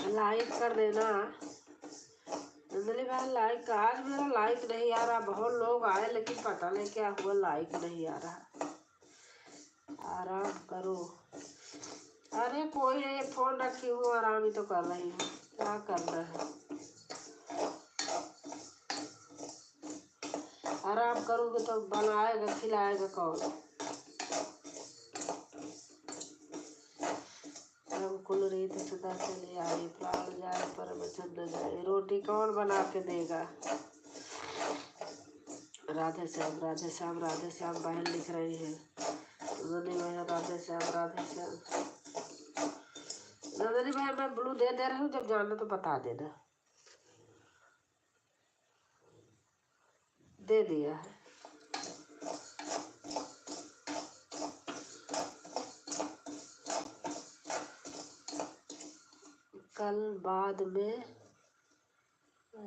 लाइक कर देना नंदनी बहन, लाइक। आज मेरा लाइक नहीं आ रहा, बहुत लोग आए लेकिन पता नहीं क्या हुआ, लाइक नहीं आ रहा। आराम करो। अरे कोई नहीं, फोन रखी हूँ, आराम ही तो कर रही हूँ, क्या करना है। आराम करूँगी तो बनाएगा खिलाएगा कौन। कुल रीत सदा चली आई, प्राण जाए पर वचन न जाए। रोटी कौन बना के देगा। राधे श्याम राधे श्याम राधे श्याम बहन लिख रही है। नंदनी बहन राधे श्याम राधे श्याम। नंदनी बहन मैं ब्लू दे रही हूँ, जब जाना तो बता देना। दे दिया है। कल बाद में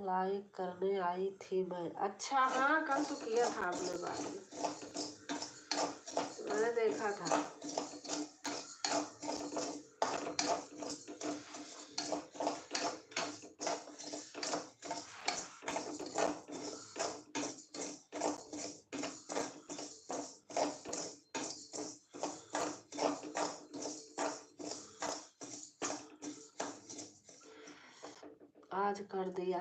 लाइक करने आई थी मैं। अच्छा हाँ, कल तो किया था आपने, बाद में मैंने देखा था। आज कर दिया।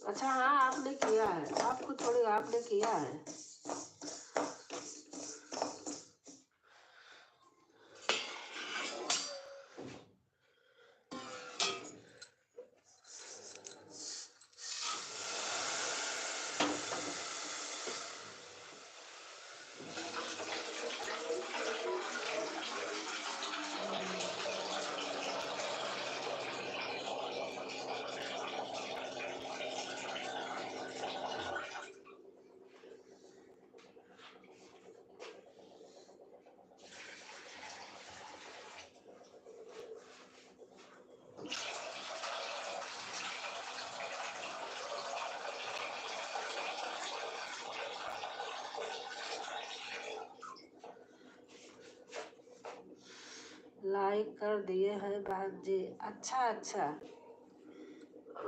अच्छा हाँ, आपने किया है, आपको थोड़ी आपने किया है। लाइक कर दिए हैं बहन जी। अच्छा अच्छा,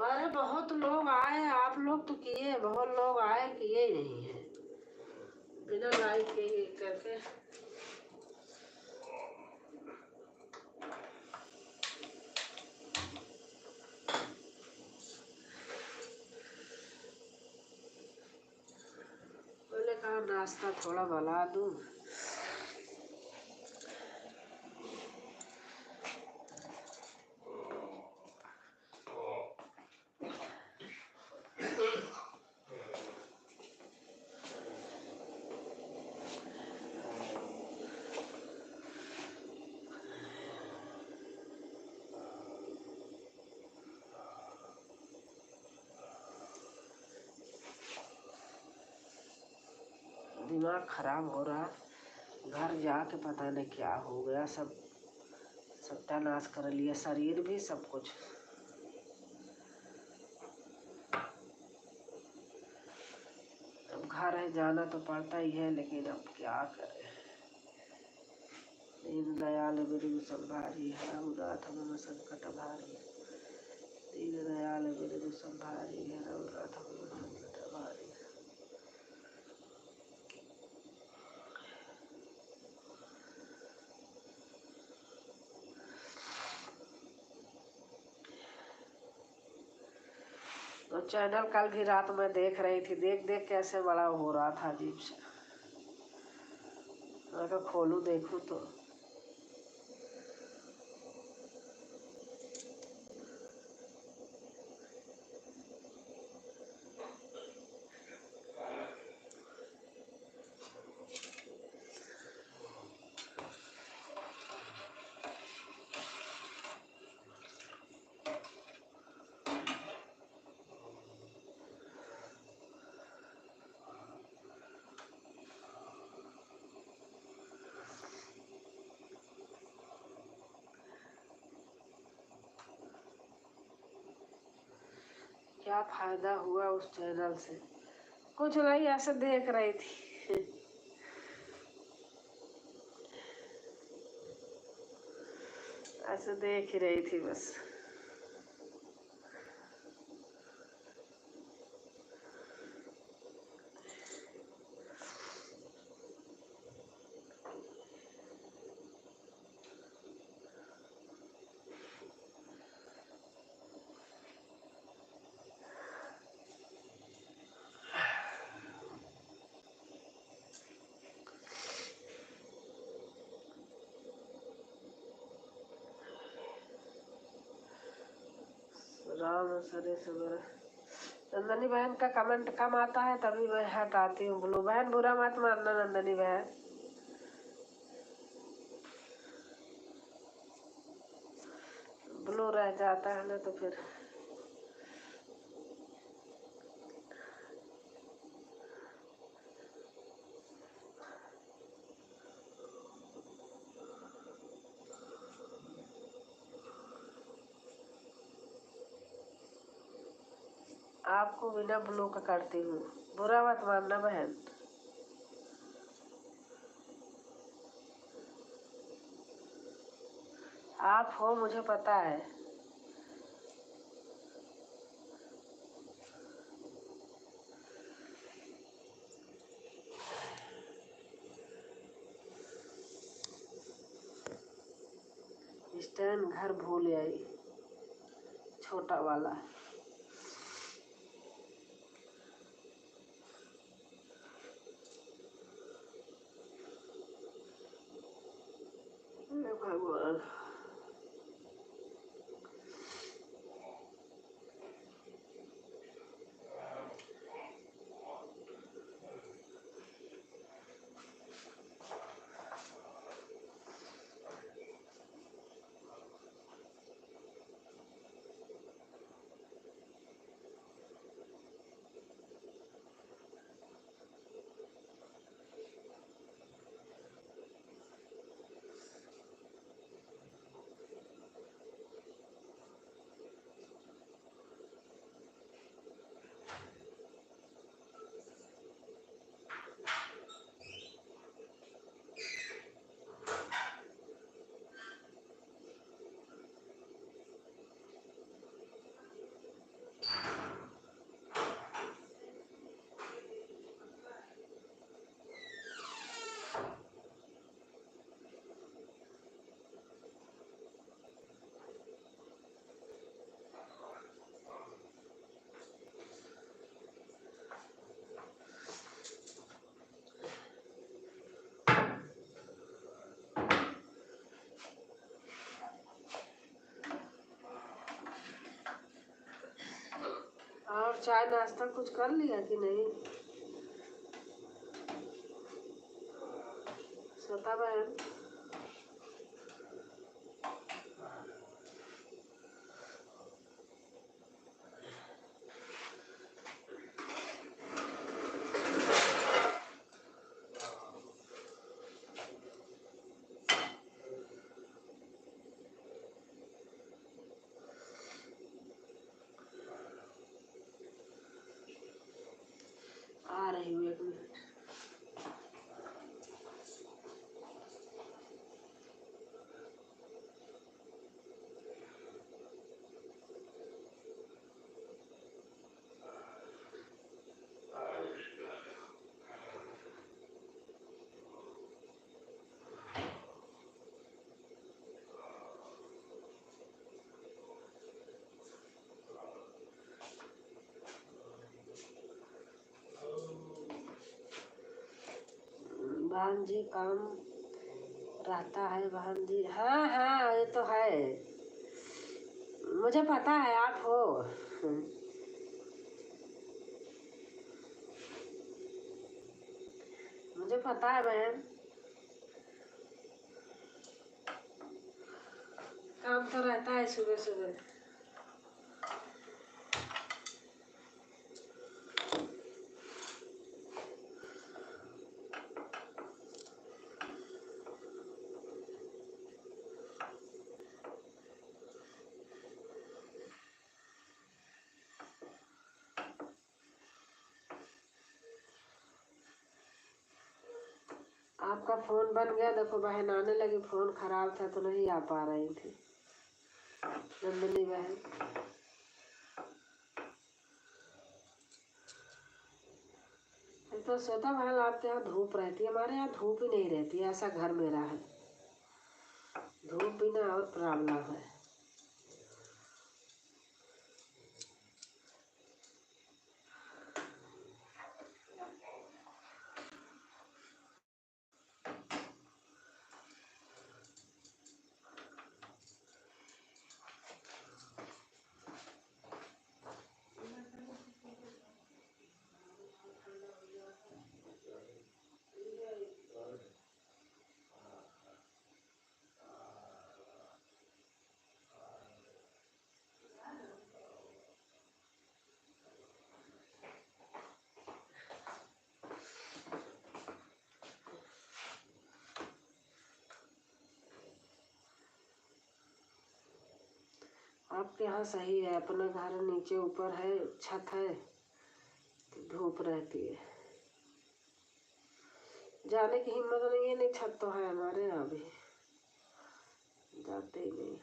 अरे बहुत लोग आए, आप लोग तो किए, बहुत लोग आए, किए ही नहीं है बिना लाइक के ही करके। मैंने कहा नाश्ता थोड़ा बना दूं। दिमाग खराब हो रहा। घर जाके पता नहीं क्या हो गया, सब सत्यानाश कर लिया, शरीर भी सब कुछ। अब घर है, जाना तो पड़ता ही है, लेकिन अब क्या करें। दीन दयाल बिरु संभारी, हरहुनाथ मम संकट भारी। दीन दयाल बिरु संभारी, हरहुनाथ मम संकट भारी। तो चैनल कल भी रात में देख रही थी, देख देख कैसे बड़ा हो रहा था अजीब से। मैं कहा खोलूं देखूं तो क्या फायदा हुआ उस चैनल से। कुछ नहीं, ऐसे देख रही थी। ऐसे देख ही रही थी बस। राम सरे सबर। नंदनी बहन का कमेंट कम आता है तभी मैं हटाती हूँ। ब्लू बहन बुरा मत मानना नंदनी बहन। ब्लू रह जाता है ना तो फिर आपको बिना ब्लू का करती हूँ, बुरा मत मानना बहन। आप हो मुझे पता है। स्टैंड घर भूल आई, छोटा वाला। हे भगवान। और चाय नाश्ता कुछ कर लिया कि नहीं श्वेता बहन? बहन जी काम रहता है बहन जी। हाँ हाँ ये तो है, मुझे पता है आप हो। मुझे पता है बहन, काम तो रहता है सुबह सुबह। आपका फोन बन गया, देखो बहन आने लगी। फोन खराब था तो नहीं आ पा रही थी नंदिनी बहन। तो श्वेता बहन आपके यहाँ धूप रहती है, हमारे यहाँ धूप ही नहीं रहती है। ऐसा घर मेरा है, धूप बिना और प्रॉब्लम है। आपके यहाँ सही है, अपना घर नीचे ऊपर है, छत है, तो धूप रहती है। जाने की हिम्मत नहीं है, नहीं छत तो है हमारे यहाँ भी, जाते ही नहीं।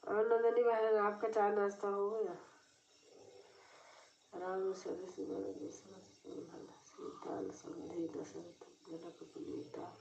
और नंदनी बहन आपका चाय नाश्ता हो गया? राम सीताल समधि दशरथ जनक पुनीता।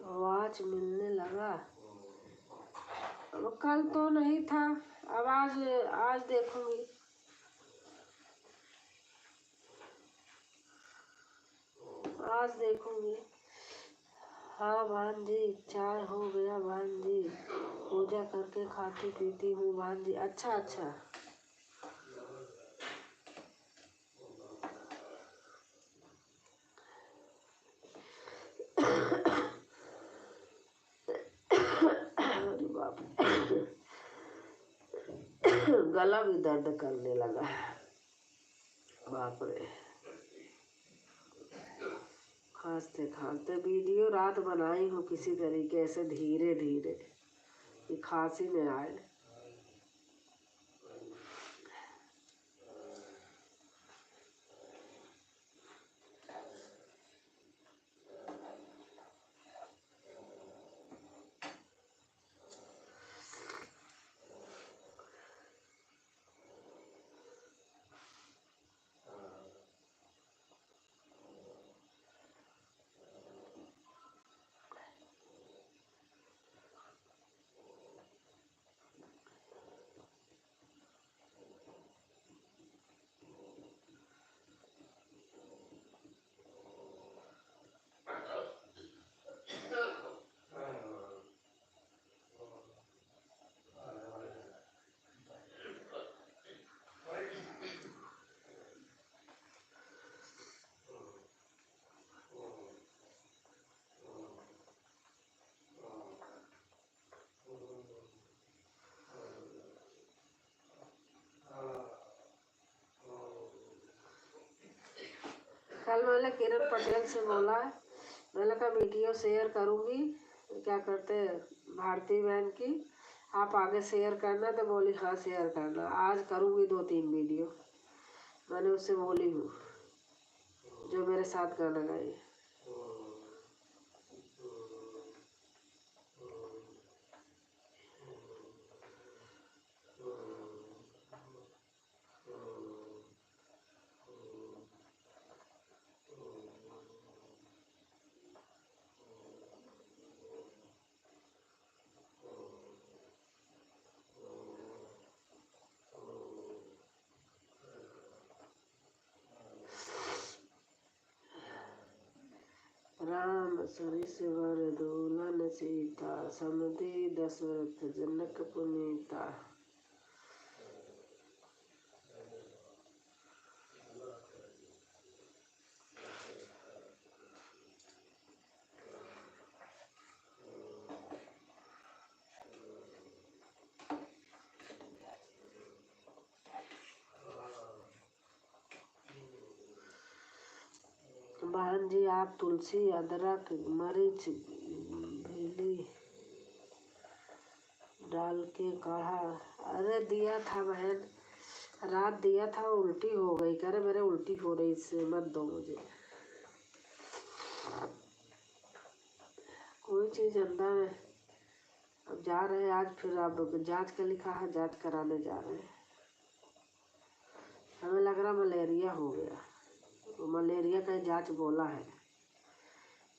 आवाज मिलने लगा, अब कल तो नहीं था, अब आज देखूंगी। आज देखूंगी। हाँ बहन जी चाय हो गया बहन जी, पूजा करके खाती पीती हूँ बहन जी। अच्छा अच्छा। अरे बाप रे, गला भी दर्द करने लगा, बाप रे। खांसते खांसते वीडियो रात बनाई हूँ किसी तरीके से, धीरे धीरे, कि खांसी में आए। कल मैंने किरण पटेल से बोला, मैंने कहा वीडियो शेयर करूँगी, क्या करते हैं भारती बहन की, आप आगे शेयर करना। तो बोली हाँ शेयर करना, आज करूँगी 2-3 वीडियो। मैंने उससे बोली हूँ जो मेरे साथ गाना गाई। राम सरिस वर दुल्हन सीता, समुद्री दशरथ जनक पुनीता। बहन जी आप तुलसी अदरक मरीच भेली डाल के काढ़ा। अरे दिया था बहन, रात दिया था, उल्टी हो गई। कह रहे मेरे उल्टी हो रही, इससे मत दो मुझे। कोई चीज अंदर है। अब जा रहे हैं आज, फिर अब जांच का लिखा है, जांच कराने जा रहे हैं। हमें लग रहा मलेरिया हो गया, तो मलेरिया का जांच बोला है,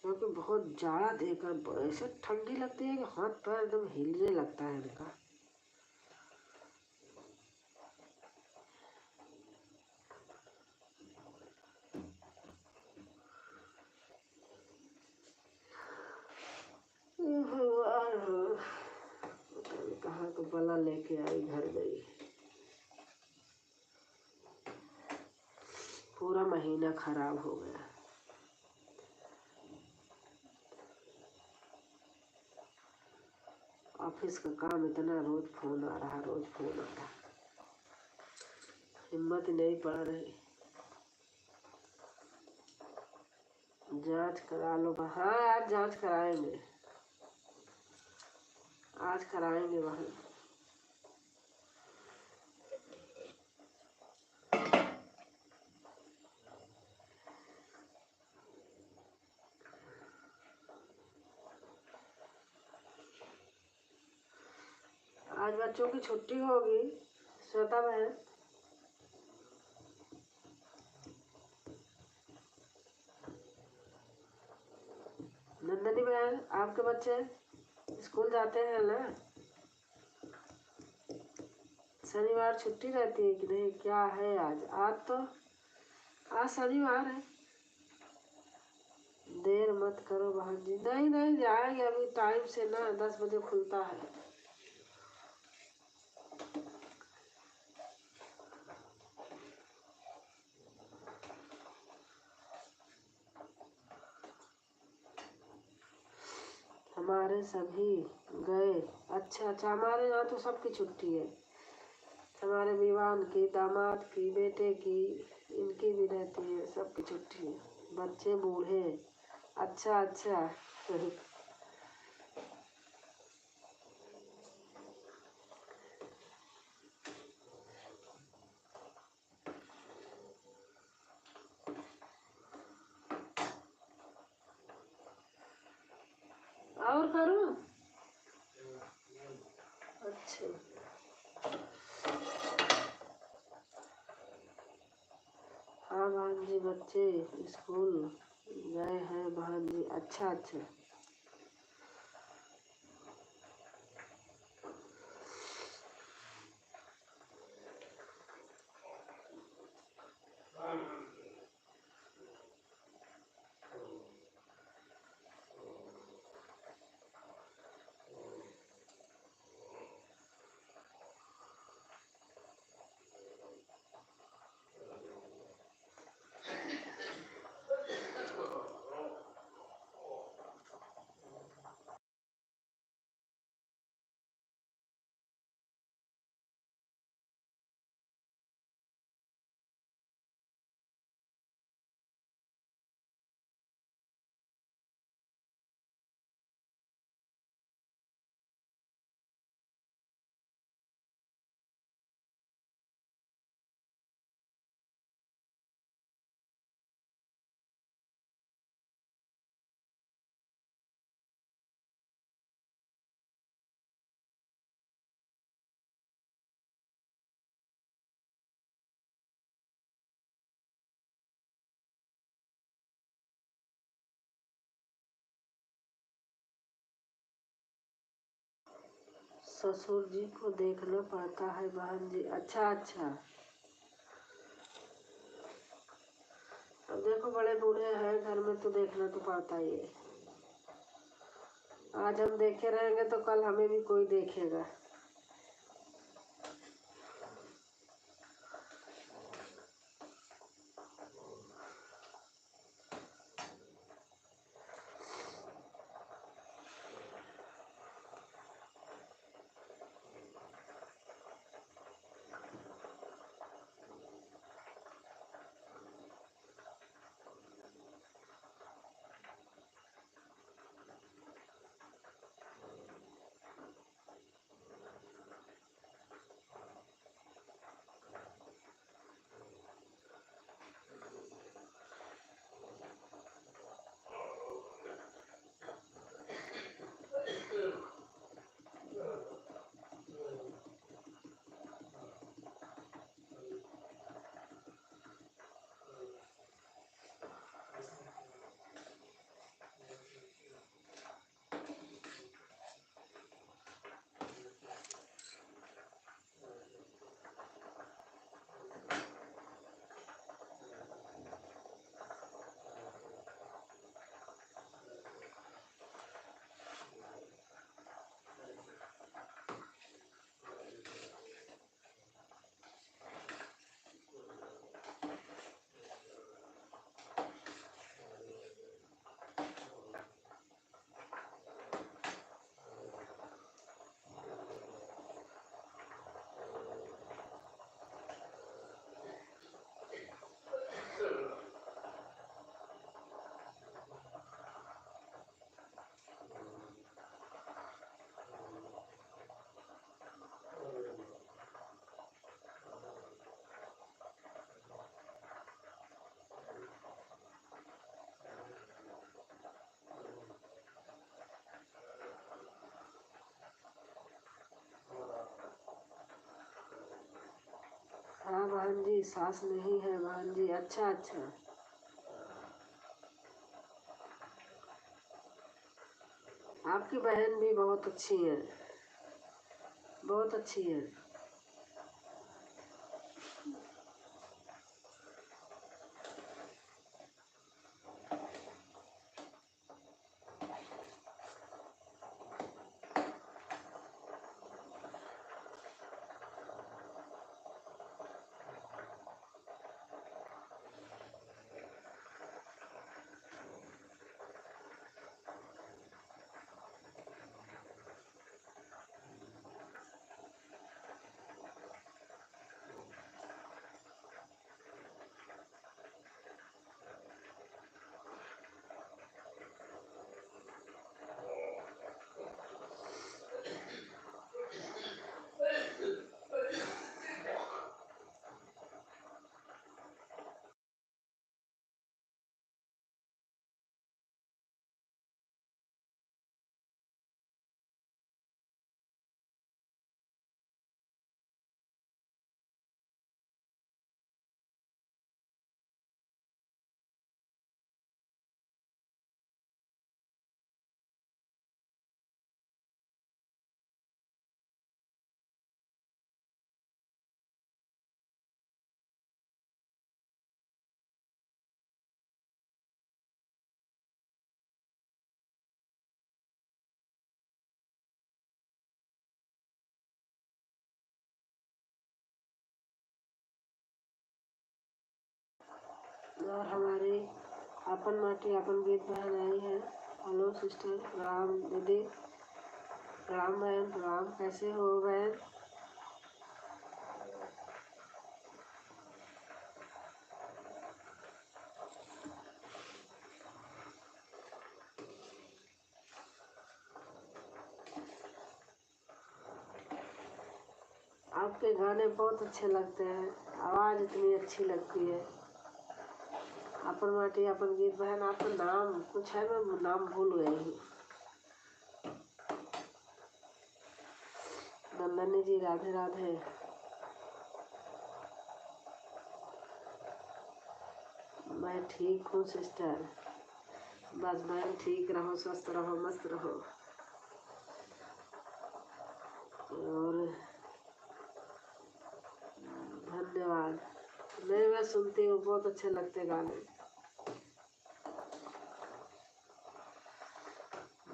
क्योंकि बहुत जाड़ा देकर ऐसे ठंडी लगती है कि हाथ पैर एकदम हिलने लगता है इनका। कहाँ को बला लेके आई, घर गई। पूरा महीना खराब हो गया। ऑफिस का काम इतना, रोज फोन आ रहा, रोज फोन आ रहा, हिम्मत नहीं पड़ रही। जांच करा लो। हाँ आज जांच कराएंगे, आज कराएंगे वहाँ। आज बच्चों की छुट्टी होगी, श्वेता बहन। नंदनी बहन आपके बच्चे स्कूल जाते हैं ना? शनिवार छुट्टी रहती है कि नहीं, क्या है आज? आज शनिवार है। देर मत करो बहन जी। नहीं नहीं जाएंगे अभी टाइम से ना, 10 बजे खुलता है। हमारे सभी गए। अच्छा अच्छा, हमारे यहाँ तो सबकी छुट्टी है। हमारे विवान की, दामाद की, बेटे की, इनकी भी रहती है, सबकी छुट्टी है। बच्चे बूढ़े। अच्छा अच्छा। और करूँ? अच्छा हाँ बहन जी, बच्चे स्कूल गए हैं बहन जी। अच्छा अच्छा। ससुर जी को देखना पड़ता है बहन जी। अच्छा अच्छा, अब देखो बड़े बूढ़े हैं घर में तो देखना तो पड़ता ही है। आज हम देखे रहेंगे तो कल हमें भी कोई देखेगा। हाँ बहन जी, सास नहीं है बहन जी। अच्छा अच्छा, आपकी बहन भी बहुत अच्छी है, बहुत अच्छी है। और हमारी अपन माटी अपन गीत बहन आई है। हेलो सिस्टर, प्रणाम दीदी, प्रणाम बहन, प्रणाम। कैसे हो बहन? आपके गाने बहुत अच्छे लगते हैं, आवाज़ इतनी अच्छी लगती है। अपन माटी अपन गीत बहन, आपका नाम कुछ है, मैं नाम भूल गई हूँ। नंदनी जी, राधे राधे। मैं ठीक हूँ सिस्टर, बस बहन ठीक रहो, स्वस्थ रहो, मस्त रहो। मैं सुनती हूँ, बहुत अच्छे लगते गाने।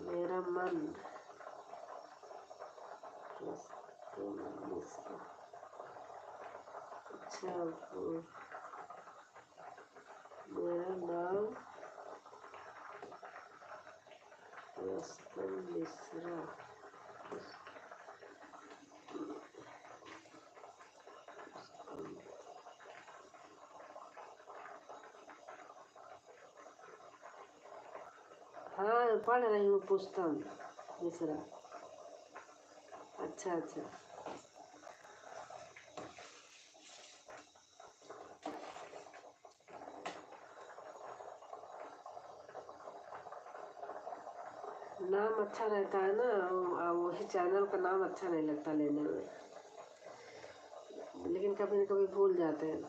मेरा मन अच्छा, मेरा नाम रस्तम मिश्रा। हाँ, पढ़ रही हूँ पुस्तक मिश्रा। अच्छा अच्छा। नाम अच्छा रहता है ना, वही चैनल का नाम अच्छा नहीं लगता लेने में, लेकिन कभी न कभी भूल जाते हैं।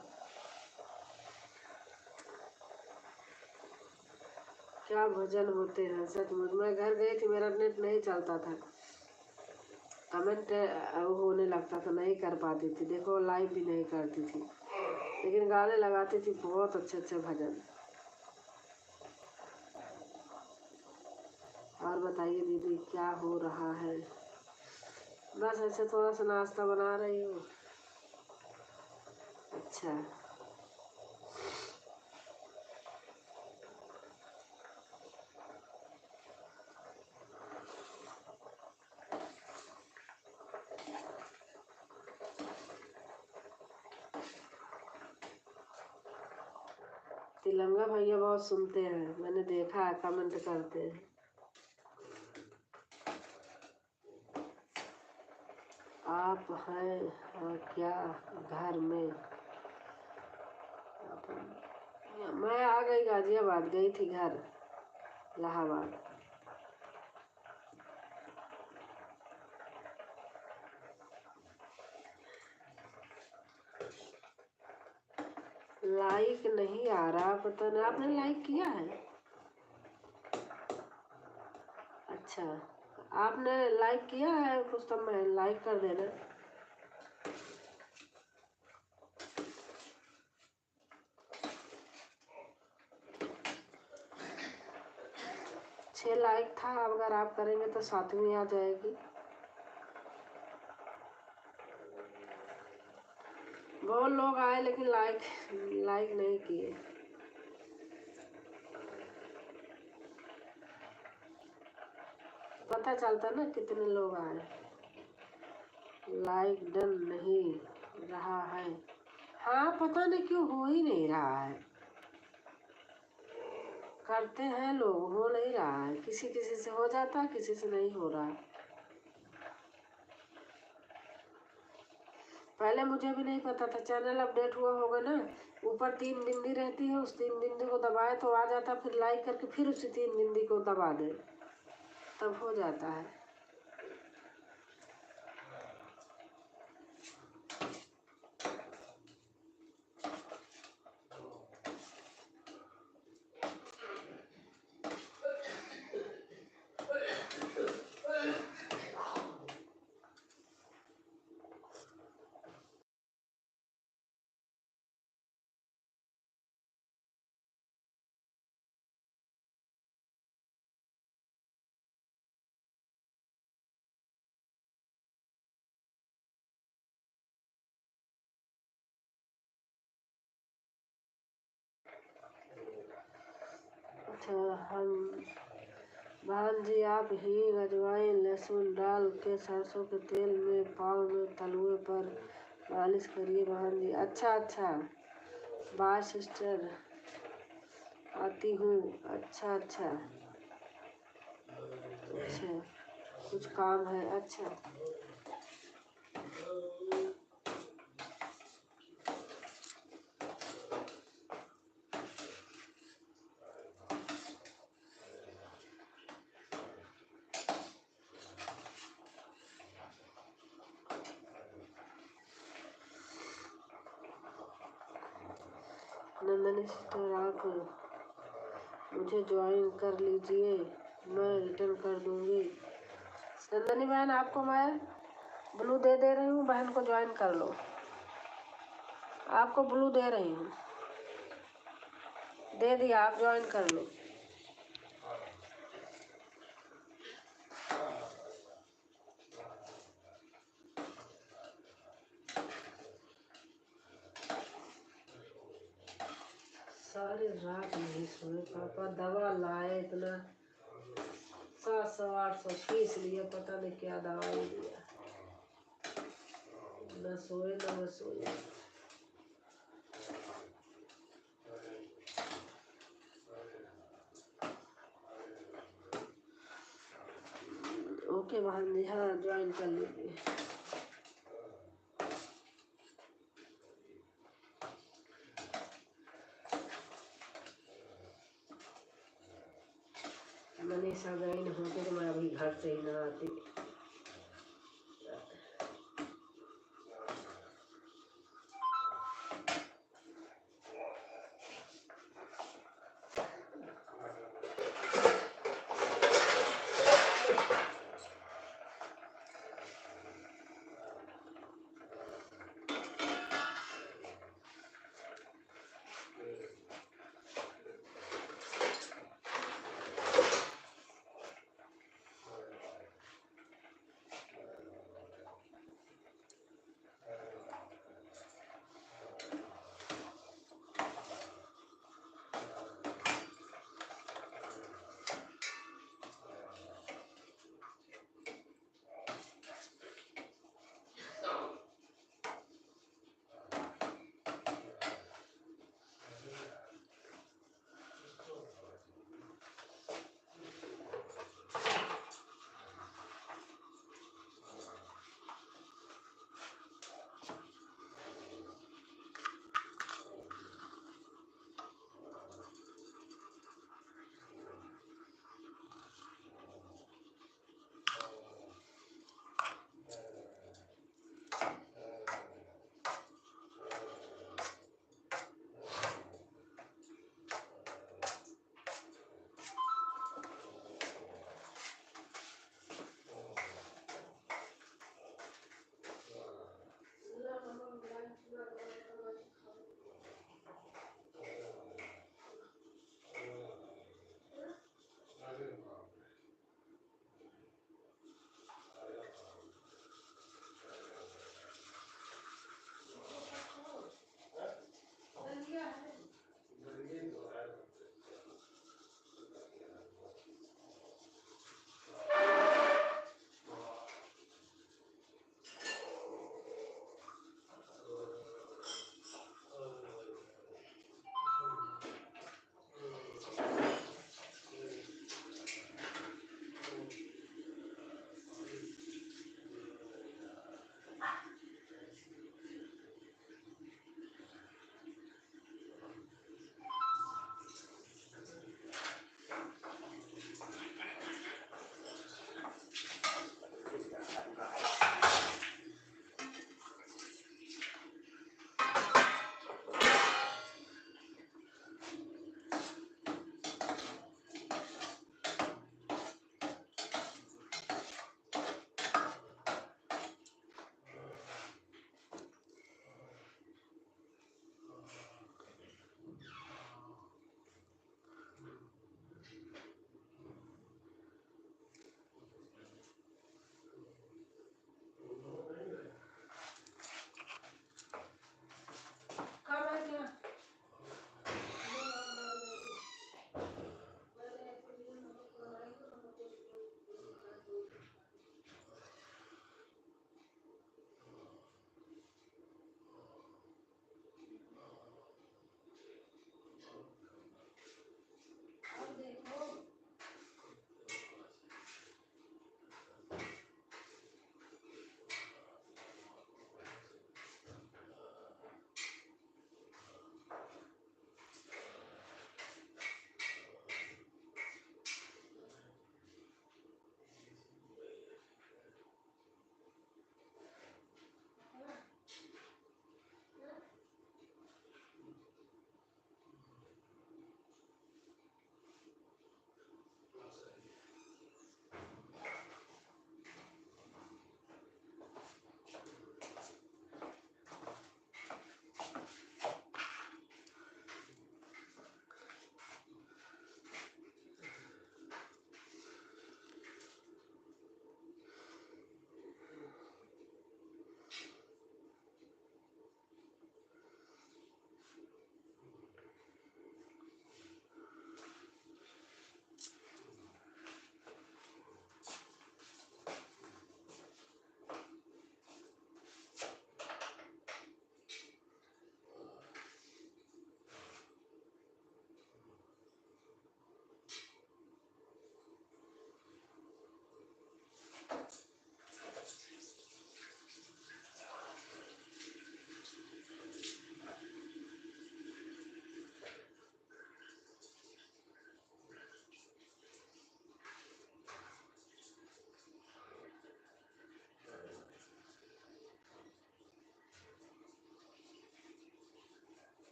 क्या भजन होते हैं सचमुच। मैं घर गई थी, मेरा नेट नहीं चलता था, कमेंट होने लगता था, नहीं कर पाती थी। देखो लाइव भी नहीं करती थी, लेकिन गाने लगाती थी, बहुत अच्छे अच्छे भजन। और बताइए दीदी क्या हो रहा है? बस ऐसे थोड़ा सा नाश्ता बना रही हूँ। अच्छा, तिलंगा भैया बहुत सुनते हैं, मैंने देखा है, कमेंट करते हैं। आप हैं क्या घर में? मैं आ गई, गाजियाबाद गई थी घर, इलाहाबाद। लाइक नहीं आ रहा, पता नहीं आपने लाइक किया है? अच्छा, आपने लाइक किया है पुस्तक में, लाइक कर देना। छह लाइक था, अगर आप करेंगे तो 7वीं आ जाएगी। बहुत लोग आए लेकिन लाइक नहीं किए। पता चलता ना कितने लोग आए। लाइक डन नहीं रहा है। हाँ, पता नहीं क्यों हो ही नहीं रहा है। करते हैं लोग, हो नहीं रहा है। किसी किसी से हो जाता है, किसी से नहीं हो रहा है। पहले मुझे भी नहीं पता था, चैनल अपडेट हुआ होगा ना, ऊपर 3 बिंदी रहती है, उस 3 बिंदी को दबाए तो आ जाता, फिर लाइक करके फिर उसी 3 बिंदी को दबा दे, तब हो जाता है। अच्छा, हम बहन जी, आप हींग, अजवाइन, लहसुन डाल के सरसों के तेल में पाँव में तलुए पर मालिश करिए बहन जी। अच्छा अच्छा, बाय सिस्टर, आती हूँ। अच्छा अच्छा अच्छा, कुछ काम है? अच्छा, नंदनी सिस्टर, आप मुझे ज्वाइन कर लीजिए, मैं रिटर्न कर दूंगी। नंदनी बहन, आपको मैं ब्लू दे रही हूँ, बहन को ज्वाइन कर लो। आपको ब्लू दे रही हूँ, दे दिया, आप ज्वाइन कर लो। सारी रात नहीं सोए पापा, दवा लाए इतना 700-800 फीस लिए, पता नहीं क्या दवाई दिया, न सोए न सोए। ओके बहन जी, हाँ ज्वाइन कर लीजिए। मनीषा ज्वाइन होते तो मैं अभी घर से ही ना आती।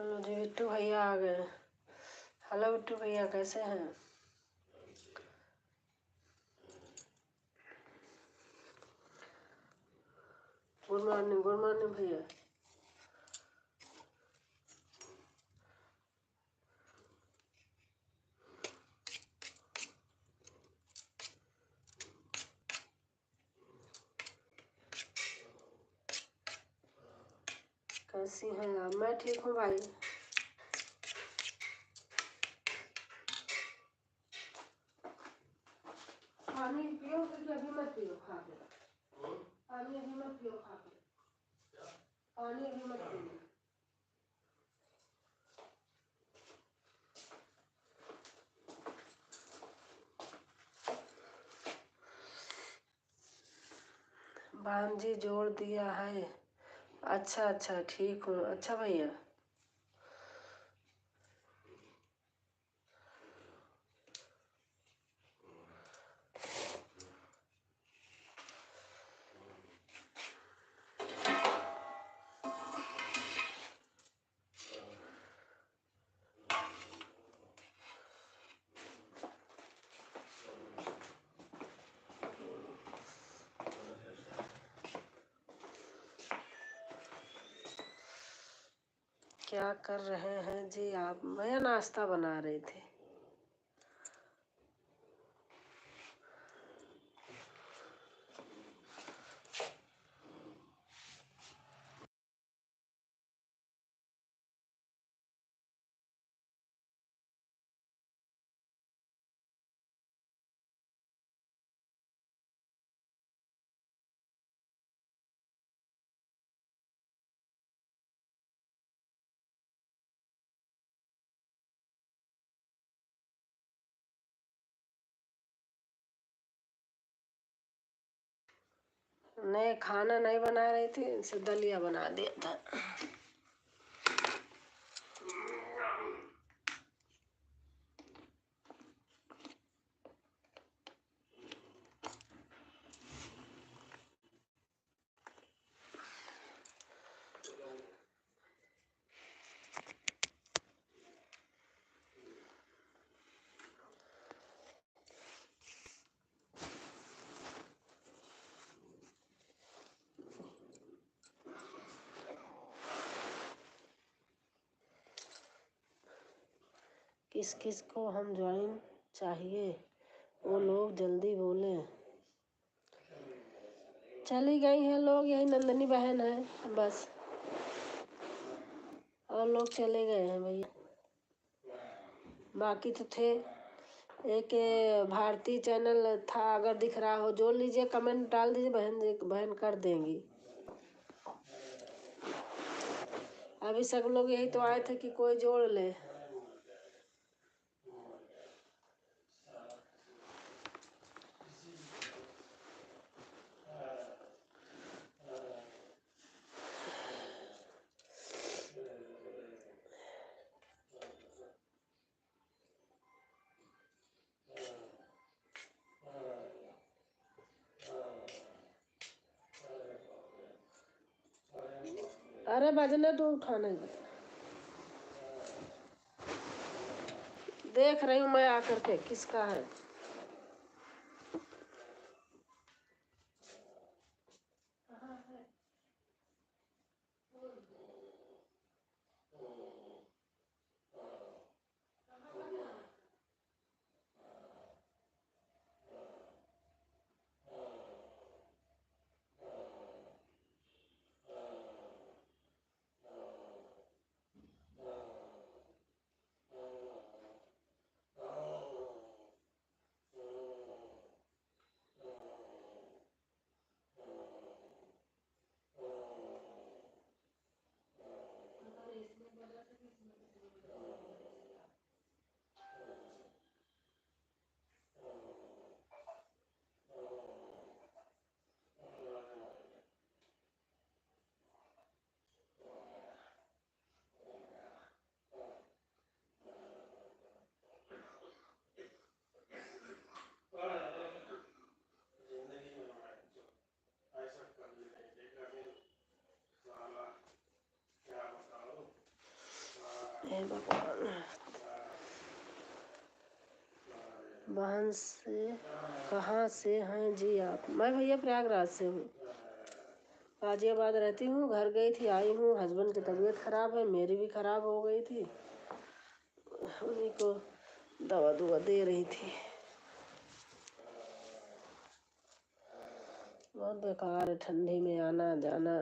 हेलो जी, बिट्टू भैया आ गए। हेलो बिट्टू भैया, कैसे हैं? गुड मॉर्निंग भैया। कैसी हैं आप? मैं ठीक हूँ भाई। पानी पियो कि अभी मत पियो खा के। पानी अभी मत पियो खा के। पानी अभी मत पियो। भांजी जोड़ दिया है। अच्छा ठीक हूँ। अच्छा भैया, क्या कर रहे हैं जी आप? भैया नाश्ता बना रहे थे। नहीं, खाना नहीं बना रही थी, इसे दलिया बना दिया था। किस किस को हम ज्वाइन चाहिए, वो लोग जल्दी बोले। चली गई हैं लोग, यही नंदनी बहन है बस, और लोग चले गए हैं भैया। बाकी तो थे। एक भारती चैनल था, अगर दिख रहा हो जोड़ लीजिए, कमेंट डाल दीजिए, बहन कर देंगी। अभी सब लोग यही तो आए थे कि कोई जोड़ ले। अरे बजने तो उठाने देख रही हूँ मैं आकर के किसका है। हे भगवान। बहन से कहाँ से हैं जी आप? मैं भैया प्रयागराज से हूँ, गाजियाबाद रहती हूँ। घर गई थी, आई हूँ। हस्बैंड की तबीयत खराब है, मेरी भी खराब हो गई थी, उन्हीं को दवा दुआ दे रही थी। बहुत बेकार है ठंडी में आना जाना।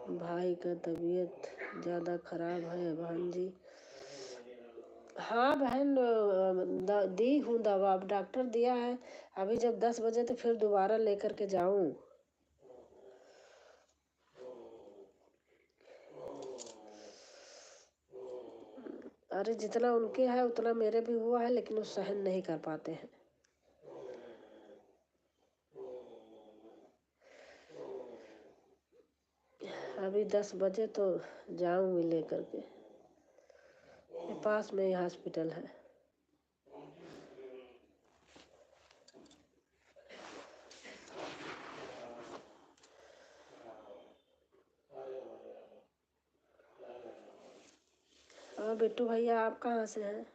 भाई का तबीयत ज़्यादा खराब है बहन जी। हाँ बहन, दी हूँ दवा, अब डॉक्टर दिया है। अभी जब 10 बजे तो फिर दोबारा लेकर के जाऊँ। अरे जितना उनके है उतना मेरे भी हुआ है, लेकिन वो सहन नहीं कर पाते हैं। अभी 10 बजे तो जाऊंगी लेकर के। पास में ही हॉस्पिटल है। और बिट्टू भैया आप कहाँ से हैं?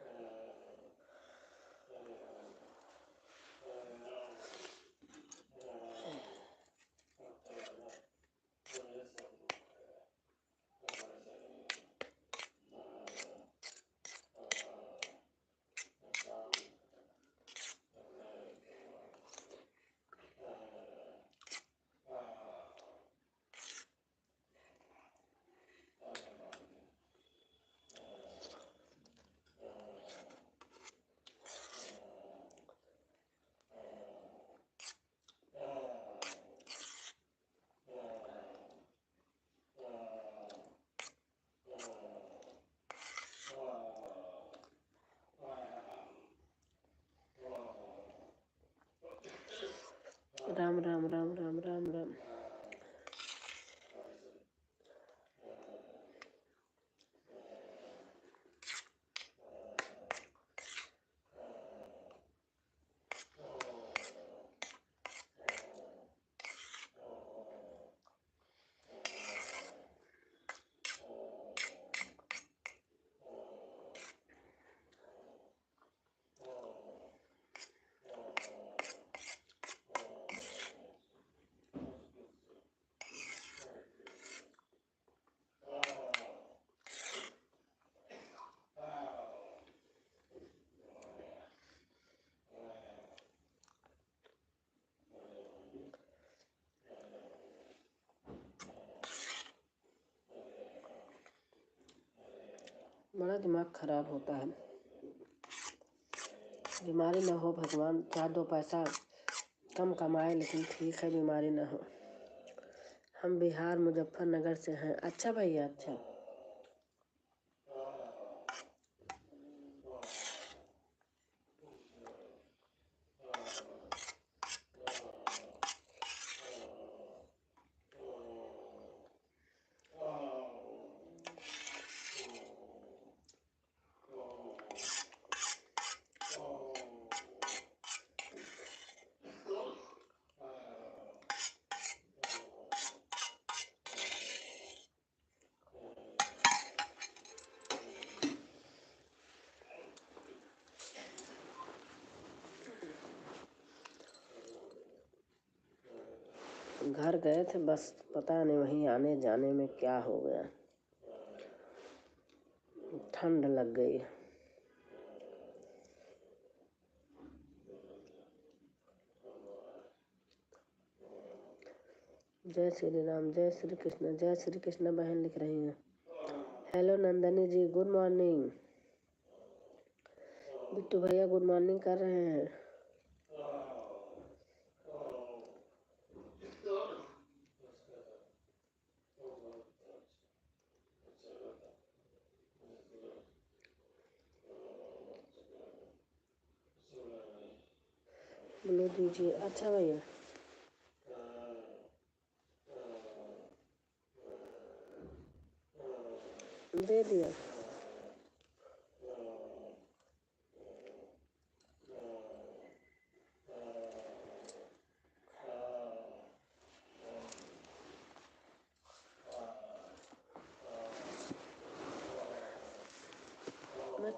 राम राम राम राम राम राम। बड़ा दिमाग खराब होता है। बीमारी न हो भगवान, 4-2 पैसा कम कमाए, लेकिन ठीक है बीमारी न हो। हम बिहार मुजफ्फरनगर से हैं। अच्छा भैया, अच्छा। घर गए थे, बस पता नहीं वहीं आने जाने में क्या हो गया, ठंड लग गई। जय श्री राम, जय श्री कृष्ण, जय श्री कृष्ण बहन लिख रही हैं। हेलो नंदनी जी, गुड मॉर्निंग। बिट्टू भैया गुड मॉर्निंग कर रहे हैं। बोलो दीजिए। अच्छा भैया, दे दिया।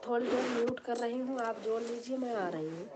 थोड़ी देर म्यूट कर रही हूँ, आप जोड़ लीजिए, मैं आ रही हूँ।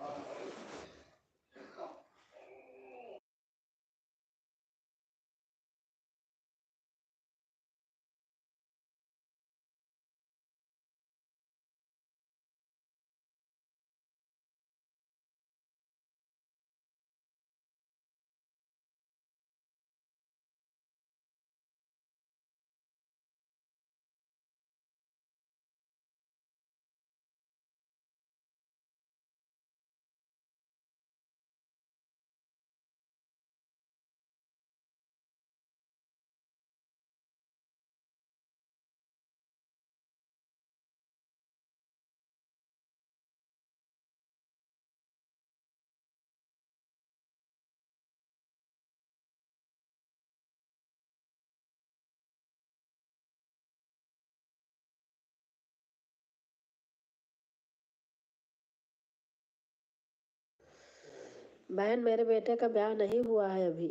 बहन, मेरे बेटे का ब्याह नहीं हुआ है अभी।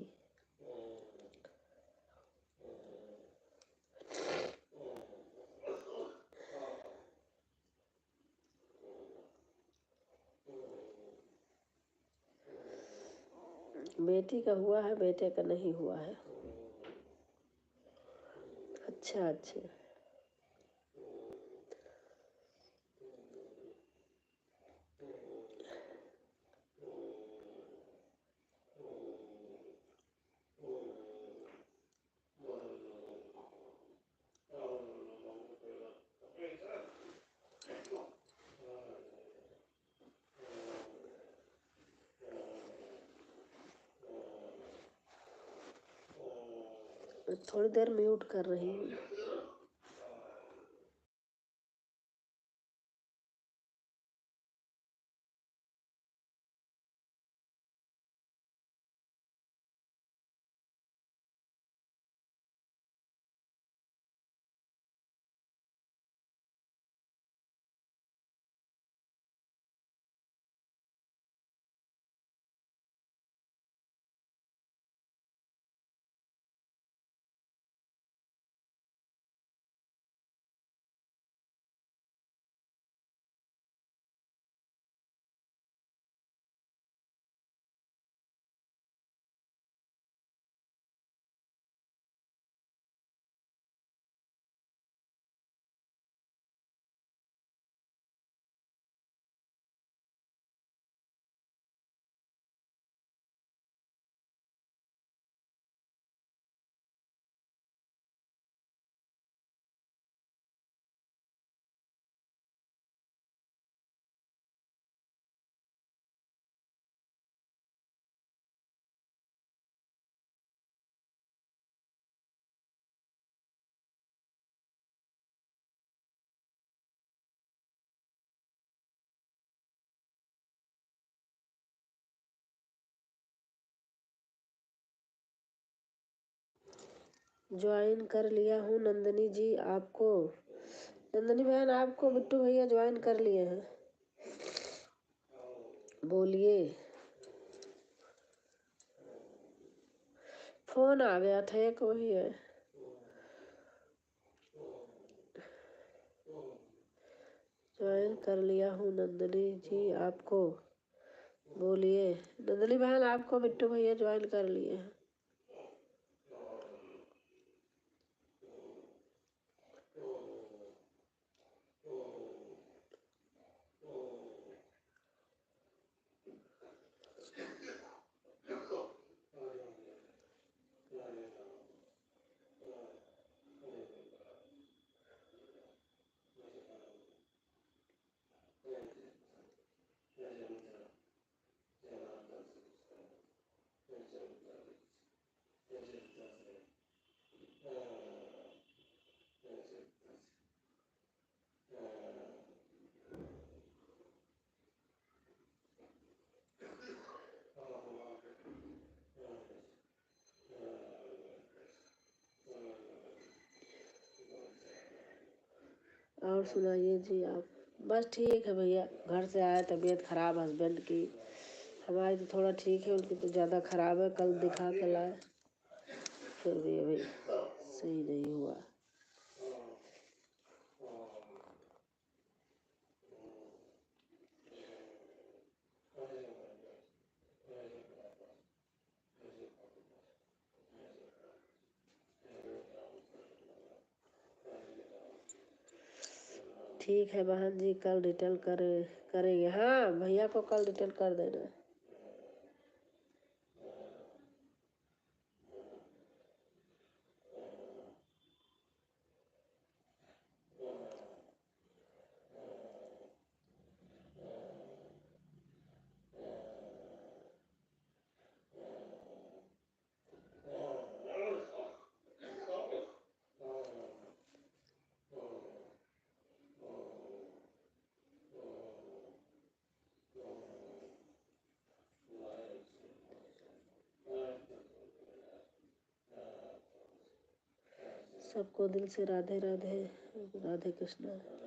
बेटी का हुआ है, बेटे का नहीं हुआ है। अच्छा अच्छा। थोड़ी देर म्यूट कर रही हूँ। ज्वाइन कर लिया हूँ नंदिनी जी आपको। नंदिनी बहन, आपको बिट्टू भैया ज्वाइन कर लिए हैं, बोलिए। फोन आ गया था एक, वही है। ज्वाइन कर लिया हूँ नंदिनी जी आपको, बोलिए। नंदिनी बहन, आपको बिट्टू भैया ज्वाइन कर लिए हैं। और सुनाइए जी आप। बस ठीक है भैया, घर से आए, तबीयत खराब हस्बैंड की। हमारी तो थोड़ा ठीक है, उनकी तो ज़्यादा खराब है। कल दिखा के लाए, फिर भी अभी सही नहीं हुआ। ठीक है बहन जी, कल रिटर्न करेंगे। हाँ भैया को कल रिटर्न कर देना। सबको दिल से राधे राधे, राधे कृष्णा।